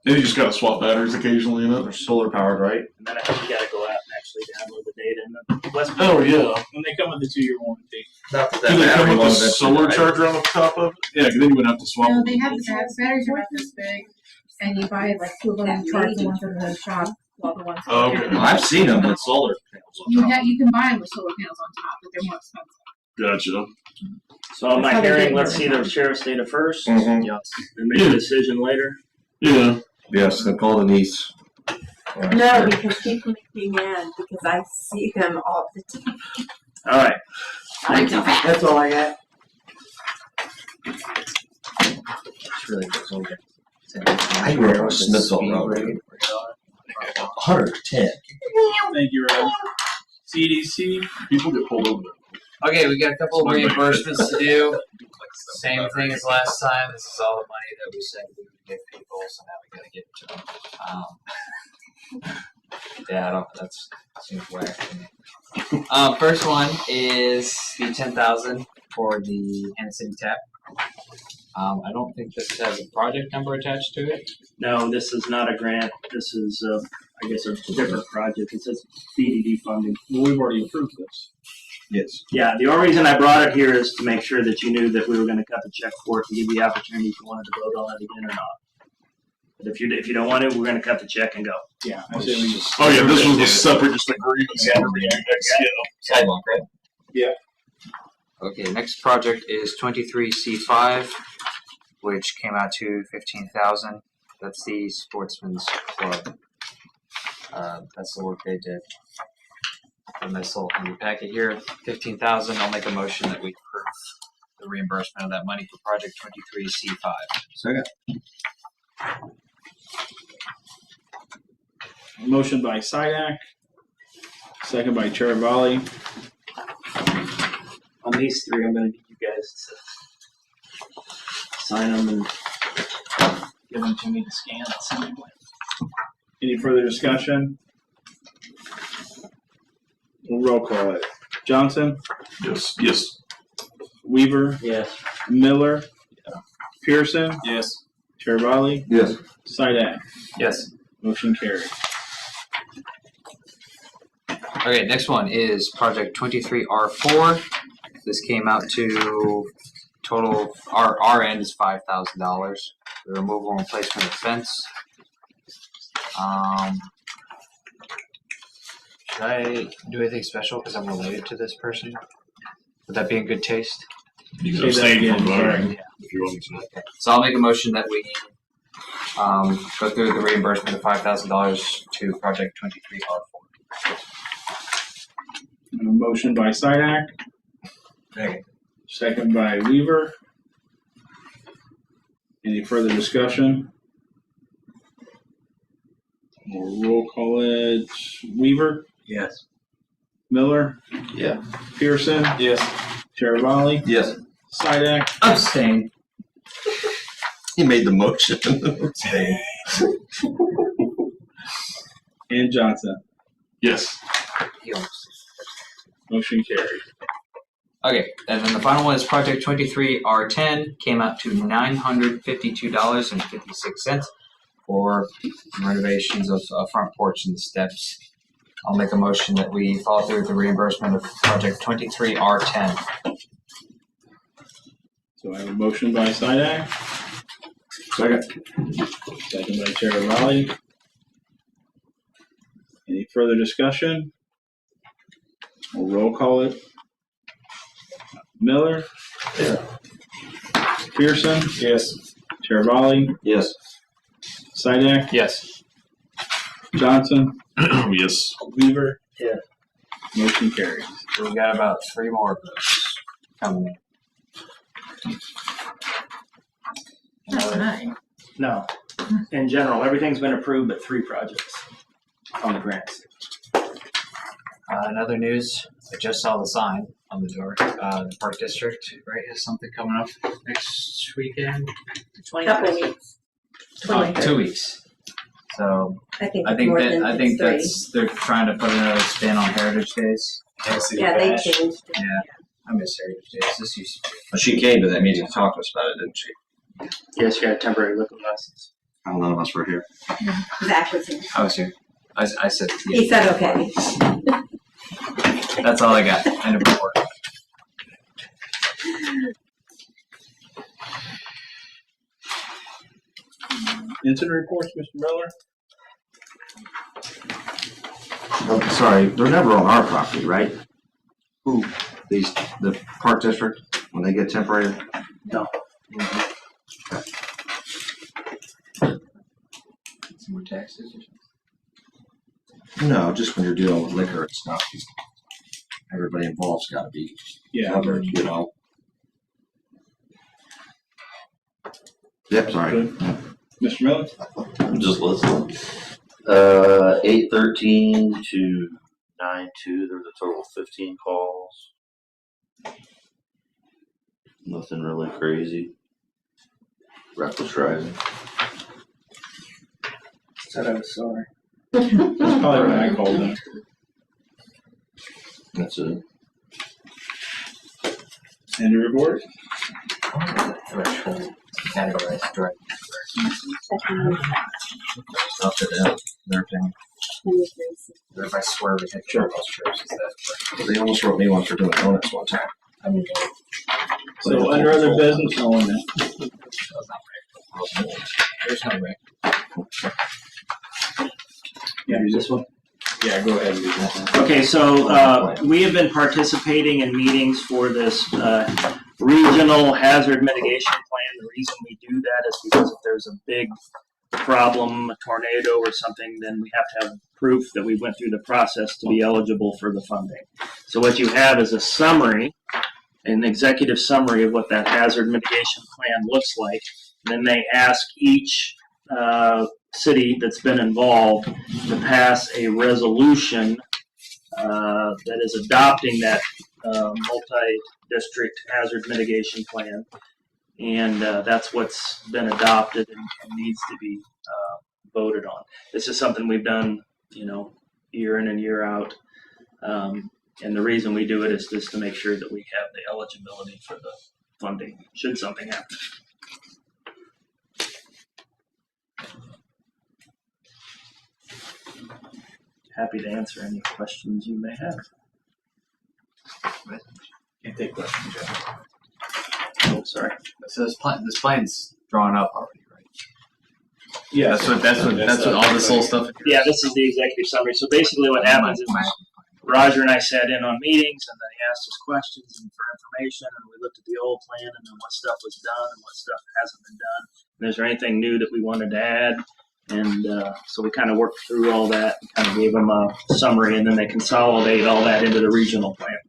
And you just gotta swap batteries occasionally in it. They're solar powered, right? And then I think you got to go out and actually download the data. And the West Oh yeah. And they come with the 2-year warranty. Not that Do they come with a battery solar charger on the top of it? Yeah, 'cause then you would have to swap. No, they have the batteries are about this big, and you buy like 2 of them and charge the ones in the shop while the ones. Oh, okay. Well, I've seen them with solar panels on top. You can buy them with solar panels on top, but they're more expensive. Gotcha. So am That's I how they hearing, get let's see the permit. sheriff's data first? Mhm. Yes. And make a decision later? Yeah. Yes, then call Denise. No, because people make me mad because I see them all the time. All right. That's all I got. It's really goes over. I grew up on Smithville Road. 110. Thank you, Rob. CDC. People get pulled over there. Okay, we got a couple of It's not bad. reimbursements to do. Same thing as last time. This is all the money that we said we would give people, so now we gotta give it to them. Yeah, I don't. That seems whack to me. First one is the 10,000 for the Hannah City tap. I don't think this has a project number attached to it. No, this is not a grant. This is, I guess, a different project. It says BDD funding. Well, we've already approved this. Yes. Yeah, the only reason I brought it here is to make sure that you knew that we were going to cut the check for it to give you the opportunity if you wanted to vote on it again or not. But if you don't want it, we're going to cut the check and go. Yeah, I say we just. Oh yeah, this was a separate just agreement. Sidewalk, right? Yeah. Okay, next project is 23C5, which came out to 15,000. That's the Sportsman's Club. That's the work they did. And this little in your packet here, 15,000. I'll make a motion that we approve the reimbursement of that money for project 23C5. Second. Motion by Sidak, second by Chervali. On these three, I'm going to need you guys to sign them and give them to me to scan and send them away. Any further discussion? We'll roll call it. Johnson, Yes. Yes. Weaver, Yes. Miller, Pearson, Yes. Chervali, Yes. Sidak. Yes. Motion carried. Okay, next one is project 23R4. This came out to total, our end is $5,000. The removal and replacement of fence. Should I do anything special because I'm related to this person? Would that be in good taste? You Say can that abstain again, from voting sorry. if you want to. So I'll make a motion that we go through the reimbursement of $5,000 to project 23R4. A motion by Sidak, second by Weaver. Any further discussion? We'll roll call it. Weaver, Yes. Miller, Yeah. Pearson, Yes. Chervali, Yes. Sidak. Abstain. He made the motion. Johnson. Yes. Motion carried. Okay, and then the final one is Project 23R10, came out to $952.56 for renovations of a front porch and steps. I'll make a motion that we follow through with the reimbursement of Project 23R10. So I have a motion by Sidak. Second. Second by Chair Raleigh. Any further discussion? We'll roll call it. Miller? Yeah. Pearson? Yes. Chair Raleigh? Yes. Sidak? Yes. Johnson? Yes. Weaver? Yeah. Motion carries. So we got about 3 more of those coming in. That's nice. No. In general, everything's been approved but 3 projects on the grants. In other news, I just saw the sign on the door. The Park District, right, has something coming up next weekend? Couple weeks. 2 weeks. So I think I it's think more that than I think three. that's they're trying to put another spin on Heritage Days. Yeah, they changed it. Yeah, I miss Heritage Days. This used to Well, she came to that meeting to talk to us about it, didn't she? Yes, you got a temporary liquor license. None of us were here. Zach was here. I was here. I said. He said okay. That's all I got. End of report. Incident reports, Mr. Miller? Oh, sorry, they're never on our property, right? Who? The Park District, when they get temporary? No. Some more taxes or something? No, just when you're dealing with liquor and stuff. Everybody involved's gotta be covered, you know? Yep, sorry. Mr. Miller? I'm just listening. 8:13 to 9:02. There was a total of 15 calls. Nothing really crazy. Reckless driving. Said I was sorry. That's probably when I called them. That's it. End of report? Categorized drug. Up to them, their opinion. If I swear we hit triple trips, is that They almost wrote me one for doing donuts one time. I mean, So under other business, no one then. there's no way. Yeah, use this one? Yeah, go ahead and do that one. Okay, so we have been participating in meetings for this regional hazard mitigation plan. The reason we do that is because if there's a big problem, a tornado or something, then we have to have proof that we went through the process to be eligible for the funding. So what you have is a summary, an executive summary of what that hazard mitigation plan looks like. And then they ask each city that's been involved to pass a resolution that is adopting that multi-district hazard mitigation plan. And that's what's been adopted and needs to be voted on. This is something we've done, year in and year out. And the reason we do it is just to make sure that we have the eligibility for the funding, should something happen. Happy to answer any questions you may have. Can't take questions, Jeff. Oh, sorry. So this plan's drawn up already, right? Yeah, That's what all this whole stuff. Yeah, this is the executive summary. So basically what happens is Roger and I sat in on meetings and they asked us questions and for information, and we looked at the old plan and then what stuff was done and what stuff hasn't been done. And is there anything new that we wanted to add? And so we kind of worked through all that and kind of gave them a summary, and then they consolidate all that into the regional plan.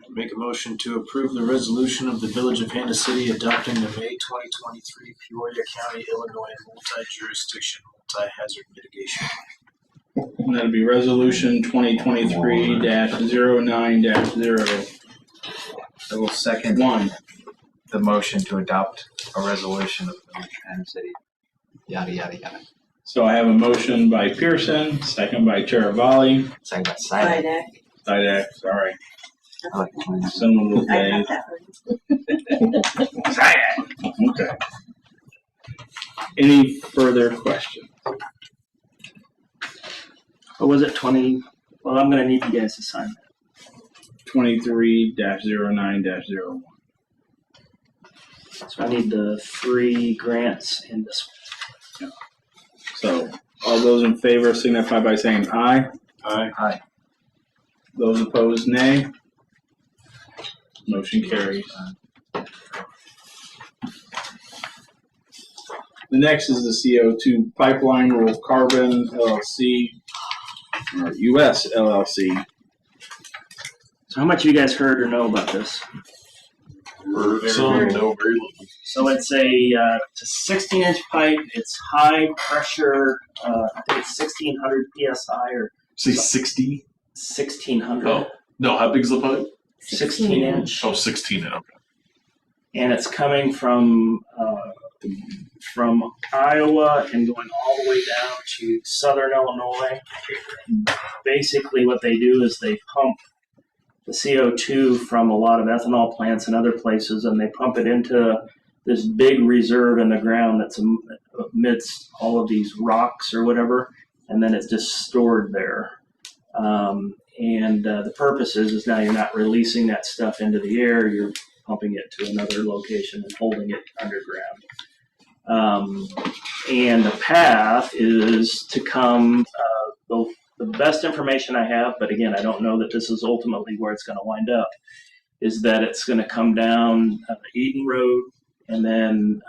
Make a motion to approve the resolution of the Village of Hannah City adopting the May 2023 Peoria County, Illinois multi-jurisdiction, multi-hazard mitigation. And that'll be resolution 2023-09-0. I will second the motion to adopt a resolution of the Village of Hannah City yada, yada, yada. So I have a motion by Pearson, second by Chirivali. Second by Sidak. Sidak, sorry. I like mine. Someone will I say. have that one. Sidak. Okay. Any further questions? What was it, 20? Well, I'm gonna need you guys to sign that. 23-09-01. So I need the 3 grants in this one. So all those in favor signify by saying aye. Aye. Aye. Those opposed, nay. Motion carries. The next is the CO2 Pipeline World Carbon LLC, or US LLC. So how much you guys heard or know about this? Some, no, very little. So it's a 16-inch pipe. It's high pressure. I think it's 1600 psi or Say 60? 1600. Oh, no, how big's the pipe? 16 inch. Oh, 16, okay. And it's coming from Iowa and going all the way down to southern Illinois. Basically, what they do is they pump the CO2 from a lot of ethanol plants and other places, and they pump it into this big reserve in the ground that's amidst all of these rocks or whatever, and then it's just stored there. The purpose is now you're not releasing that stuff into the air, you're pumping it to another location and holding it underground. And the path is to come, the best information I have, but again, I don't know that this is ultimately where it's going to wind up, is that it's going to come down Eden Road and then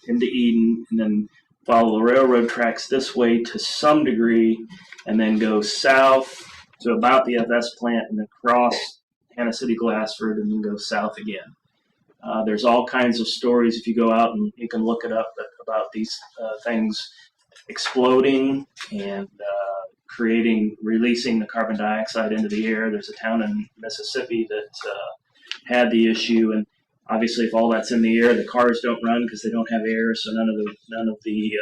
into Eden and then follow the railroad tracks this way to some degree and then go south to about the FS plant and then cross Hannah City Glassford and then go south again. There's all kinds of stories if you go out and you can look it up about these things exploding and releasing the carbon dioxide into the air. There's a town in Mississippi that had the issue, and obviously if all that's in the air, the cars don't run because they don't have air, so none of the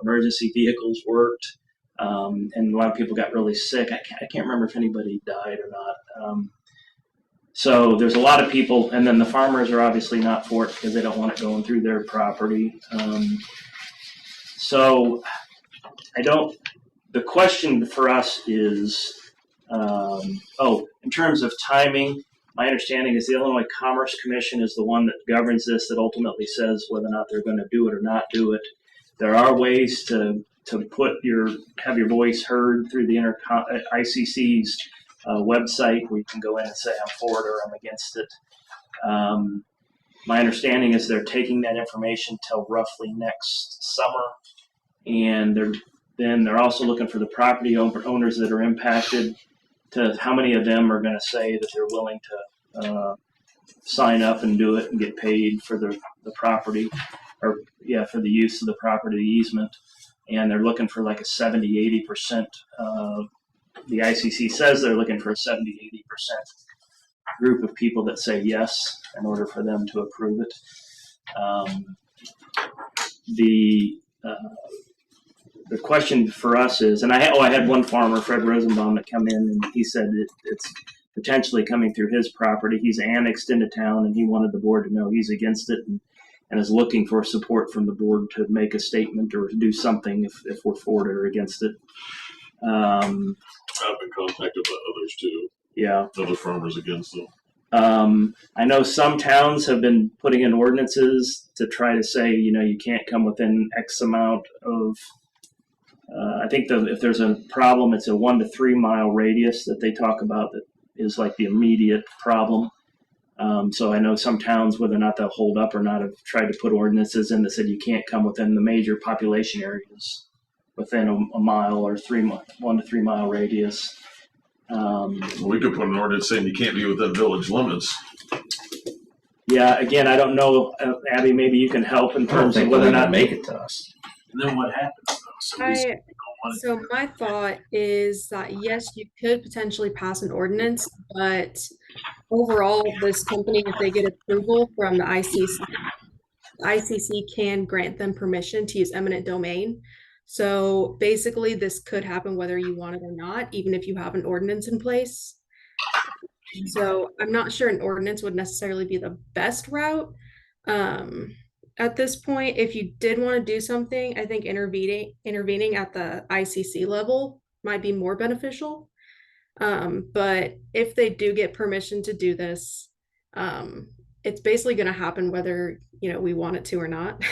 emergency vehicles worked, and a lot of people got really sick. I can't remember if anybody died or not. So there's a lot of people, and then the farmers are obviously not for it because they don't want it going through their property. The question for us is, in terms of timing, my understanding is the Illinois Commerce Commission is the one that governs this, that ultimately says whether or not they're going to do it or not do it. There are ways to have your voice heard through the ICC's website where you can go in and say I'm for it or I'm against it. My understanding is they're taking that information till roughly next summer, and they're also looking for the property owners that are impacted, to how many of them are going to say that they're willing to sign up and do it and get paid for the property, or for the use of the property, the easement. And they're looking for like a 70-80%. The ICC says they're looking for a 70-80% group of people that say yes in order for them to approve it. The question for us is, and I had one farmer, Fred Rosenbaum, that come in and he said it's potentially coming through his property. He's annexed into town and he wanted the board to know he's against it and is looking for support from the board to make a statement or do something if we're for it or against it. I've been contacted by others too. Yeah. Other farmers against them. I know some towns have been putting in ordinances to try to say, you can't come within X amount of, I think if there's a problem, it's a 1 to 3 mile radius that they talk about that is like the immediate problem. So I know some towns, whether or not they'll hold up or not, have tried to put ordinances in that said you can't come within the major population areas within a mile or 1 to 3 mile radius. We could put an ordinance saying you can't be within village limits. Yeah, again, I don't know, Abby, maybe you can help in terms of whether or not make it to us. And then what happens though? So my thought is that yes, you could potentially pass an ordinance, but overall, this company, if they get approval from the ICC, ICC can grant them permission to use eminent domain. So basically, this could happen whether you want it or not, even if you have an ordinance in place. So I'm not sure an ordinance would necessarily be the best route. At this point, if you did want to do something, I think intervening at the ICC level might be more beneficial. But if they do get permission to do this, it's basically going to happen whether we want it to or not.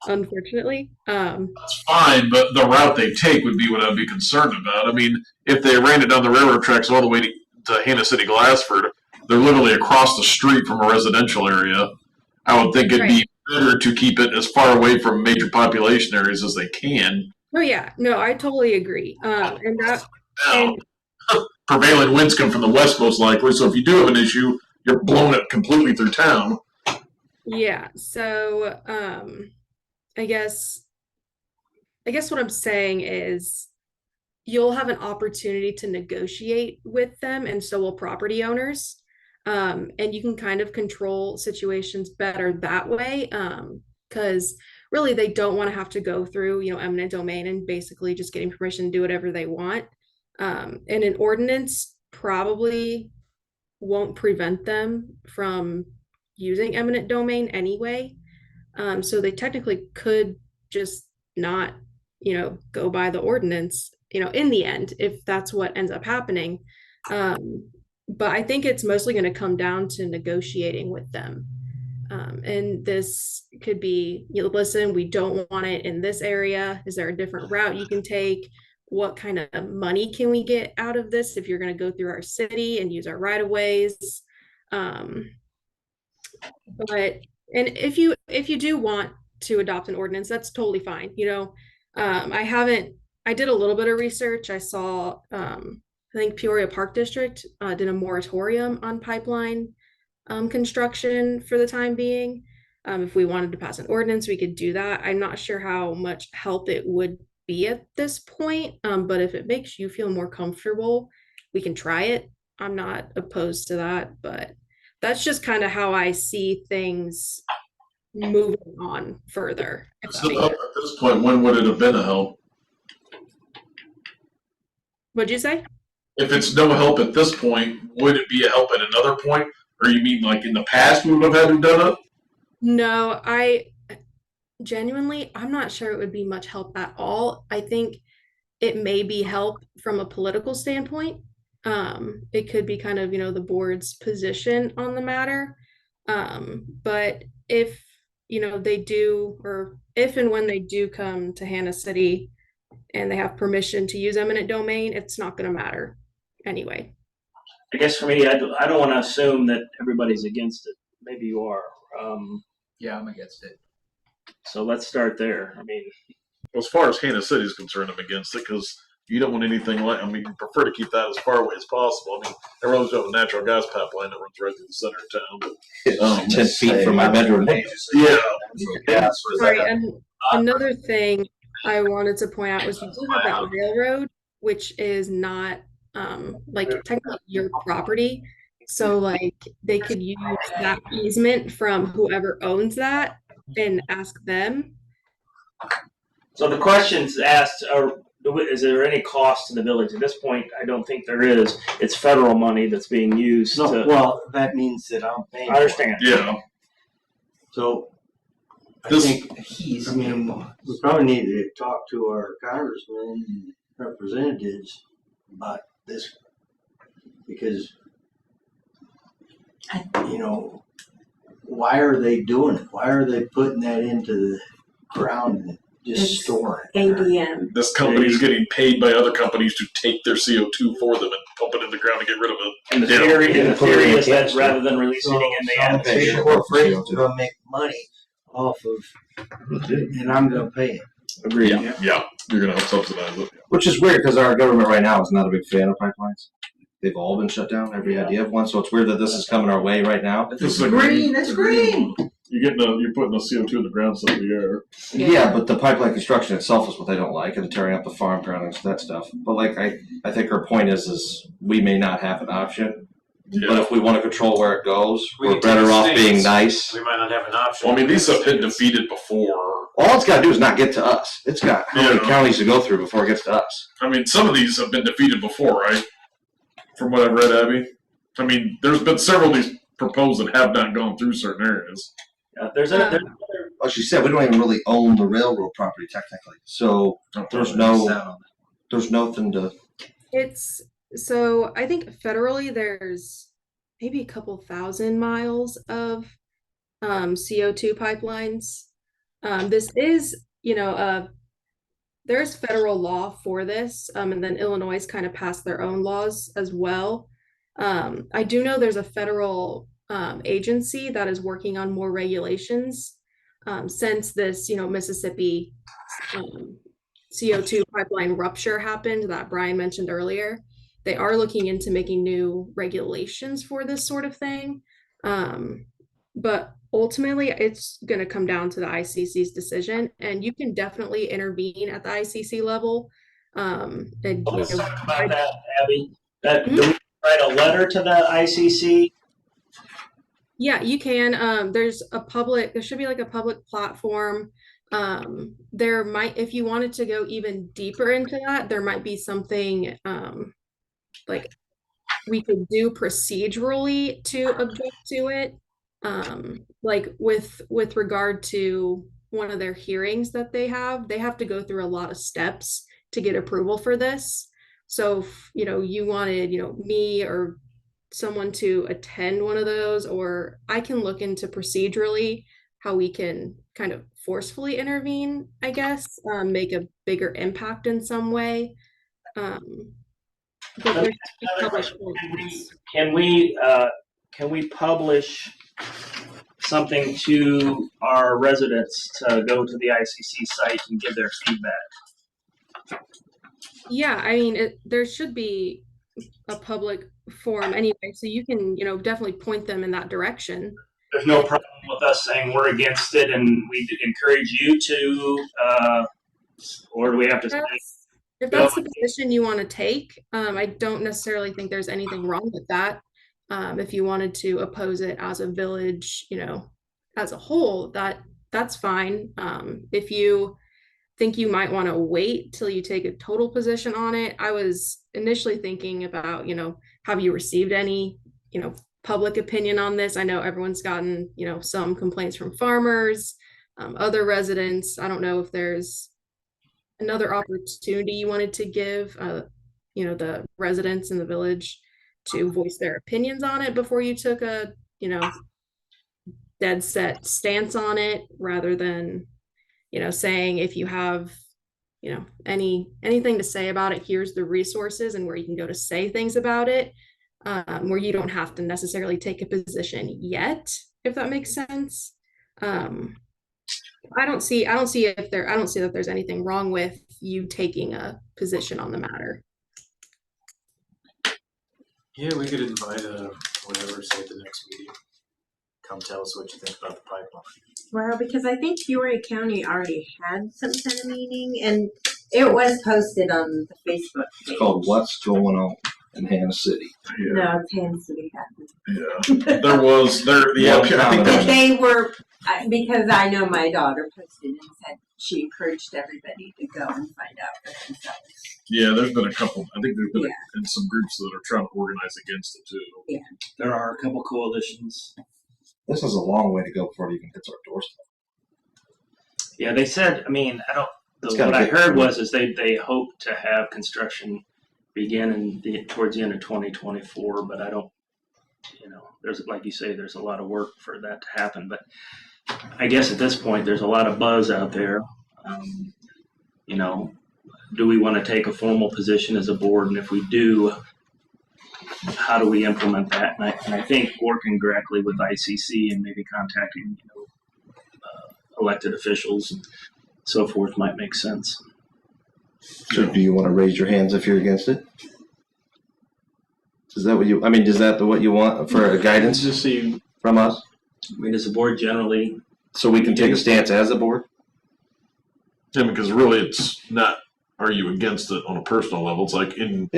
Unfortunately, That's fine, but the route they take would be what I'd be concerned about. I mean, if they ran it down the railroad tracks all the way to Hannah City, Glassford, they're literally across the street from a residential area. I would think it'd be better to keep it as far away from major population areas as they can. Oh yeah, no, I totally agree. And Prevailing winds come from the west most likely, so if you do have an issue, you're blowing it completely through town. yeah, so I guess what I'm saying is you'll have an opportunity to negotiate with them, and so will property owners. And you can kind of control situations better that way, because really they don't want to have to go through, eminent domain and basically just getting permission to do whatever they want. And an ordinance probably won't prevent them from using eminent domain anyway. So they technically could just not, go by the ordinance, in the end, if that's what ends up happening. But I think it's mostly going to come down to negotiating with them. And this could be, listen, we don't want it in this area. Is there a different route you can take? What kind of money can we get out of this if you're going to go through our city and use our right of ways? But if you do want to adopt an ordinance, that's totally fine. I did a little bit of research. I saw, I think Peoria Park District did a moratorium on pipeline construction for the time being. If we wanted to pass an ordinance, we could do that. I'm not sure how much help it would be at this point, but if it makes you feel more comfortable, we can try it. I'm not opposed to that, but that's just kind of how I see things moving on further. So at this point, when would it have been a help? What'd you say? If it's no help at this point, would it be a help at another point? Or you mean like in the past we would have had to done it? No, genuinely, I'm not sure it would be much help at all. I think it may be help from a political standpoint. It could be kind of, the board's position on the matter. But if, they do, or if and when they do come to Hannah City and they have permission to use eminent domain, it's not going to matter anyway. I guess for me, I don't want to assume that everybody's against it. Maybe you are. Yeah, I'm against it. So let's start there. I mean, As far as Hannah City is concerned, I'm against it because you don't want anything like, you prefer to keep that as far away as possible. I realize you have a natural gas pipeline that runs right through the center of town. But, 10 feet from my bedroom. Yeah. Sorry, and another thing I wanted to point out was you do have that railroad, which is not technically your property. So they could use that easement from whoever owns that and ask them. so the questions asked are, is there any cost to the village? At this point, I don't think there is. It's federal money that's being used to. Well, that means that I'm paying. I understand. Yeah. So I think we probably need to talk to our congressmen and representatives about this, because why are they doing it? Why are they putting that into the ground and just storing it? ADM. This company's getting paid by other companies to take their CO2 for them and pump it in the ground and get rid of it. And the theory is that rather than releasing it in the atmosphere, corporations are going to make money off of, and I'm going to pay it. Agreed. Yeah, you're going to help subsidize it. Which is weird because our government right now is not a big fan of pipelines. They've all been shut down, every idea of one. So it's weird that this is coming our way right now. It's green. It's green. You're putting the CO2 in the ground, so the air. Yeah, but the pipeline construction itself is what they don't like, and tearing up the farm ground and that stuff. But I think her point is we may not have an option But if we want to control where it goes, We we're can take better a off stance. being nice. We might not have an option. Well, I mean, these have been defeated before. All it's got to do is not get to us. It's got how many counties to go through before it gets to us. I mean, some of these have been defeated before, right? From what I've read, Abby. I mean, there's been several of these proposed that have not gone through certain areas. There's Like she said, we don't even really own the railroad property technically, so there's nothing to. It's so I think federally there's maybe a couple thousand miles of CO2 pipelines. This is, there's federal law for this, and then Illinois kind of passed their own laws as well. I do know there's a federal agency that is working on more regulations since this, Mississippi CO2 pipeline rupture happened that Brian mentioned earlier. They are looking into making new regulations for this sort of thing. But ultimately, it's going to come down to the ICC's decision, and you can definitely intervene at the ICC level. Let's talk about that, Abby. Do we write a letter to the ICC? Yeah, you can. There should be like a public platform. There might, if you wanted to go even deeper into that, there might be something like we could do procedurally to object to it. Like with regard to one of their hearings that they have to go through a lot of steps to get approval for this. So if, you wanted, me or someone to attend one of those, or I can look into procedurally how we can kind of forcefully intervene, I guess, make a bigger impact in some way. But Can we publish something to our residents to go to the ICC site and give their feedback? Yeah, I mean, there should be a public forum anyway, so you can, definitely point them in that direction. There's no problem with us saying we're against it, and we encourage you to, or do we have to say? If that's the position you want to take, I don't necessarily think there's anything wrong with that. If you wanted to oppose it as a village, as a whole, that's fine. If you think you might want to wait till you take a total position on it, I was initially thinking about, have you received any, public opinion on this? I know everyone's gotten, some complaints from farmers, other residents. I don't know if there's another opportunity you wanted to give, the residents in the village to voice their opinions on it before you took a, dead set stance on it, rather than, saying if you have, anything to say about it, here's the resources and where you can go to say things about it, where you don't have to necessarily take a position yet, if that makes sense. I don't see that there's anything wrong with you taking a position on the matter. Yeah, we could invite whatever, say at the next meeting. Come tell us what you think about the pipeline. Well, because I think Peoria County already had some kind of meeting, and it was posted on the Facebook page. It's called What's Going On in Hannah City. No, it's Kansas City happened. Yeah, I think But they were, because I know my daughter posted and said she encouraged everybody to go and find out for themselves. Yeah, there's been a couple. I think there's been and some groups that are trying to organize against it too. Yeah, there are a couple coalitions. This is a long way to go before it even hits our doorstep. Yeah, they said. I mean, what I heard was they hope to have construction begin towards the end of 2024, but I don't. There's, like you say, there's a lot of work for that to happen. But I guess at this point, there's a lot of buzz out there. Do we want to take a formal position as a board? And if we do, how do we implement that? And I think working directly with ICC and maybe contacting, elected officials and so forth might make sense. So do you want to raise your hands if you're against it? Is that what you, is that what you want for guidance from us? I mean, as a board generally. So we can take a stance as a board? Yeah, because really it's not, are you against it on a personal level? It's like in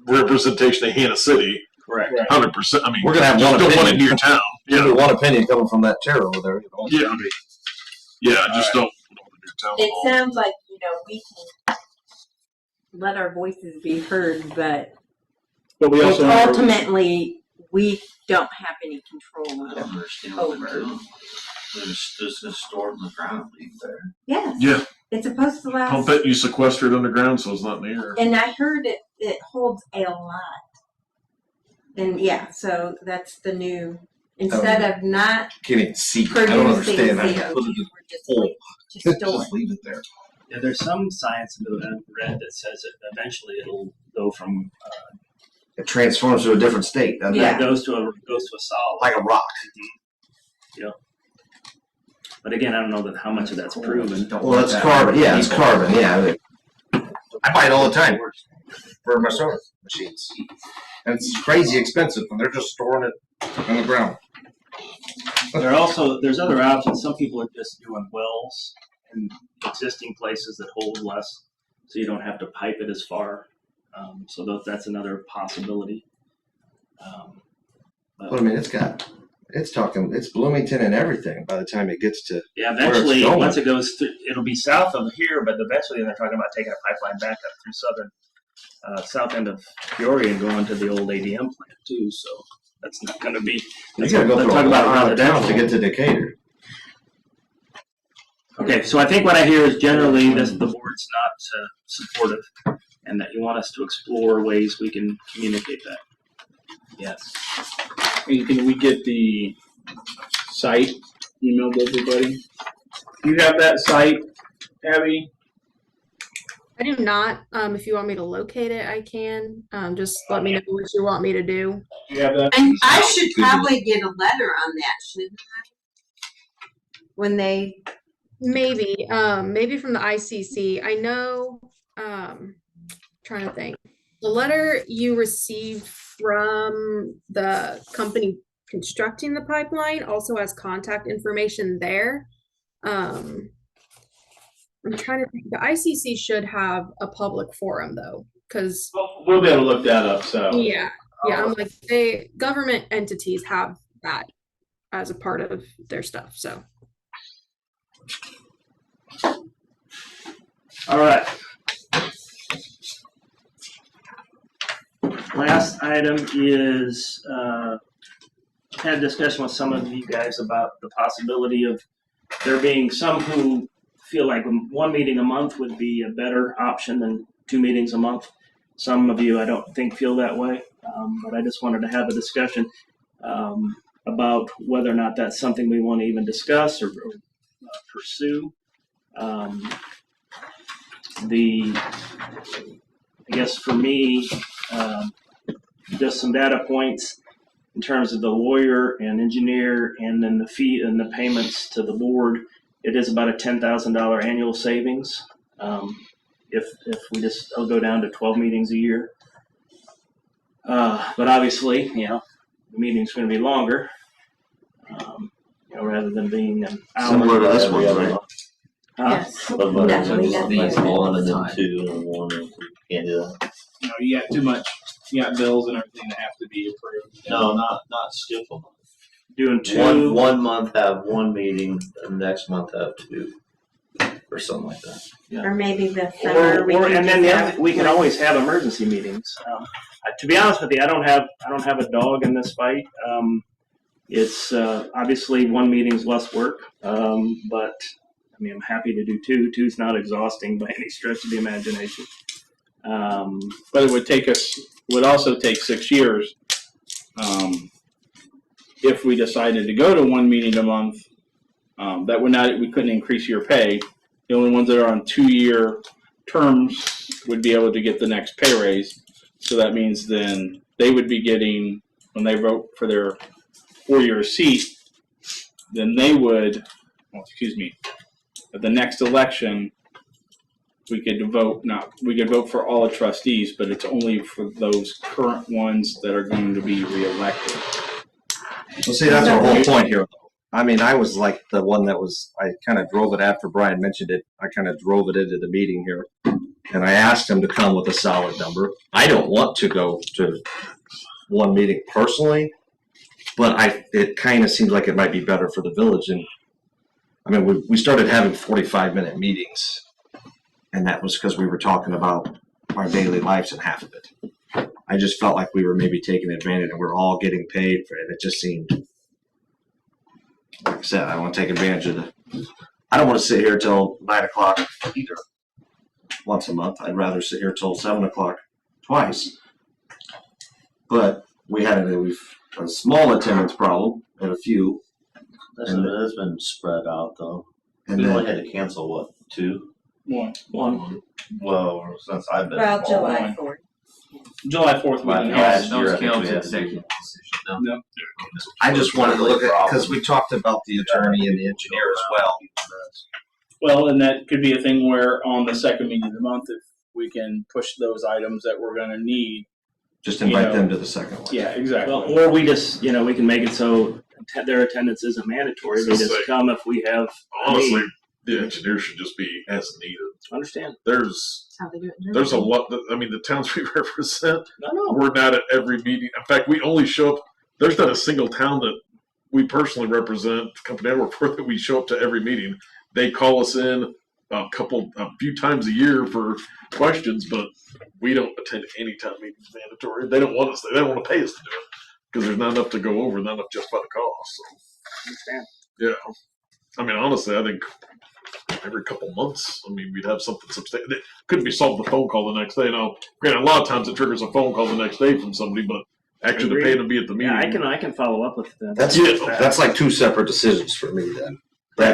representation of Hannah City. Correct. 100%. I mean, We're gonna have just one don't want it opinion. in your town. There'll be one opinion coming from that chair over there. Yeah. Yeah, just don't want it in your town. It sounds like, we can let our voices be heard, but we also ultimately, we don't have any control I don't over. understand what they're doing. They're just gonna store it in the ground, leave it there. Yes. Yeah. It's supposed to last. Pump it, you sequester it underground so it's not in the air. And I heard it holds a lot. And yeah, so that's the new, instead of not Can't even see. I producing don't understand how you CO2, put it in we're just a hole. like, just store Just leave it there. Yeah, there's some science that I've read that says that eventually it'll go from It transforms to a different state, doesn't it it? goes to a solid. Like a rock. Yeah. But again, I don't know that how much of that's proven. Well, it's carbon. Yeah, it's carbon. Yeah. I buy it all the time for my solar machines. And it's crazy expensive when they're just storing it on the ground. There's other options. Some people are just doing wells in existing places that hold less, so you don't have to pipe it as far. So that's another possibility. But I mean, it's Bloomington and everything by the time it gets to Yeah, where it's eventually, going. once it goes through, it'll be south of here, but eventually they're talking about taking a pipeline back up through south end of Peoria and going to the old ADM plant too. So that's not going to be. You gotta go they're through a talking lot about of towns to residential. get to Decatur. Okay, so I think what I hear is generally the board's not supportive, and that you want us to explore ways we can communicate that. Yes. And can we get the site emailed to everybody? You have that site, Abby? I do not. If you want me to locate it, I can. Just let me know what you want me to do. You have that? And I should probably get a letter on that, shouldn't I? When they. Maybe from the ICC. I know, trying to think. The letter you received from the company constructing the pipeline also has contact information there. I'm trying to think. The ICC should have a public forum though, because We'll be able to look that up, so. yeah, I'm like, government entities have that as a part of their stuff, so. All right. Last item is had a discussion with some of you guys about the possibility of there being some who feel like one meeting a month would be a better option than 2 meetings a month. Some of you, I don't think, feel that way, but I just wanted to have a discussion about whether or not that's something we want to even discuss or pursue. I guess for me, just some data points in terms of the lawyer and engineer, and then the fee and the payments to the board. It is about a $10,000 annual savings if we just go down to 12 meetings a year. But obviously, the meeting's going to be longer, rather than being an hour. Similar to this one, right? Yes. But Definitely, it's definitely. like one and then 2 and 1. Can't do that. You got too much. You got bills and everything that have to be approved. No, not skip a month. Doing 2. One month have 1 meeting, and next month have 2, or something like that. Or maybe the summer And then we can always have emergency meetings. To be honest with you, I don't have a dog in this fight. It's obviously 1 meeting's less work, but I mean, I'm happy to do 2. 2's not exhausting by any stretch of the imagination. But it would also take 6 years. If we decided to go to 1 meeting a month, we couldn't increase your pay. The only ones that are on 2-year terms would be able to get the next pay raise. So that means then they would be getting, when they vote for their 4-year seat, then they would, at the next election, we could vote for all the trustees, but it's only for those current ones that are going to be reelected. Well, see, that's our whole point here. I mean, I was like the one I kind of drove it after Brian mentioned it. I kind of drove it into the meeting here. And I asked him to come with a solid number. I don't want to go to one meeting personally, but it kind of seems like it might be better for the village. And I mean, we started having 45-minute meetings, and that was because we were talking about our daily lives and half of it. I just felt like we were maybe taking advantage, and we're all getting paid for it. It just seemed, like I said, I want to take advantage of I don't want to sit here till 9 o'clock either once a month. I'd rather sit here till 7 o'clock twice. But we had a small attendance problem at a few. That's been spread out though. And we then, only had to cancel what, 2? One. Well, since I've been Well, involved. July 4th. July 4th. Last We year, those I think count we as had to do- executive decisions. No. I just wanted to look at, because we talked about the attorney and the engineer as well. Well, and that could be a thing where on the second meeting of the month, if we can push those items that we're gonna need. Just invite know. them to the second one. Yeah, exactly. Well, or we just, we can make it so their attendance isn't mandatory. They just come if we have. Honestly, the engineer should just be as needed. Understand? There's That's how they do it in a Germany. lot. I mean, the towns we represent, No. we're not at every meeting. In fact, we only show up. There's not a single town that we personally represent, the company I work for, that we show up to every meeting. They call us in a few times a year for questions, but we don't attend any town meetings mandatory. They don't want us. They don't want to pay us to do it because there's not enough to go over, not enough just by the cost. So, Understand? yeah. I mean, honestly, I think every couple months, I mean, we'd have something substantial. It couldn't be solved with a phone call the next day. Now, granted, a lot of times it triggers a phone call the next day from somebody, but actually they're paying to be at the meeting. Yeah, I can follow up with them. That's like two separate decisions for me then.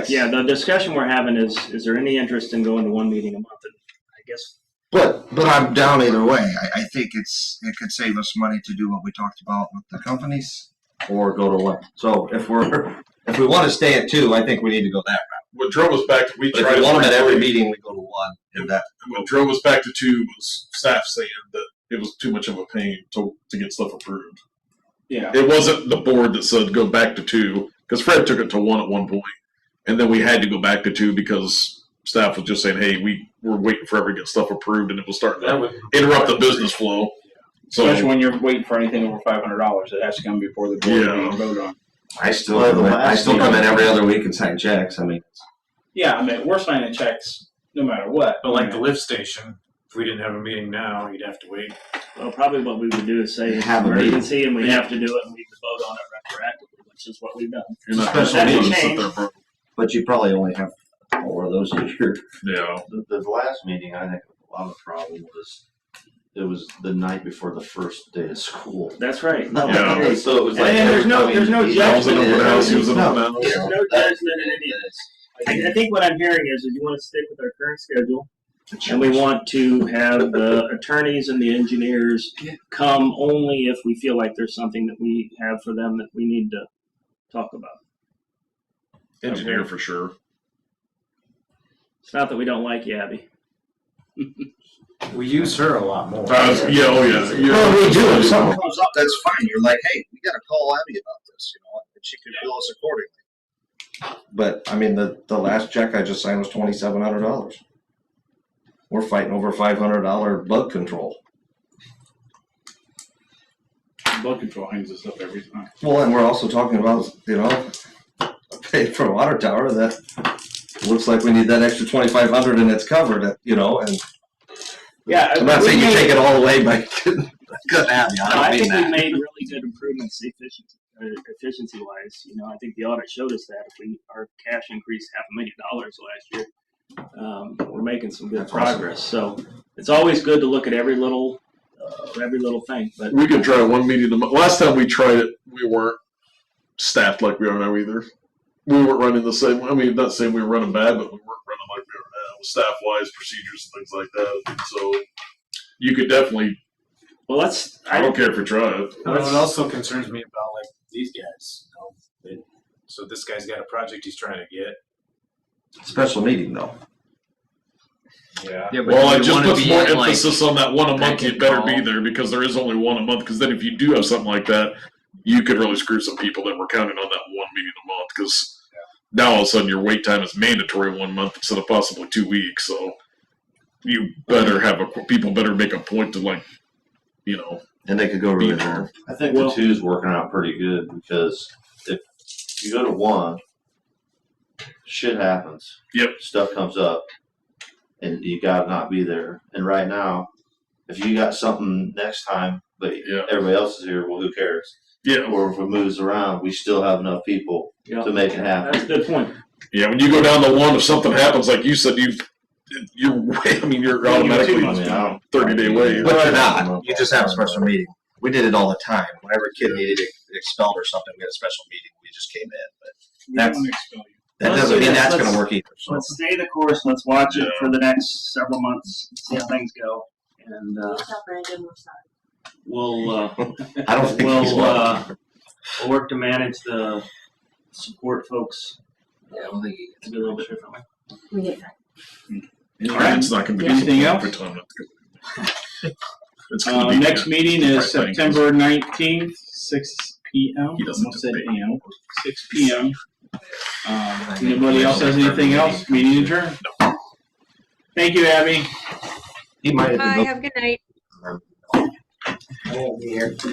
Yeah, the discussion we're having is there any interest in going to one meeting a month? And I guess. But I'm down either way. I think it could save us money to do what we talked about with the companies, or go to one. So if we want to stay at 2, I think we need to go that route. What drove us back to But if we want them at every meeting, we go to 1. And that what drove us back to 2 was staff saying that it was too much of a pain to get stuff approved. Yeah. It wasn't the board that said go back to 2, because Fred took it to 1 at one point, and then we had to go back to 2 because staff was just saying, hey, we're waiting forever to get stuff approved, and it was starting to interrupt the business flow. So, Especially when you're waiting for anything over $500, it has to come before the board Yeah. to vote on. I still come in every other week and sign checks. I mean, Yeah, I mean, we're signing checks no matter what. But like the lift station, if we didn't have a meeting now, you'd have to wait. Well, probably what we would do is say it's Have a emergency and we have to do it and we can vote on it retroactively, which is what we've done. you're not Special that meetings. sit there, but you probably only have 4 of those a year. yeah. The last meeting, I think a lot of the problem was it was the night before the first day of school. That's right. Yeah. So it was like And there's no He was in judgment. open house, he was in No. open house. There's no judgment in any of this. I think what I'm hearing is that you want to stick with our current schedule, and we want to have the attorneys and the engineers come only if we feel like there's something that we have for them that we need to talk about. Engineer for sure. It's not that we don't like you, Abby. We use her a lot more. Yeah, oh yeah. Well, we do. If something comes up, that's fine. You're like, hey, we got to call Abby about this, and she can bill us accordingly. But I mean, the last check I just signed was $2,700. We're fighting over $500 bug control. Bug control hangs us up every time. Well, and we're also talking about, a pay for a water tower that looks like we need that extra $2,500 and it's covered, and Yeah, I'm not saying you take it all away by cutting Abby. I I don't mean think we that. made really good improvements efficiency wise. I think the audit showed us that if our cash increased $500,000 last year, we're making some good progress. So it's always good to look at every little thing. But We could try one meeting a month. Last time we tried it, we weren't staffed like we are now either. We weren't running the same. I mean, not saying we were running bad, but we weren't running like we are now, staff-wise, procedures and things like that. And so you could definitely. Well, I don't care if we try it. Well, it also concerns me about like these guys. So this guy's got a project he's trying to get. Special meeting though. Yeah. Well, it just puts more emphasis on that one a month. You better be there because there is only one a month. Because then if you do have something like that, you could really screw some people that were counting on that one meeting a month. Because now all of a sudden your wait time is mandatory 1 month instead of possibly 2 weeks. So you better have people better make a point to And they could go really there. I think the two's working out pretty good because if you go to one, shit happens. Yep. Stuff comes up and you gotta not be there. And right now, if you got something next time, but everybody else is here, well, who cares? Yeah. Or if it moves around, we still have enough people to make it happen. That's a good point. Yeah, when you go down the one, if something happens, like you said, you're automatically 30-day wait. But you're not. You just have a special meeting. We did it all the time. Whenever a kid needed expelled or something, we had a special meeting. We just came in. But that doesn't mean that's going to work either. So. Let's stay the course. Let's watch it for the next several months. See how things go, and we'll I don't think we'll work to manage the support folks. Yeah, I don't think he to do a little bit differently. All right. It's not going to be Anything else? It's gonna be Next meeting is September 19th, 6 p.m. He doesn't Almost said a.m. 6 p.m. Anybody else has anything else? Meeting adjourned. Thank you, Abby. He might have Bye. Have a good night. I won't be here.